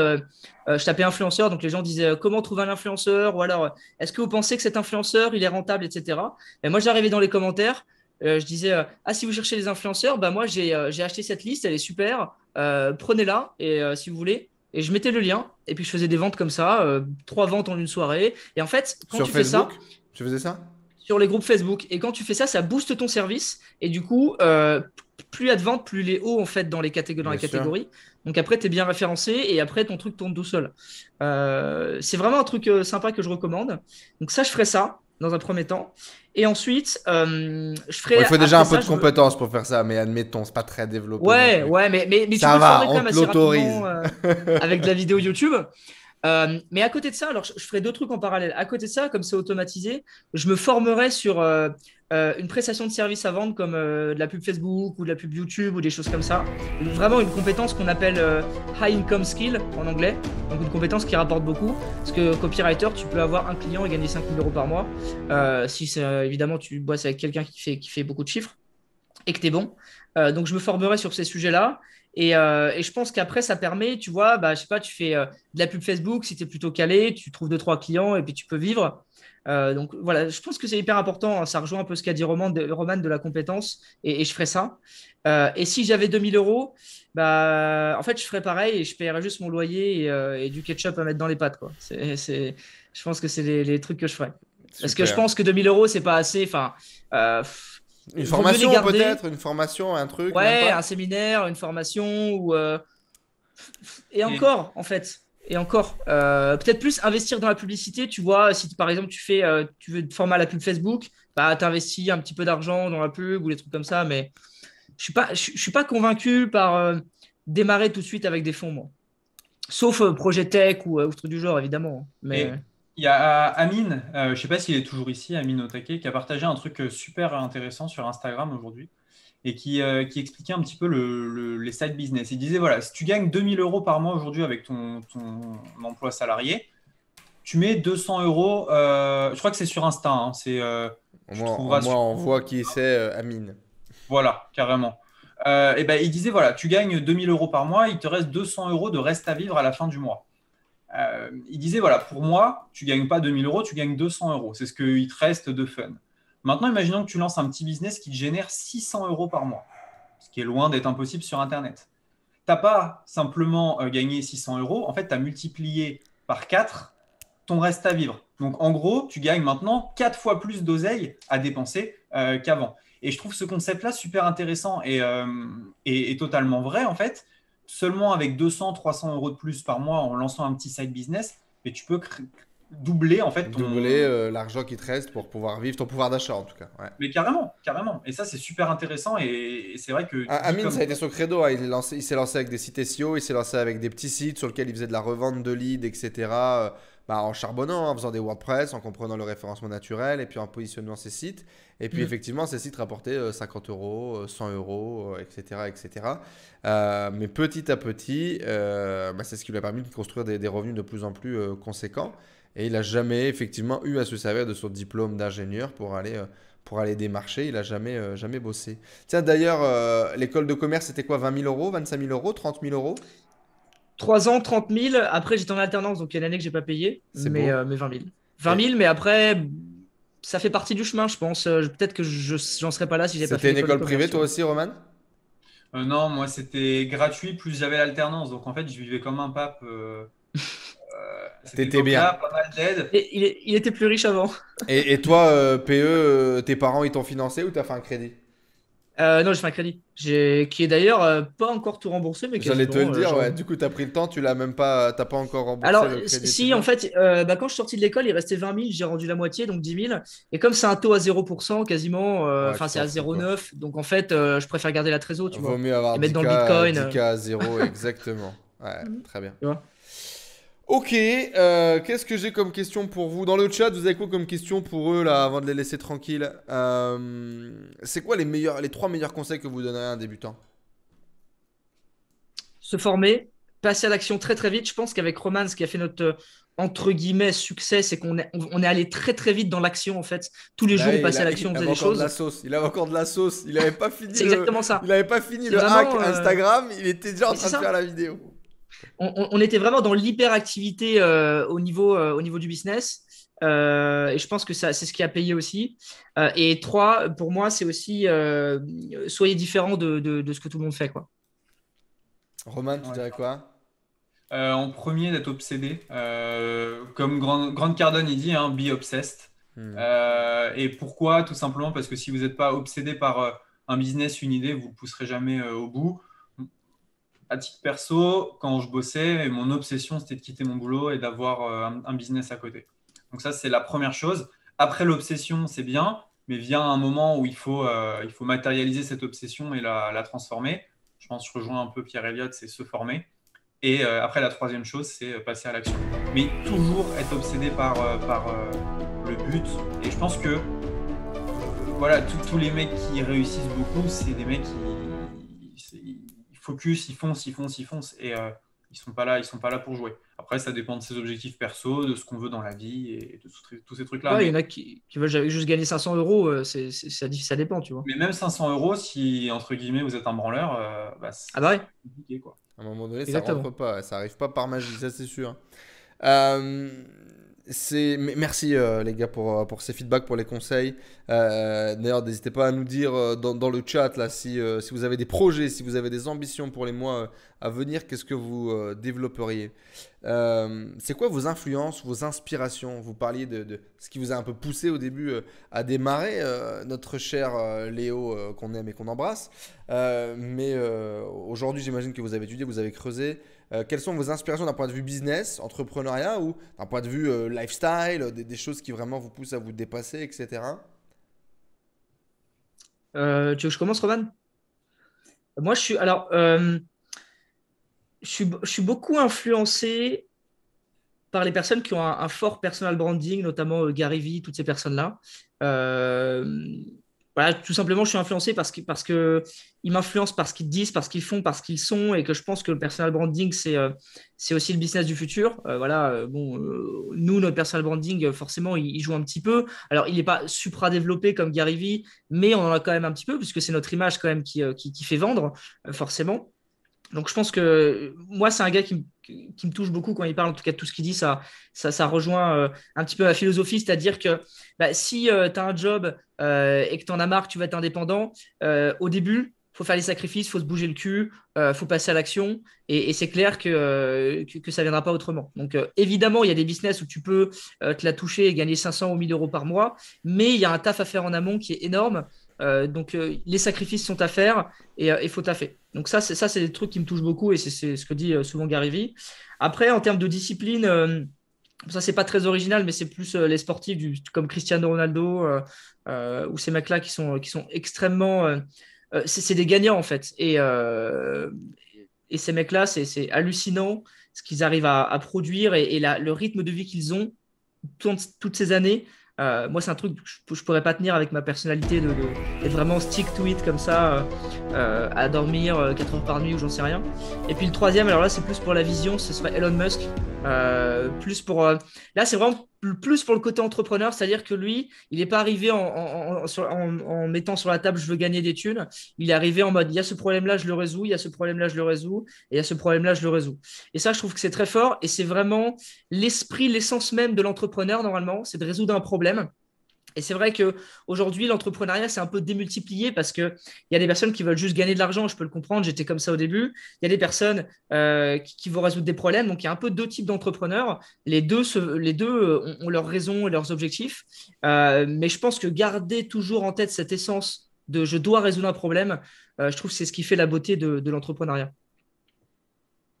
je tapais influenceur, donc les gens disaient comment trouver un influenceur, ou alors est-ce que vous pensez que cet influenceur, il est rentable, etc. Et moi, j'arrivais dans les commentaires, je disais, ah, si vous cherchez les influenceurs, bah, moi, j'ai acheté cette liste, elle est super, prenez-la, et si vous voulez. Et je mettais le lien, et puis je faisais des ventes comme ça, 3 ventes en une soirée. Et en fait, quand Sur tu fais ça, Facebook, tu faisais ça? sur les groupes Facebook. Et quand tu fais ça, ça booste ton service. Et du coup, plus il y a de ventes, plus il est haut en fait dans les Bien sûr. catégories. Donc après, tu es bien référencé et après, ton truc tourne tout seul. C'est vraiment un truc sympa que je recommande. Donc ça, je ferai ça dans un premier temps. Et ensuite, je ferai. Bon, il faut déjà un après peu ça, de compétences pour faire ça, mais admettons, c'est pas très développé non Ouais, plus. ouais, mais tu Ça peux te va, former quand on même te assez l'autorise. rapidement avec de la vidéo YouTube. Mais à côté de ça, alors je ferai deux trucs en parallèle. À côté de ça, comme c'est automatisé, je me formerai sur une prestation de service à vendre comme de la pub Facebook ou de la pub YouTube ou des choses comme ça. Vraiment une compétence qu'on appelle high income skill en anglais. Donc une compétence qui rapporte beaucoup. Parce que copywriter, tu peux avoir un client et gagner 5 000 euros par mois. Si évidemment tu bosses avec quelqu'un qui fait beaucoup de chiffres et que tu es bon. Donc je me formerai sur ces sujets-là. Et je pense qu'après, ça permet, tu vois, je sais pas, tu fais de la pub Facebook, si tu es plutôt calé, tu trouves 2-3 clients et puis tu peux vivre. Donc voilà, je pense que c'est hyper important. Hein. Ça rejoint un peu ce qu'a dit Roman de la compétence et je ferai ça. Et si j'avais 2000 euros, en fait, je ferais pareil et je paierais juste mon loyer et du ketchup à mettre dans les pâtes, quoi. Je pense que c'est les trucs que je ferais. Parce que je pense que 2000 euros, c'est pas assez. Enfin, une vaut mieux les formation garder. peut-être, une formation, un truc. même Ouais, pas un séminaire, une formation et encore en fait. Et encore, peut-être plus investir dans la publicité. Tu vois, si par exemple tu veux te former à la pub Facebook, t'investis un petit peu d'argent dans la pub ou des trucs comme ça. Mais je suis pas convaincu par démarrer tout de suite avec des fonds, moi. Sauf projet tech ou truc du genre, évidemment. Mais Et il y a Amine, je ne sais pas s'il est toujours ici, Amine Otake, qui a partagé un truc super intéressant sur Instagram aujourd'hui et qui expliquait un petit peu les side business. Il disait, voilà, si tu gagnes 2000 euros par mois aujourd'hui avec ton emploi salarié, tu mets 200 euros, je crois que c'est sur Insta, hein, Au tu moins, trouveras sur... on voit qui c'est, Amine. Voilà, carrément. Et ben, il disait, voilà, tu gagnes 2000 euros par mois, il te reste 200 euros de reste à vivre à la fin du mois. Il disait, voilà, pour moi, tu ne gagnes pas 2000 euros, tu gagnes 200 euros. C'est ce qu'il te reste de fun. Maintenant, imaginons que tu lances un petit business qui te génère 600 euros par mois, ce qui est loin d'être impossible sur Internet. Tu n'as pas simplement gagné 600 euros, en fait, tu as multiplié par 4 ton reste à vivre. Donc, en gros, tu gagnes maintenant 4 fois plus d'oseille à dépenser qu'avant. Et je trouve ce concept-là super intéressant et totalement vrai, en fait. Seulement avec 200-300 euros de plus par mois en lançant un petit side business, mais tu peux doubler en fait Doubler l'argent qui te reste pour pouvoir vivre ton pouvoir d'achat en tout cas. Ouais. Mais carrément, carrément. Et ça, c'est super intéressant et c'est vrai que... Amine, ça a été son credo. Hein. Il s'est lancé avec des sites SEO, il s'est lancé avec des petits sites sur lesquels il faisait de la revente de leads, etc. En charbonnant, en faisant des WordPress, en comprenant le référencement naturel et puis en positionnant ses sites. Et puis effectivement, ces sites rapportaient 50 euros, 100 euros, etc. etc. Mais petit à petit, c'est ce qui lui a permis de construire des revenus de plus en plus conséquents. Et il n'a jamais effectivement eu à se servir de son diplôme d'ingénieur pour aller démarcher. Il n'a jamais bossé. Tiens, d'ailleurs, l'école de commerce, c'était quoi? 20 000 euros, 25 000 euros, 30 000 euros? 3 ans, 30 000. Après, j'étais en alternance, donc il y a une année que j'ai pas payé. C'est mais, beau. mais 20 000. 20 000, mais après, ça fait partie du chemin, je pense. Peut-être que j'en serais pas là si j'ai pas fait C'était une école de privée, commerce. toi aussi, Roman? Non, moi, c'était gratuit, plus j'avais l'alternance. Donc, en fait, je vivais comme un pape. Cette T'étais bien. époque-là, pas mal d'aides. Et il était plus riche avant. Et toi, PE, tes parents, ils t'ont financé ou t'as fait un crédit? Non, j'ai fait un crédit. Qui est d'ailleurs pas encore tout remboursé, mais J'allais te quasiment, le dire, genre. ouais. Du coup, t'as pris le temps, tu l'as même pas, t'as pas encore remboursé Alors, le crédit si, étudiant. en fait, quand je suis sorti de l'école, il restait 20 000, j'ai rendu la moitié, donc 10 000. Et comme c'est un taux à 0% quasiment, Ouais, enfin, tu c'est t'en à fous, quoi. 0,9, donc en fait, je préfère garder la trésor, tu Vaut vois. mieux avoir Et mettre dans 10K, le Bitcoin. 10K à 0, exactement. Ouais, très bien. Tu vois. Ok, qu'est-ce que j'ai comme question pour vous? Dans le chat, vous avez quoi comme question pour eux, là, avant de les laisser tranquilles? C'est quoi les 3 meilleurs conseils que vous donneriez à un débutant? Se former, passer à l'action très très vite. Je pense qu'avec Roman, ce qui a fait notre entre guillemets succès, c'est qu'on est allé très très vite dans l'action en fait. Tous les jours, on passait à l'action, on faisait des choses. Il avait encore de la sauce. Il avait pas fini C'est exactement ça. Il avait pas fini C'est le hack vraiment, Instagram. Il était déjà en mais train c'est de ça. faire la vidéo. On était vraiment dans l'hyperactivité au niveau du business. Et je pense que c'est ce qui a payé aussi. Et 3, pour moi, c'est aussi soyez différent de ce que tout le monde fait, quoi. Roman, tu Ouais. dirais quoi? En premier, d'être obsédé. Comme Grant Cardone, il dit, hein, be obsessed. Et pourquoi? Tout simplement parce que si vous n'êtes pas obsédé par un business, une idée, vous ne le pousserez jamais au bout. À titre perso, quand je bossais, mon obsession, c'était de quitter mon boulot et d'avoir un business à côté. Donc ça, c'est la première chose. Après, l'obsession, c'est bien, mais vient un moment où il faut matérialiser cette obsession et la transformer. Je pense que je rejoins un peu Pierre Elliott, c'est se former. Et après, la troisième chose, c'est passer à l'action. Mais toujours être obsédé par le but. Et je pense que voilà, tous les mecs qui réussissent beaucoup, c'est des mecs qui focus, ils foncent. Et ils sont pas là pour jouer. Après, ça dépend de ses objectifs perso, de ce qu'on veut dans la vie et de tous ces trucs-là. Ouais, il Mais, y en a qui veulent juste gagner 500 euros, ça dépend, tu vois. mais même 500 euros, si entre guillemets vous êtes un branleur, bah, Ah bah c'est ouais, compliqué, quoi. À un moment donné, ça exactement. rentre pas, ça arrive pas par magie, ça c'est sûr. Euh, Merci les gars pour ces feedbacks, pour les conseils. D'ailleurs, n'hésitez pas à nous dire dans le chat là, si vous avez des projets, si vous avez des ambitions pour les mois à venir, qu'est-ce que vous développeriez. C'est quoi vos influences, vos inspirations? Vous parliez de ce qui vous a un peu poussé au début à démarrer, notre cher Léo qu'on aime et qu'on embrasse. Mais aujourd'hui, j'imagine que vous avez étudié, vous avez creusé. Quelles sont vos inspirations d'un point de vue business, entrepreneuriat ou d'un point de vue lifestyle, des choses qui vraiment vous poussent à vous dépasser, etc. Tu veux que je commence, Roman? Moi, je suis beaucoup influencé par les personnes qui ont un fort personal branding, notamment Gary Vee, toutes ces personnes-là. Euh, voilà, tout simplement, je suis influencé parce que ils m'influencent par ce qu'ils disent, par ce qu'ils font, par ce qu'ils sont, et que je pense que le personal branding, c'est aussi le business du futur. Voilà, bon, nous, notre personal branding, forcément, il joue un petit peu. Alors, il n'est pas supra développé comme Gary Vee, mais on en a quand même un petit peu, puisque c'est notre image quand même qui fait vendre, forcément. Donc je pense que moi, c'est un gars qui me touche beaucoup quand il parle, en tout cas de tout ce qu'il dit, ça rejoint un petit peu ma philosophie, c'est-à-dire que bah, si tu as un job et que tu en as marre, que tu vas être indépendant, au début, il faut faire les sacrifices, il faut se bouger le cul, faut passer à l'action, et c'est clair que ça ne viendra pas autrement. Donc évidemment, il y a des business où tu peux te la toucher et gagner 500 ou 1000 euros par mois, mais il y a un taf à faire en amont qui est énorme. Donc les sacrifices sont à faire et il faut taffer. Donc c'est des trucs qui me touchent beaucoup et c'est ce que dit souvent Gary Vee. Après, en termes de discipline, ça c'est pas très original, mais c'est plus les sportifs comme Cristiano Ronaldo ou ces mecs-là qui sont extrêmement, c'est des gagnants en fait. Et ces mecs-là, c'est hallucinant ce qu'ils arrivent à produire et le rythme de vie qu'ils ont toutes ces années. Moi, c'est un truc que je pourrais pas tenir avec ma personnalité d'être vraiment stick to it comme ça, à dormir 4 heures par nuit ou j'en sais rien. Et puis le troisième, alors là, c'est plus pour la vision, ce serait Elon Musk. Plus pour, là, c'est vraiment plus pour le côté entrepreneur, c'est-à-dire que lui, il n'est pas arrivé en mettant sur la table je veux gagner des thunes. Il est arrivé en mode il y a ce problème-là, je le résous, il y a ce problème-là, je le résous, et il y a ce problème-là, je le résous. Et ça, je trouve que c'est très fort et c'est vraiment l'esprit, l'essence même de l'entrepreneur, normalement, c'est de résoudre un problème. Et c'est vrai qu'aujourd'hui, l'entrepreneuriat s'est un peu démultiplié parce qu'il y a des personnes qui veulent juste gagner de l'argent, je peux le comprendre, j'étais comme ça au début. Il y a des personnes qui vont résoudre des problèmes. Donc, il y a un peu deux types d'entrepreneurs. Les deux ont leurs raisons et leurs objectifs. Mais je pense que garder toujours en tête cette essence de je dois résoudre un problème, je trouve que c'est ce qui fait la beauté de l'entrepreneuriat.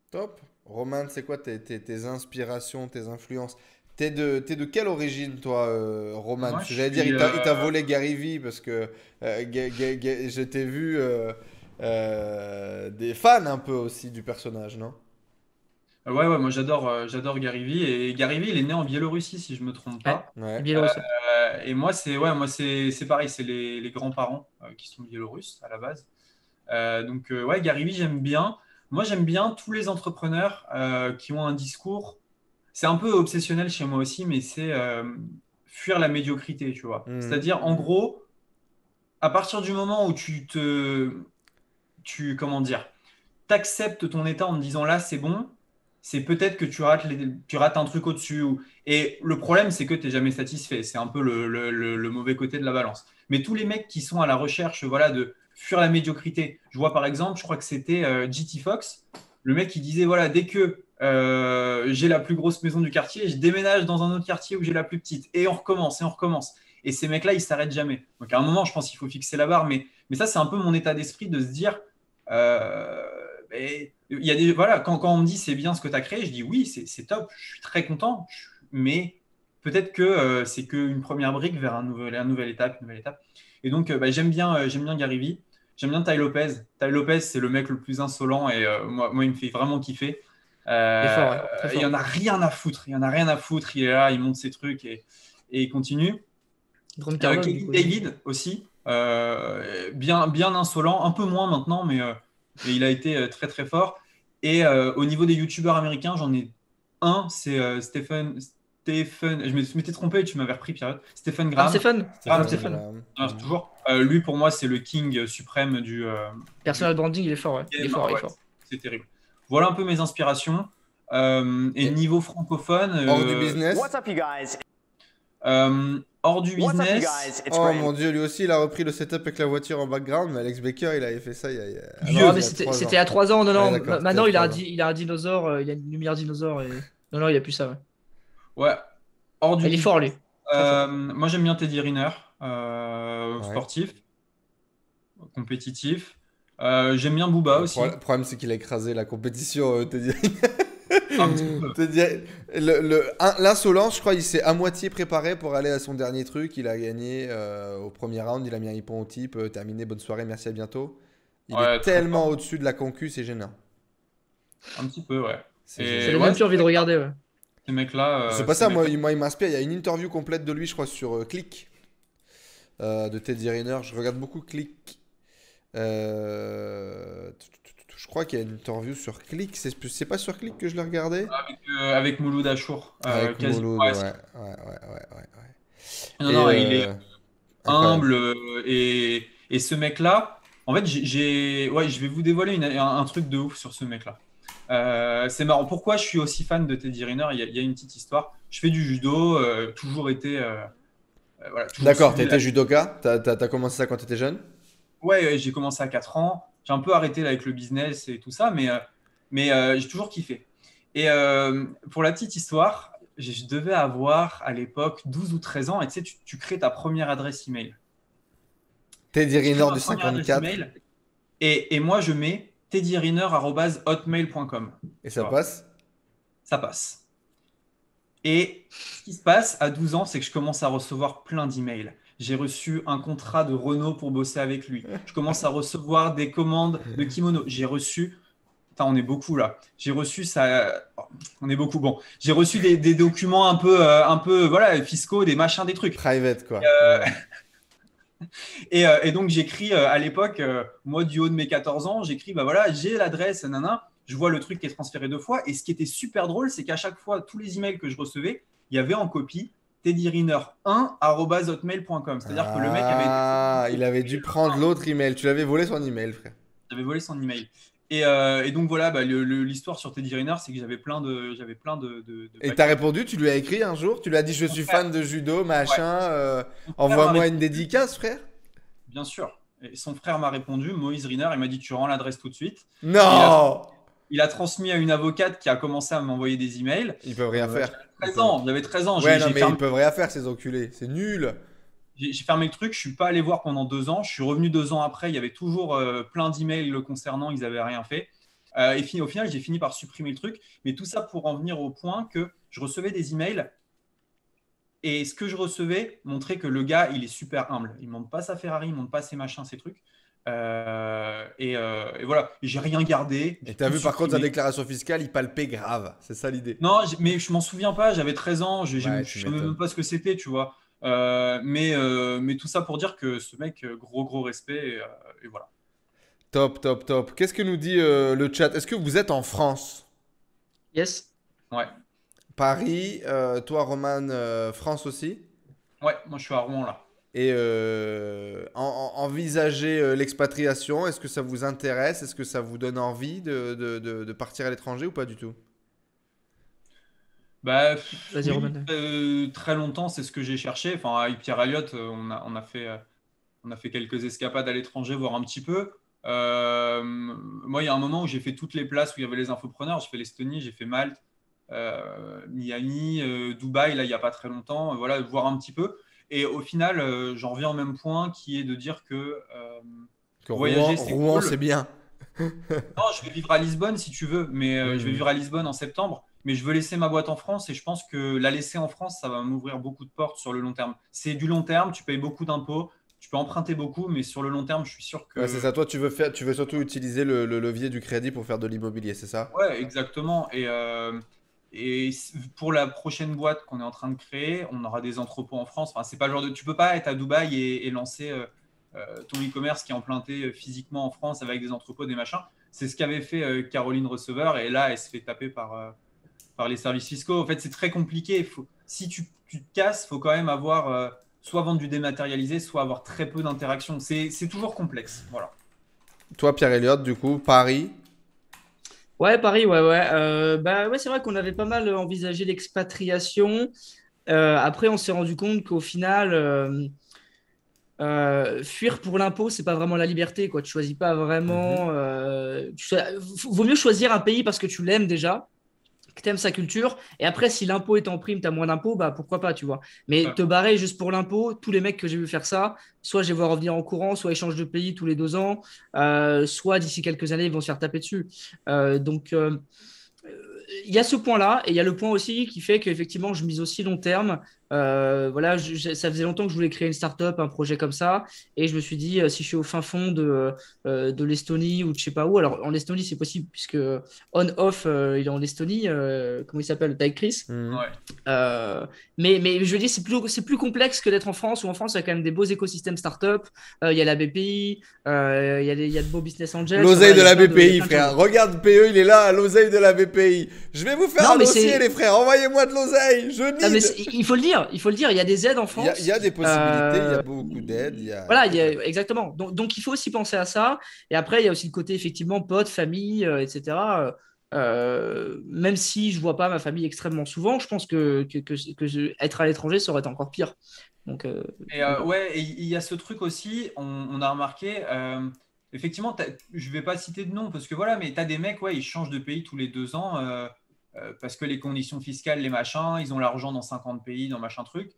Top. Roman, c'est quoi tes inspirations, tes influences? T'es de quelle origine, toi, Roman? Moi, Parce que je j'allais dire, suis. il t'a volé Gary Vee parce que je t'ai vu des fans un peu aussi du personnage, non? Ouais, moi j'adore Gary Vee. Et Gary Vee, il est né en Biélorussie, si je me trompe Ouais, pas. le Ouais. Biélorusse. Et moi c'est pareil, c'est les grands-parents qui sont biélorusses à la base. Donc ouais, Gary Vee, j'aime bien. Moi, j'aime bien tous les entrepreneurs qui ont un discours. C'est un peu obsessionnel chez moi aussi, mais c'est fuir la médiocrité, tu vois. Mhm. C'est-à-dire, en gros, à partir du moment où comment dire, t'acceptes ton état en te disant là, c'est bon, c'est peut-être que tu rates un truc au-dessus. Et le problème, c'est que tu n'es jamais satisfait. C'est un peu le mauvais côté de la balance. Mais tous les mecs qui sont à la recherche, voilà, de fuir la médiocrité. Je vois par exemple, je crois que c'était GT Fox, le mec qui disait voilà, dès que j'ai la plus grosse maison du quartier, je déménage dans un autre quartier où j'ai la plus petite. Et on recommence, et on recommence. Et ces mecs-là, ils s'arrêtent jamais. Donc à un moment, je pense qu'il faut fixer la barre. Mais ça, c'est un peu mon état d'esprit de se dire euh, et il y a voilà, quand on me dit c'est bien ce que tu as créé, je dis oui, c'est top, je suis très content, mais peut-être que c'est qu'une première brique vers une nouvelle étape, une nouvelle étape. Et donc, bah, j'aime bien Gary Vee, j'aime bien Tai Lopez. Tai Lopez, c'est le mec le plus insolent et moi, il me fait vraiment kiffer. Il est fort, ouais, très Il fort. en a rien à foutre. Il en a rien à foutre. Il est là, il monte ses trucs et il continue. Drone Carbone, du Kevin coup. David aussi, bien insolent, un peu moins maintenant, mais il a été très très fort. Et au niveau des youtubeurs américains, j'en ai un, c'est Stephen. Je m'étais trompé, tu m'avais repris, Pierre. Stephen Graham. Stéphane. Graham, Stéphane. Voilà. Ah, toujours. Lui, pour moi, c'est le king suprême du. Personal branding, il est fort, ouais. Il est fort, il est Ouais, fort. c'est terrible. Voilà un peu mes inspirations. Et niveau francophone. Hors du business. What's up, you guys? Hors du What's up, you business. guys? It's Oh Graham. mon dieu, lui aussi il a repris le setup avec la voiture en background, mais Alex Baker il avait fait ça il y a. Ah Vieux. non, Non, mais il y a 3 ans. c'était à 3 ans. Non, non. Ouais, d'accord, Maintenant, c'était à il a, 3 ans. il a un dinosaure. Il a une lumière dinosaure. Et... Non, non, il a plus ça, ouais. Ouais. Hors du Il est fort, lui. moi, j'aime bien Teddy Riner, Ouais. sportif, compétitif. J'aime bien Booba aussi. Le problème c'est qu'il a écrasé la compétition, Teddy. Un petit peu. Teddy- L'insolence, je crois, il s'est à moitié préparé pour aller à son dernier truc. Il a gagné au premier round, il a mis un hippon au type, terminé, bonne soirée, merci, à bientôt. Il Ouais, est très tellement fort. au-dessus de la concu, c'est gênant. Un petit peu, ouais. C'est Et gênant. Ça ouais, donne même plus envie de regarder, ouais. Ces mecs-là. C'est pas ces ça, moi, mecs-là- il m'inspire. Il y a une interview complète de lui, je crois, sur Click de Teddy Riner. Je regarde beaucoup Click. Je crois qu'il y a une interview sur Click. C'est pas sur Click que je l'ai regardé avec Mouloud Achour. avec quasi. Mouloud, Ouais, ouais. Non, Et, non, il est incroyable. humble. Et ce mec-là, en fait, ouais, je vais vous dévoiler un truc de ouf sur ce mec-là. C'est marrant. Pourquoi je suis aussi fan de Teddy Riner? Il y a une petite histoire. Je fais du judo, toujours été. Voilà, toujours D'accord, suivi t'étais judoka. T'as commencé ça quand t'étais jeune. Ouais, j'ai commencé à 4 ans. J'ai un peu arrêté là, avec le business et tout ça, mais j'ai toujours kiffé. Et pour la petite histoire, je devais avoir à l'époque 12 ou 13 ans. Et tu sais, tu crées ta première adresse email. Teddy Je crée Riner ma du première adresse 54. email, et moi, je mets teddyriner@hotmail.com. Et ça vois. passe. Ça passe. Et ce qui se passe à 12 ans, c'est que je commence à recevoir plein d'emails. J'ai reçu un contrat de Renault pour bosser avec lui. Je commence à recevoir des commandes de kimono. J'ai reçu. Putain, on est beaucoup là. J'ai reçu ça. On est beaucoup. Bon, j'ai reçu des documents un peu voilà, fiscaux, des machins, des trucs. Private, quoi. Et donc, j'écris à l'époque, moi, du haut de mes 14 ans, j'écris, bah voilà, j'ai l'adresse, nanana. Je vois le truc qui est transféré 2 fois. Et ce qui était super drôle, c'est qu'à chaque fois, tous les emails que je recevais, il y avait en copie teddyriner1@hotmail.com. C'est-à-dire que le mec avait. Il avait dû prendre l'autre email. Tu l'avais volé son email, frère. J'avais volé son email. Et donc voilà, bah, l'histoire sur Teddy Riner, c'est que j'avais plein de Et t'as répondu, tu lui as écrit un jour, tu lui as dit je suis fan de judo, machin, envoie-moi une dédicace, frère. Bien sûr. Et son frère m'a répondu, Moïse Riner, il m'a dit tu rends l'adresse tout de suite. Non, Il a transmis à une avocate qui a commencé à m'envoyer des emails. ils peuvent rien faire. J'avais 13 ans. Ouais, J'ai non, mais fermé, ils peuvent rien faire, ces enculés. C'est nul. j'ai fermé le truc, je suis pas allé voir pendant 2 ans. Je suis revenu 2 ans après, il y avait toujours plein d'emails le concernant, ils n'avaient rien fait. Au final, j'ai fini par supprimer le truc. Mais tout ça pour en venir au point que je recevais des emails et ce que je recevais montrait que le gars, il est super humble. Il ne monte pas sa Ferrari, il ne monte pas ses machins, ses trucs. Et voilà, et j'ai rien gardé. Et t'as vu Tout par contre sa supprimé. déclaration fiscale, il palpait grave. C'est ça l'idée. Non, mais je m'en souviens pas, j'avais 13 ans, je Ouais, ne tu savais même m'étonnes. pas ce que c'était, tu vois. Mais tout ça pour dire que ce mec, gros respect, et voilà. Top, top, top. Qu'est-ce que nous dit le chat? Est-ce que vous êtes en France? Yes. Ouais, Paris, toi Roman, France aussi? ouais, moi je suis à Rouen là. Et envisager l'expatriation, est-ce que ça vous intéresse? Est-ce que ça vous donne envie de partir à l'étranger ou pas du tout? Bah, Vas-y, oui, Roman. très longtemps, c'est ce que j'ai cherché. Enfin, avec Pierre Elliott, on a fait quelques escapades à l'étranger, voir un petit peu. Moi, il y a un moment où j'ai fait toutes les places où il y avait les infopreneurs. J'ai fait l'Estonie, j'ai fait Malte, Miami, Dubaï, là, il n'y a pas très longtemps. Voilà, voir un petit peu. Et au final, j'en reviens au même point qui est de dire que Que voyager, Rouen, c'est Rouen, cool. c'est bien. Non, je vais vivre à Lisbonne si tu veux, mais je vais vivre à Lisbonne en septembre. Mais je veux laisser ma boîte en France et je pense que la laisser en France, ça va m'ouvrir beaucoup de portes sur le long terme. C'est du long terme, tu payes beaucoup d'impôts, tu peux emprunter beaucoup, mais sur le long terme, je suis sûr que… Ouais, c'est ça. Toi, tu veux surtout utiliser le levier du crédit pour faire de l'immobilier, c'est ça? Ouais, exactement. Pour la prochaine boîte qu'on est en train de créer, on aura des entrepôts en France. Enfin, c'est pas le genre de… Tu peux pas être à Dubaï et lancer ton e-commerce qui est implanté physiquement en France avec des entrepôts, des machins. C'est ce qu'avait fait Caroline Receveur, et là, elle se fait taper par les services fiscaux. En fait, c'est très compliqué. Si tu te casses, il faut quand même avoir soit vendre du dématérialisé, soit avoir très peu d'interaction. C'est toujours complexe. Voilà. Toi, Pierre-Elliott, du coup, Paris. Ouais, Paris, ouais, ouais. Bah ouais, c'est vrai qu'on avait pas mal envisagé l'expatriation. Après, on s'est rendu compte qu'au final, fuir pour l'impôt, c'est pas vraiment la liberté, quoi. Tu choisis pas Mhm. vraiment. Vaut mieux choisir un pays parce que tu l'aimes déjà, que tu aimes sa culture. Et après, si l'impôt est en prime, tu as moins d'impôts, bah pourquoi pas, tu vois. Mais Ouais. te barrer juste pour l'impôt, tous les mecs que j'ai vu faire ça, soit je les vois revenir en courant, soit ils changent de pays tous les 2 ans, soit d'ici quelques années, ils vont se faire taper dessus. Donc, il y a ce point-là, et il y a le point aussi qui fait qu'effectivement, je mise aussi long terme. Voilà, ça faisait longtemps que je voulais créer une startup, un projet comme ça, et je me suis dit, si je suis au fin fond de l'Estonie ou de je sais pas où, alors en Estonie, c'est possible, puisque on-off, il est en Estonie, comment il s'appelle, Ty Chris. Mhm. Ouais. Mais je veux dire, c'est plus complexe que d'être en France, où en France, il y a quand même des beaux écosystèmes startup, il y a la BPI, il y a de beaux business angels, enfin, L'oseille voilà, de il y a la il y a BPI, plein de choses. frère. Regarde, PE, il est là, l'oseille de la BPI. Je vais vous faire Non, un mais dossier, c'est les frères. Envoyez-moi de l'oseille. Je Non, mais need. il faut le dire, il y a des aides en Il y France. a des possibilités, il y a beaucoup d'aides, il y a Voilà, que faire. exactement. Donc, il faut aussi penser à ça. Et après, il y a aussi le côté, effectivement, potes, famille, etc. Même si je vois pas ma famille extrêmement souvent, je pense que être à l'étranger, ça aurait été encore pire. Donc, donc voilà. Ouais, et il y a ce truc aussi, on a remarqué, effectivement, je vais pas citer de nom parce que voilà, mais tu as des mecs, ouais, ils changent de pays tous les 2 ans parce que les conditions fiscales, les machins, ils ont l'argent dans 50 pays, dans machin truc.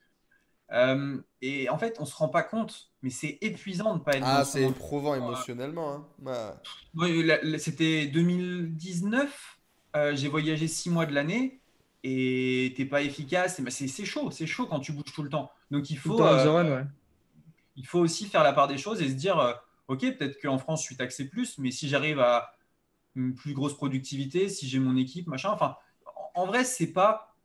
Et en fait, on se rend pas compte, mais c'est épuisant de ne pas être dans Ah, son c'est environnement. éprouvant émotionnellement, hein. Bah, Ouais, c'était 2019, j'ai voyagé 6 mois de l'année et t'es pas efficace. Et ben, c'est chaud quand tu bouges tout le temps. Donc Tout le temps on the run, ouais. il faut aussi faire la part des choses et se dire, ok, peut-être qu'en France je suis taxé plus, mais si j'arrive à une plus grosse productivité, si j'ai mon équipe, machin. Enfin, en vrai, c'est pas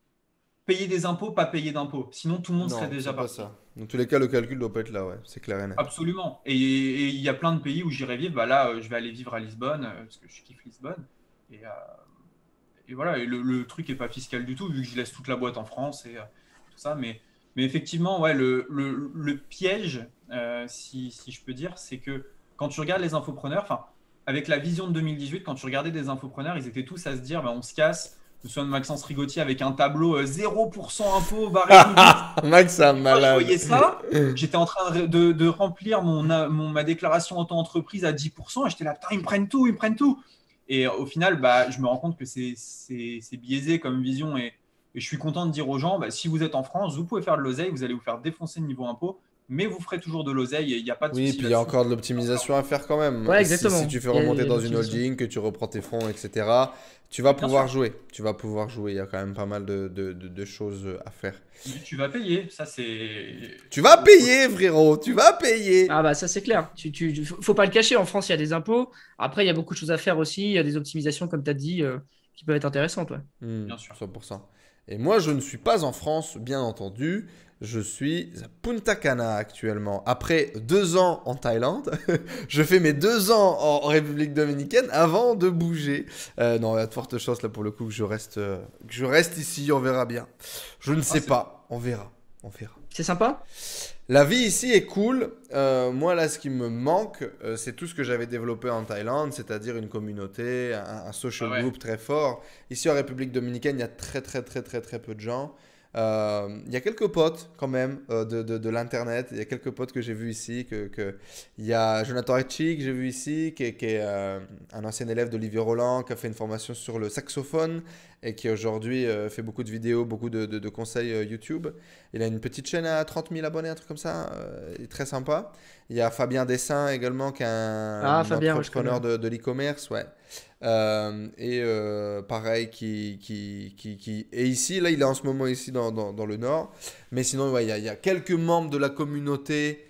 payer des impôts, pas payer d'impôts. Sinon, tout le monde serait non, déjà c'est pas parti. ça. Dans tous les cas, le calcul doit pas être là, ouais. C'est clair et net. Absolument. Et il y a plein de pays où j'irai vivre. Bah là, je vais aller vivre à Lisbonne parce que je kiffe Lisbonne. Et, euh, et voilà, et le truc est pas fiscal du tout, vu que je laisse toute la boîte en France et tout ça. Mais effectivement, ouais, le piège, si je peux dire, c'est que quand tu regardes les infopreneurs, enfin, avec la vision de 2018, quand tu regardais des infopreneurs, ils étaient tous à se dire, bah, on se casse. Je me souviens de Maxence Rigotier avec un tableau 0% impôt, barré tout vite. Max, c'est un Moi, je malade. voyais ça, j'étais en train de remplir ma déclaration auto-entreprise à 10%, et j'étais là, putain, ils me prennent tout, ils me prennent tout. Et au final, bah, je me rends compte que c'est biaisé comme vision, et je suis content de dire aux gens, bah, si vous êtes en France, vous pouvez faire de l'oseille, vous allez vous faire défoncer le niveau impôt, mais vous ferez toujours de l'oseille, et il n'y a pas de Oui, souci puis il y a là-dessus. encore de l'optimisation à faire quand même. Ouais, Si exactement. tu fais Il y remonter a de dans une l'optimisation. holding, que tu reprends tes fonds, etc., tu vas Bien pouvoir sûr, jouer. Tu vas pouvoir jouer. Il y a quand même pas mal de choses à faire. mais tu vas payer, ça c'est… Tu vas payer, frérot. Tu vas payer. Ah bah ça c'est clair. Faut pas le cacher. En France, il y a des impôts. Après, il y a beaucoup de choses à faire aussi. Il y a des optimisations, comme tu as dit, qui peuvent être intéressantes. Ouais. Bien sûr. 100%. Et moi, je ne suis pas en France, bien entendu. Je suis à Punta Cana actuellement. Après 2 ans en Thaïlande, je fais mes 2 ans en République dominicaine avant de bouger. Non, il y a de fortes chances là pour le coup que je reste ici. On verra bien. Je ne sais C'est pas. On verra. On verra. C'est sympa? La vie ici est cool. Moi, là, ce qui me manque, c'est tout ce que j'avais développé en Thaïlande, c'est-à-dire une communauté, un social Ah ouais. group très fort. Ici, en République dominicaine, il y a très, très, très, très, très peu de gens. Il y a quelques potes, quand même, de l'Internet. Il y a quelques potes que j'ai vus ici. Il y a Jonathan Retchie, que j'ai vu ici, qui est un ancien élève d'Olivier Roland, qui a fait une formation sur le saxophone et qui aujourd'hui fait beaucoup de vidéos, beaucoup de conseils YouTube. Il a une petite chaîne à 30 000 abonnés, un truc comme ça. Il est très sympa. Il y a Fabien Dessin également, qui est Ah, un Fabien, ouais, je connais. entrepreneur de l'e-commerce. Ouais. Pareil, qui est ici. Là, il est en ce moment ici dans le Nord. Mais sinon, ouais, il y a quelques membres de la communauté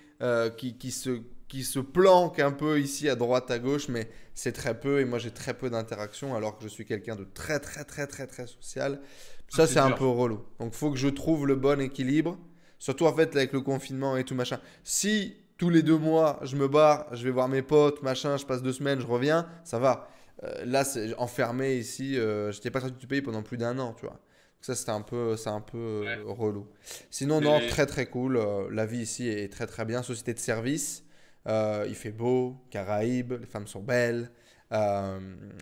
qui se planquent un peu ici à droite, à gauche, mais c'est très peu. Et moi, j'ai très peu d'interactions alors que je suis quelqu'un de très, très, très, très, très social. Ça, c'est un peu relou. Donc, il faut que je trouve le bon équilibre. Surtout, en fait, avec le confinement et tout, machin. Si tous les 2 mois, je me barre, je vais voir mes potes, machin, je passe 2 semaines, je reviens, ça va. Là, c'est enfermé ici. J'étais pas sorti du pays pendant plus d'1 an, tu vois. Ça, c'est un peu relou. Sinon, non, très très cool. La vie ici est très très bien. Société de service. Il fait beau, Caraïbes, les femmes sont belles.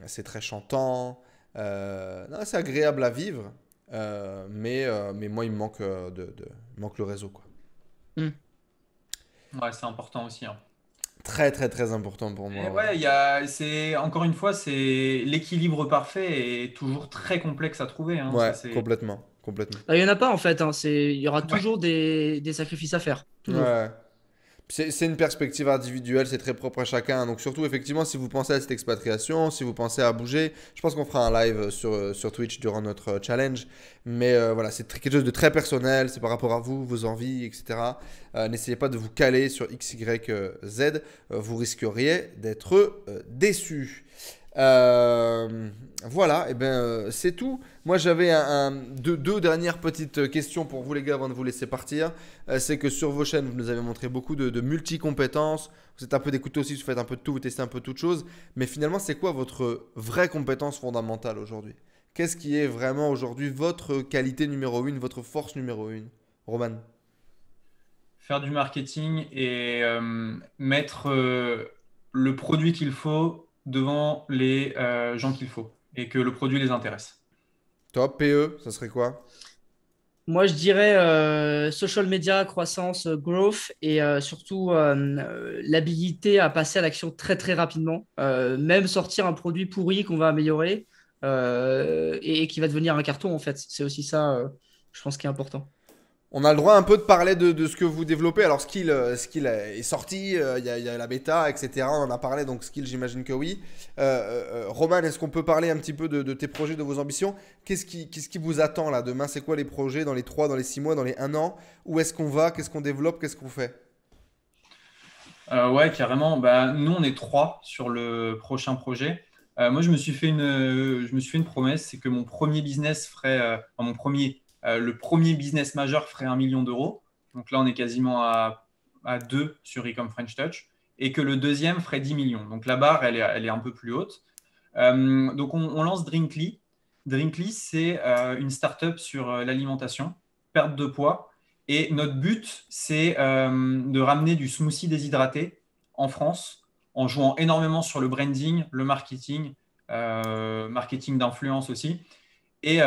C'est très chantant. Non, c'est agréable à vivre. Mais moi, il me manque, il manque le réseau, quoi. Hmm. Ouais, c'est important aussi, hein. Très très très important pour Et moi. Ouais. ouais, encore une fois, c'est l'équilibre parfait est toujours très complexe à trouver, hein. Ça, Ouais, c'est... complètement. Complètement. Il y en a pas en fait, hein. Il y aura Ouais. toujours des sacrifices à faire. Toujours. Ouais. C'est une perspective individuelle, c'est très propre à chacun. Donc surtout, effectivement, si vous pensez à cette expatriation, si vous pensez à bouger, je pense qu'on fera un live sur Twitch durant notre challenge. Mais voilà, c'est quelque chose de très personnel, c'est par rapport à vous, vos envies, etc. N'essayez pas de vous caler sur X, Y, Z. Vous risqueriez d'être déçu. Voilà, et c'est tout. Moi j'avais deux dernières petites questions pour vous les gars avant de vous laisser partir. C'est que sur vos chaînes vous nous avez montré beaucoup de multi-compétences. Vous êtes un peu des couteaux suisses, vous faites un peu de tout, vous testez un peu toutes choses. Mais finalement c'est quoi votre vraie compétence fondamentale aujourd'hui? Qu'est-ce qui est vraiment aujourd'hui votre qualité numéro 1, votre force numéro 1? Roman? Faire du marketing et mettre le produit qu'il faut devant les gens qu'il faut et que le produit les intéresse. Top, PE, ça serait quoi? Moi, je dirais social media, croissance, growth et surtout l'habilité à passer à l'action très très rapidement. Même sortir un produit pourri qu'on va améliorer et qui va devenir un carton en fait. C'est aussi ça, je pense, qui est important. On a le droit un peu de parler de ce que vous développez. Alors, Skill est sorti, il y a la bêta, etc. On en a parlé, donc Skill, j'imagine que oui. Roman, est-ce qu'on peut parler un petit peu de tes projets, de vos ambitions? Qu'est-ce qui vous attend là demain? C'est quoi les projets dans les 3, dans les 6 mois, dans les 1 an? Où est-ce qu'on va? Qu'est-ce qu'on développe? Qu'est-ce qu'on fait? Ouais, carrément. Bah, nous, on est 3 sur le prochain projet. Moi, je me suis fait une promesse, c'est que mon premier business ferait, le premier business majeur ferait 1 million d'euros. Donc là, on est quasiment à 2 sur Ecom French Touch. Et que le deuxième ferait 10 millions. Donc la barre, elle est un peu plus haute. Donc on lance Drinkly. Drinkly, c'est une startup sur l'alimentation, perte de poids. Et notre but, c'est de ramener du smoothie déshydraté en France en jouant énormément sur le branding, le marketing, marketing d'influence aussi, et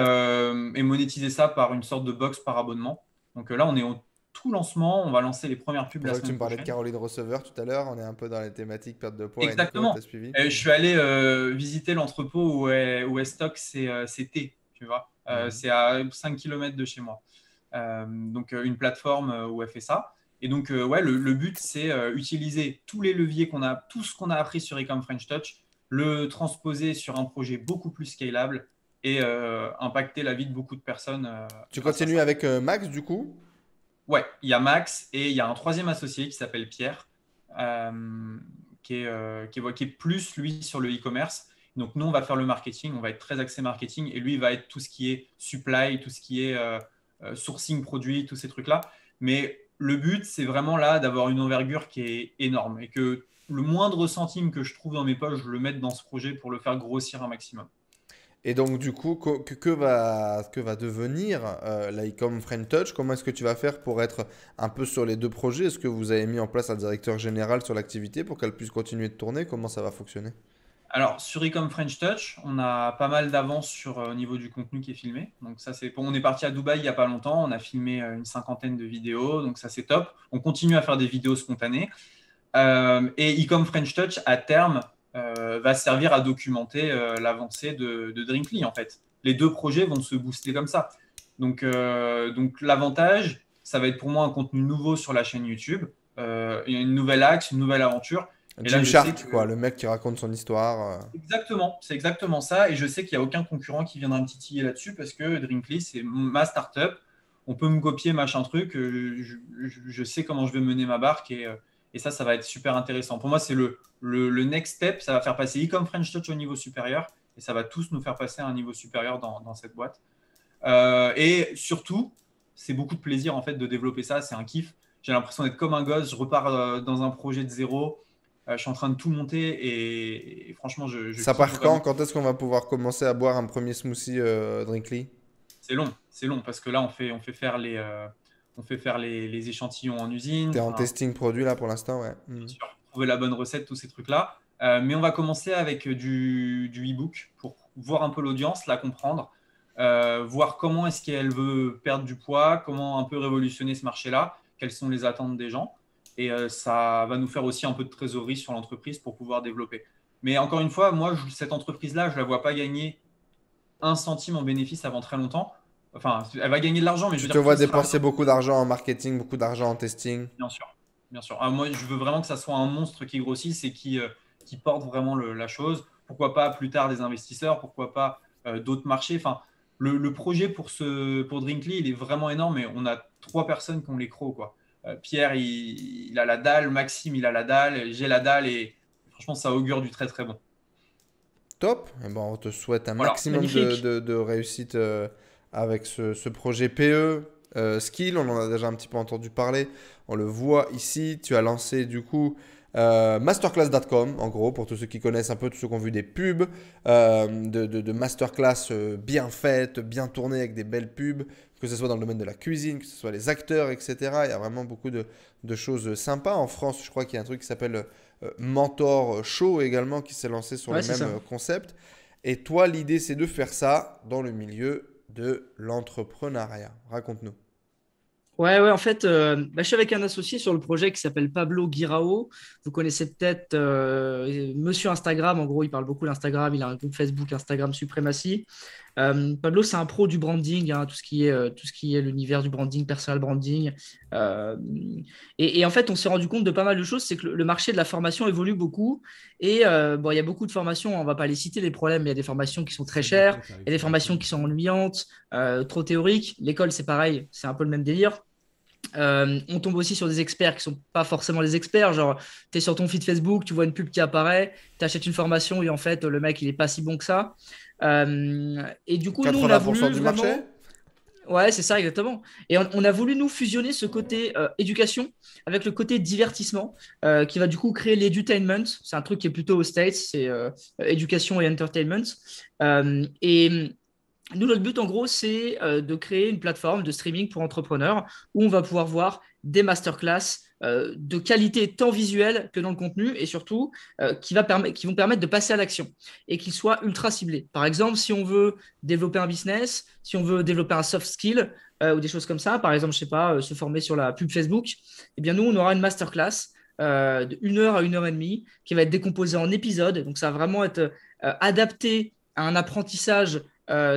monétiser ça par une sorte de box par abonnement. Donc là, on est au tout lancement. On va lancer les premières pubs C'est pour la ça que tu semaine me parlais de prochaine. Caroline Receveur tout à l'heure. On est un peu dans les thématiques perte de poids. Et Nico, Exactement. t'as suivi? Je suis allé visiter l'entrepôt où elle stocke ses thés, tu vois. C'est à 5 km de chez moi. Donc, une plateforme où elle fait ça. Et donc, ouais, le but, c'est utiliser tous les leviers qu'on a, tout ce qu'on a appris sur Ecom French Touch, le transposer sur un projet beaucoup plus scalable et impacter la vie de beaucoup de personnes Tu grâce à continues ça. avec Max du coup? Ouais, il y a Max et il y a un troisième associé qui s'appelle Pierre, qui est plus, lui, sur le e-commerce. Donc, nous, on va faire le marketing, on va être très axé marketing et lui, il va être tout ce qui est supply, tout ce qui est sourcing produit, tous ces trucs-là. Mais le but, c'est vraiment là d'avoir une envergure qui est énorme et que le moindre centime que je trouve dans mes poches, je le mette dans ce projet pour le faire grossir un maximum. Et donc, du coup, que va devenir la Ecom Friend Touch? Comment est-ce que tu vas faire pour être un peu sur les deux projets? Est-ce que vous avez mis en place un directeur général sur l'activité pour qu'elle puisse continuer de tourner? Comment ça va fonctionner? Alors, sur Ecom French Touch, on a pas mal d'avance au niveau du contenu qui est filmé. Donc, ça, c'est on est parti à Dubaï il n'y a pas longtemps. On a filmé une cinquantaine de vidéos. Donc, ça, c'est top. On continue à faire des vidéos spontanées. Et Ecom French Touch, à terme, va servir à documenter l'avancée de Drinkly, en fait. Les deux projets vont se booster comme ça. Donc l'avantage, ça va être pour moi un contenu nouveau sur la chaîne YouTube, une nouvelle axe, une nouvelle aventure. Et là, Jim je sais Shark, que... quoi, le mec qui raconte son histoire. Exactement, c'est exactement ça. Et je sais qu'il n'y a aucun concurrent qui viendra me titiller là-dessus parce que Drinkly, c'est ma startup. on peut me copier machin truc, je sais comment je vais mener ma barque et ça va être super intéressant. Pour moi, c'est le next step, ça va faire passer Ecom French Touch au niveau supérieur et ça va tous nous faire passer à un niveau supérieur dans cette boîte. Et surtout, c'est beaucoup de plaisir en fait de développer ça, c'est un kiff. J'ai l'impression d'être comme un gosse, je repars dans un projet de zéro, je suis en train de tout monter et franchement, je Ça kiffe part vraiment. quand est-ce qu'on va pouvoir commencer à boire un premier smoothie Drinkly? C'est long parce que là, on fait faire les échantillons en usine, T'es en enfin, testing produit là pour l'instant, ouais. bien sûr, trouver la bonne recette, tous ces trucs-là. Mais on va commencer avec du e-book pour voir un peu l'audience, la comprendre, voir comment est-ce qu'elle veut perdre du poids, comment un peu révolutionner ce marché-là, quelles sont les attentes des gens. Et ça va nous faire aussi un peu de trésorerie sur l'entreprise pour pouvoir développer. Mais encore une fois, moi, cette entreprise-là, je ne la vois pas gagner un centime en bénéfice avant très longtemps. Enfin, elle va gagner de l'argent, mais je Tu veux te dire, vois tout sera dépenser beaucoup d'argent en marketing, beaucoup d'argent en testing. bien sûr. Bien sûr. Ah, moi, je veux vraiment que ça soit un monstre qui grossisse et qui porte vraiment la chose. Pourquoi pas plus tard des investisseurs, pourquoi pas d'autres marchés. Enfin, le projet pour Drinkly, il est vraiment énorme et on a 3 personnes qui ont les crocs, quoi. Pierre, il a la dalle, Maxime, il a la dalle, j'ai la dalle et franchement, ça augure du très très bon. Top. Eh ben, on te souhaite un Voilà. maximum Magnifique. de réussite avec ce projet PE Skill. On en a déjà un petit peu entendu parler. On le voit ici. Tu as lancé du coup masterclass.com, en gros, pour tous ceux qui connaissent un peu, tous ceux qui ont vu des pubs de masterclass bien faites, bien tournées avec des belles pubs, que ce soit dans le domaine de la cuisine, que ce soit les acteurs, etc. Il y a vraiment beaucoup de choses sympas. En France, je crois qu'il y a un truc qui s'appelle Mentor Show également qui s'est lancé sur Ouais, le c'est même ça. concept. Et toi, l'idée, c'est de faire ça dans le milieu de l'entrepreneuriat. Raconte-nous. Ouais, en fait, je suis avec un associé sur le projet qui s'appelle Pablo Guirao. Vous connaissez peut-être Monsieur Instagram. En gros, il parle beaucoup d'Instagram. Il a un groupe Facebook Instagram Suprématie. Pablo, c'est un pro du branding, hein, tout ce qui est l'univers du branding, personal branding. Euh, et en fait, on s'est rendu compte de pas mal de choses. C'est que le marché de la formation évolue beaucoup. Et bon, il y a beaucoup de formations. On ne va pas les citer les problèmes, mais il y a des formations qui sont très chères. Il y a des formations qui sont ennuyantes, trop théoriques. L'école, c'est pareil. C'est un peu le même délire. On tombe aussi sur des experts qui sont pas forcément des experts. Genre, tu es sur ton feed Facebook, tu vois une pub qui apparaît, tu achètes une formation et en fait, le mec, il est pas si bon que ça. Et du coup, nous, on a 80% voulu du marché? vraiment. Ouais, c'est ça, exactement. Et on a voulu, nous, fusionner ce côté éducation avec le côté divertissement qui va du coup créer l'edutainment. C'est un truc qui est plutôt aux States, c'est éducation et entertainment. Et nous, notre but, en gros, c'est de créer une plateforme de streaming pour entrepreneurs où on va pouvoir voir des masterclass de qualité tant visuelle que dans le contenu et surtout qui vont permettre de passer à l'action et qu'ils soient ultra ciblés. Par exemple, si on veut développer un business, si on veut développer un soft skill ou des choses comme ça, par exemple, je sais pas, se former sur la pub Facebook, eh bien, nous, on aura une masterclass de 1 heure à 1 heure et demie qui va être décomposée en épisodes. Donc, ça va vraiment être adapté à un apprentissage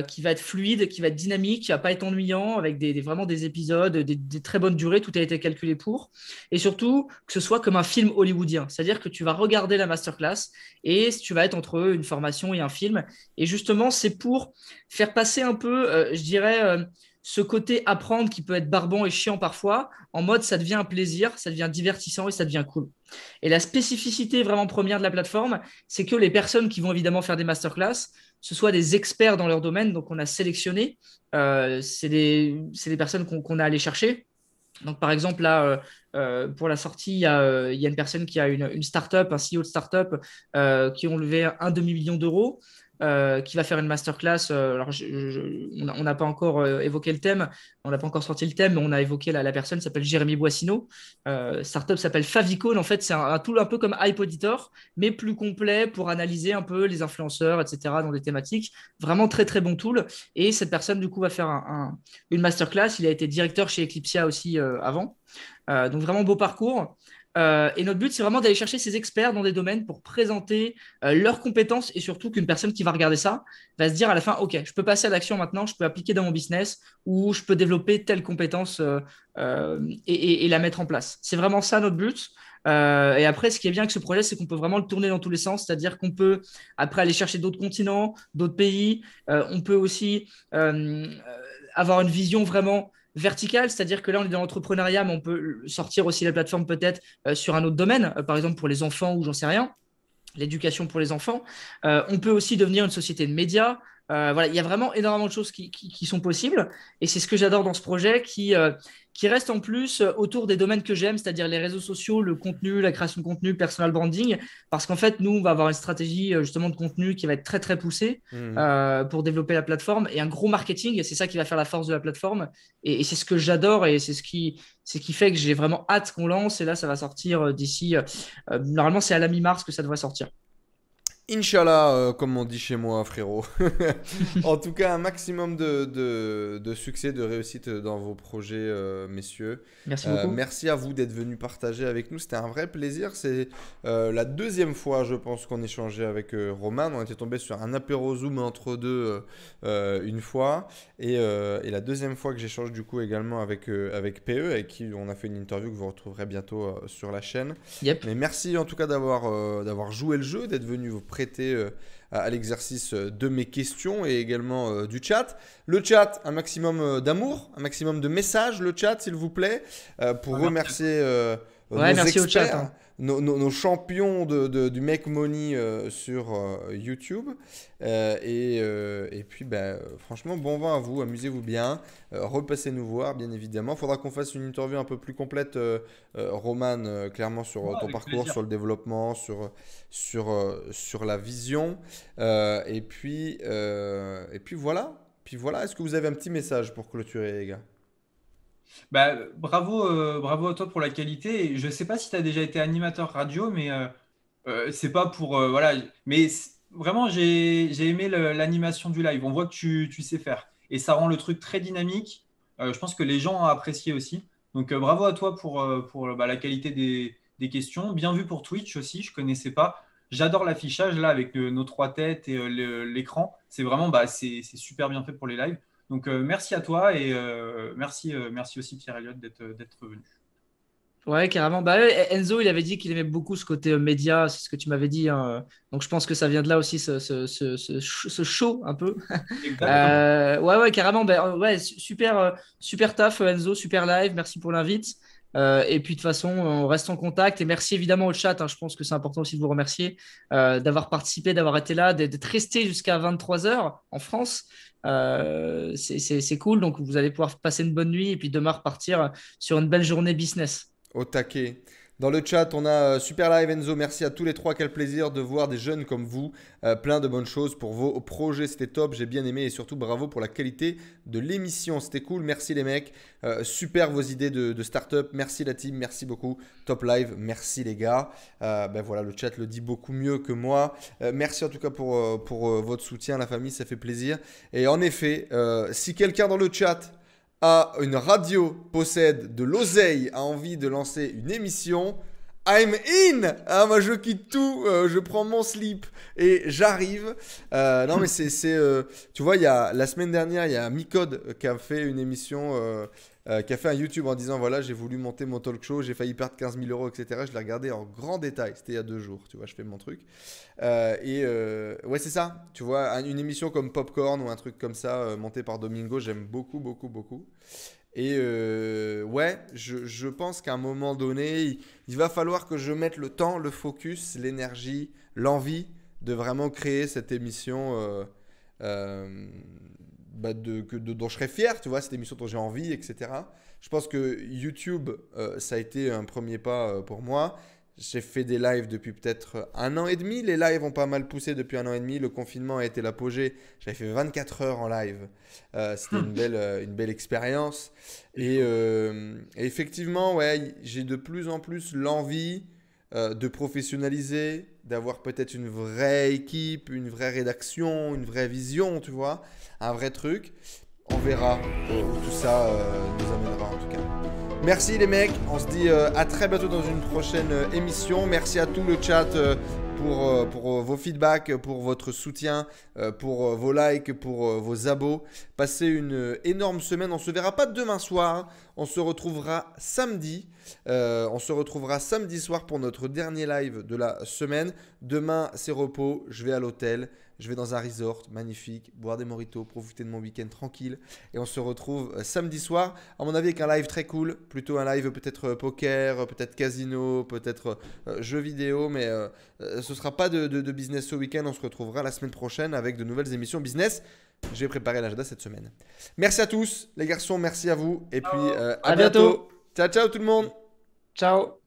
qui va être fluide, qui va être dynamique, qui va pas être ennuyant, avec vraiment des épisodes, des très bonnes durées, tout a été calculé pour. Et surtout, que ce soit comme un film hollywoodien. C'est-à-dire que tu vas regarder la masterclass et tu vas être entre une formation et un film. Et justement, c'est pour faire passer un peu, je dirais, ce côté apprendre qui peut être barbant et chiant parfois, en mode ça devient un plaisir, ça devient divertissant et ça devient cool. Et la spécificité vraiment première de la plateforme, c'est que les personnes qui vont évidemment faire des masterclass, ce soit des experts dans leur domaine, donc on a sélectionné, c'est des personnes qu'on a allé chercher. Donc, par exemple, là, pour la sortie, il y a une personne qui a une startup, un CEO de startup qui ont levé un demi-million d'euros, qui va faire une masterclass. Alors, on n'a pas encore évoqué le thème, on n'a pas encore sorti le thème, mais on a évoqué la personne s'appelle Jérémy Boissino. Startup s'appelle Favicon. En fait, c'est un tool un peu comme iPoditor, mais plus complet pour analyser un peu les influenceurs, etc., dans des thématiques. Vraiment très, très bon tool. Et cette personne, du coup, va faire une masterclass. Il a été directeur chez Eclipsia aussi avant. Donc, vraiment beau parcours. Et notre but, c'est vraiment d'aller chercher ces experts dans des domaines pour présenter leurs compétences et surtout qu'une personne qui va regarder ça va se dire à la fin, OK, je peux passer à l'action maintenant, je peux appliquer dans mon business ou je peux développer telle compétence et la mettre en place. C'est vraiment ça notre but. Et après, ce qui est bien avec ce projet, c'est qu'on peut vraiment le tourner dans tous les sens, c'est-à-dire qu'on peut après aller chercher d'autres continents, d'autres pays. On peut aussi avoir une vision vraiment verticale, c'est-à-dire que là, on est dans l'entrepreneuriat, mais on peut sortir aussi la plateforme peut-être sur un autre domaine, par exemple pour les enfants ou j'en sais rien, l'éducation pour les enfants. On peut aussi devenir une société de médias. Voilà, il y a vraiment énormément de choses qui sont possibles. Et c'est ce que j'adore dans ce projet qui reste en plus autour des domaines que j'aime, c'est-à-dire les réseaux sociaux, le contenu, la création de contenu, personal branding. Parce qu'en fait, nous, on va avoir une stratégie justement de contenu qui va être très, très poussée pour développer la plateforme et un gros marketing. Et c'est ça qui va faire la force de la plateforme. Et c'est ce que j'adore et c'est ce qui fait que j'ai vraiment hâte qu'on lance. Et là, ça va sortir d'ici. Normalement, c'est à la mi-mars que ça devrait sortir. Inch'Allah, comme on dit chez moi, frérot. En tout cas, un maximum de succès, de réussite dans vos projets, messieurs. Merci beaucoup. Merci à vous d'être venus partager avec nous. C'était un vrai plaisir. C'est la deuxième fois, je pense, qu'on échangeait avec Roman. On était tombé sur un apéro Zoom entre deux une fois. Et la deuxième fois que j'échange du coup également avec PE, avec qui on a fait une interview que vous retrouverez bientôt sur la chaîne. Yep. Mais merci en tout cas d'avoir joué le jeu, d'être venu vous prêter à l'exercice de mes questions et également du chat. Le chat, un maximum d'amour, un maximum de messages, le chat s'il vous plaît, pour remercier nos merci experts, au chat, hein. nos champions du Make Money sur YouTube. Et puis, franchement, bon vent à vous, amusez-vous bien, repassez nous voir, bien évidemment. Il faudra qu'on fasse une interview un peu plus complète, Roman, clairement sur ton parcours, plaisir. sur le développement, sur la vision. Et puis voilà. Puis voilà, est-ce que vous avez un petit message pour clôturer, les gars? Bah, bravo à toi pour la qualité. Et je sais pas si tu as déjà été animateur radio, mais c'est pas pour voilà. Mais vraiment, j'ai aimé l'animation du live. On voit que tu sais faire et ça rend le truc très dynamique. Je pense que les gens ont apprécié aussi. Donc bravo à toi pour la qualité des questions. Bien vu pour Twitch aussi. Je connaissais pas. J'adore l'affichage là avec nos trois têtes et l'écran. C'est vraiment c'est super bien fait pour les lives. Donc merci à toi et merci aussi Pierre Elliott d'être venu. Ouais, carrément. Bah, ouais, Enzo, il avait dit qu'il aimait beaucoup ce côté média, c'est ce que tu m'avais dit, hein. Donc, je pense que ça vient de là aussi, ce show un peu. Exactement. Ouais, carrément. Bah, ouais, super, super taf, Enzo, super live. Merci pour l'invite. Et puis, de toute façon, on reste en contact. Et merci évidemment au chat, hein. Je pense que c'est important aussi de vous remercier d'avoir participé, d'avoir été là, d'être resté jusqu'à 23 heures en France. C'est cool. Donc, vous allez pouvoir passer une bonne nuit et puis demain repartir sur une belle journée business. Au taquet. Dans le chat, on a Super Live Enzo. Merci à tous les trois. Quel plaisir de voir des jeunes comme vous. Plein de bonnes choses pour vos projets. C'était top. J'ai bien aimé. Et surtout, bravo pour la qualité de l'émission. C'était cool. Merci les mecs. Super vos idées de start-up. Merci la team. Merci beaucoup. Top live. Merci les gars. Voilà, le chat le dit beaucoup mieux que moi. Merci en tout cas pour votre soutien, la famille. Ça fait plaisir. Et en effet, si quelqu'un dans le chat a une radio, possède de l'oseille, a envie de lancer une émission, I'm in. Ah, moi je quitte tout, je prends mon slip et j'arrive. Non mais tu vois, la semaine dernière, il y a Micode qui a fait une émission, qui a fait un YouTube en disant voilà, j'ai voulu monter mon talk show, j'ai failli perdre 15 000 euros, etc. Je l'ai regardé en grand détail, c'était il y a 2 jours, tu vois, je fais mon truc. Ouais, c'est ça, tu vois, une émission comme Popcorn ou un truc comme ça, monté par Domingo, j'aime beaucoup, beaucoup, beaucoup. Et ouais, je pense qu'à un moment donné, il va falloir que je mette le temps, le focus, l'énergie, l'envie de vraiment créer cette émission dont je serais fier, tu vois, cette émission dont j'ai envie, etc. Je pense que YouTube, ça a été un premier pas pour moi. J'ai fait des lives depuis peut-être 1 an et demi. Les lives ont pas mal poussé depuis 1 an et demi. Le confinement a été l'apogée. J'avais fait 24 heures en live. C'était une belle expérience. Et effectivement, ouais, j'ai de plus en plus l'envie de professionnaliser, d'avoir peut-être une vraie équipe, une vraie rédaction, une vraie vision, tu vois, un vrai truc. On verra où tout ça nous amènera en tout cas. Merci les mecs, on se dit à très bientôt dans une prochaine émission. Merci à tout le chat pour vos feedbacks, pour votre soutien, pour vos likes, pour vos abos. Passez une énorme semaine. On se verra pas demain soir, on se retrouvera samedi. Samedi soir pour notre dernier live de la semaine. Demain, c'est repos, je vais à l'hôtel. Je vais dans un resort magnifique, boire des mojitos, profiter de mon week-end tranquille. Et on se retrouve samedi soir, à mon avis, avec un live très cool. Plutôt un live peut-être poker, peut-être casino, peut-être jeux vidéo. Mais ce ne sera pas de business ce week-end. On se retrouvera la semaine prochaine avec de nouvelles émissions business. J'ai préparé l'agenda cette semaine. Merci à tous, les garçons. Merci à vous. Et puis, à bientôt. Ciao, ciao tout le monde. Ciao.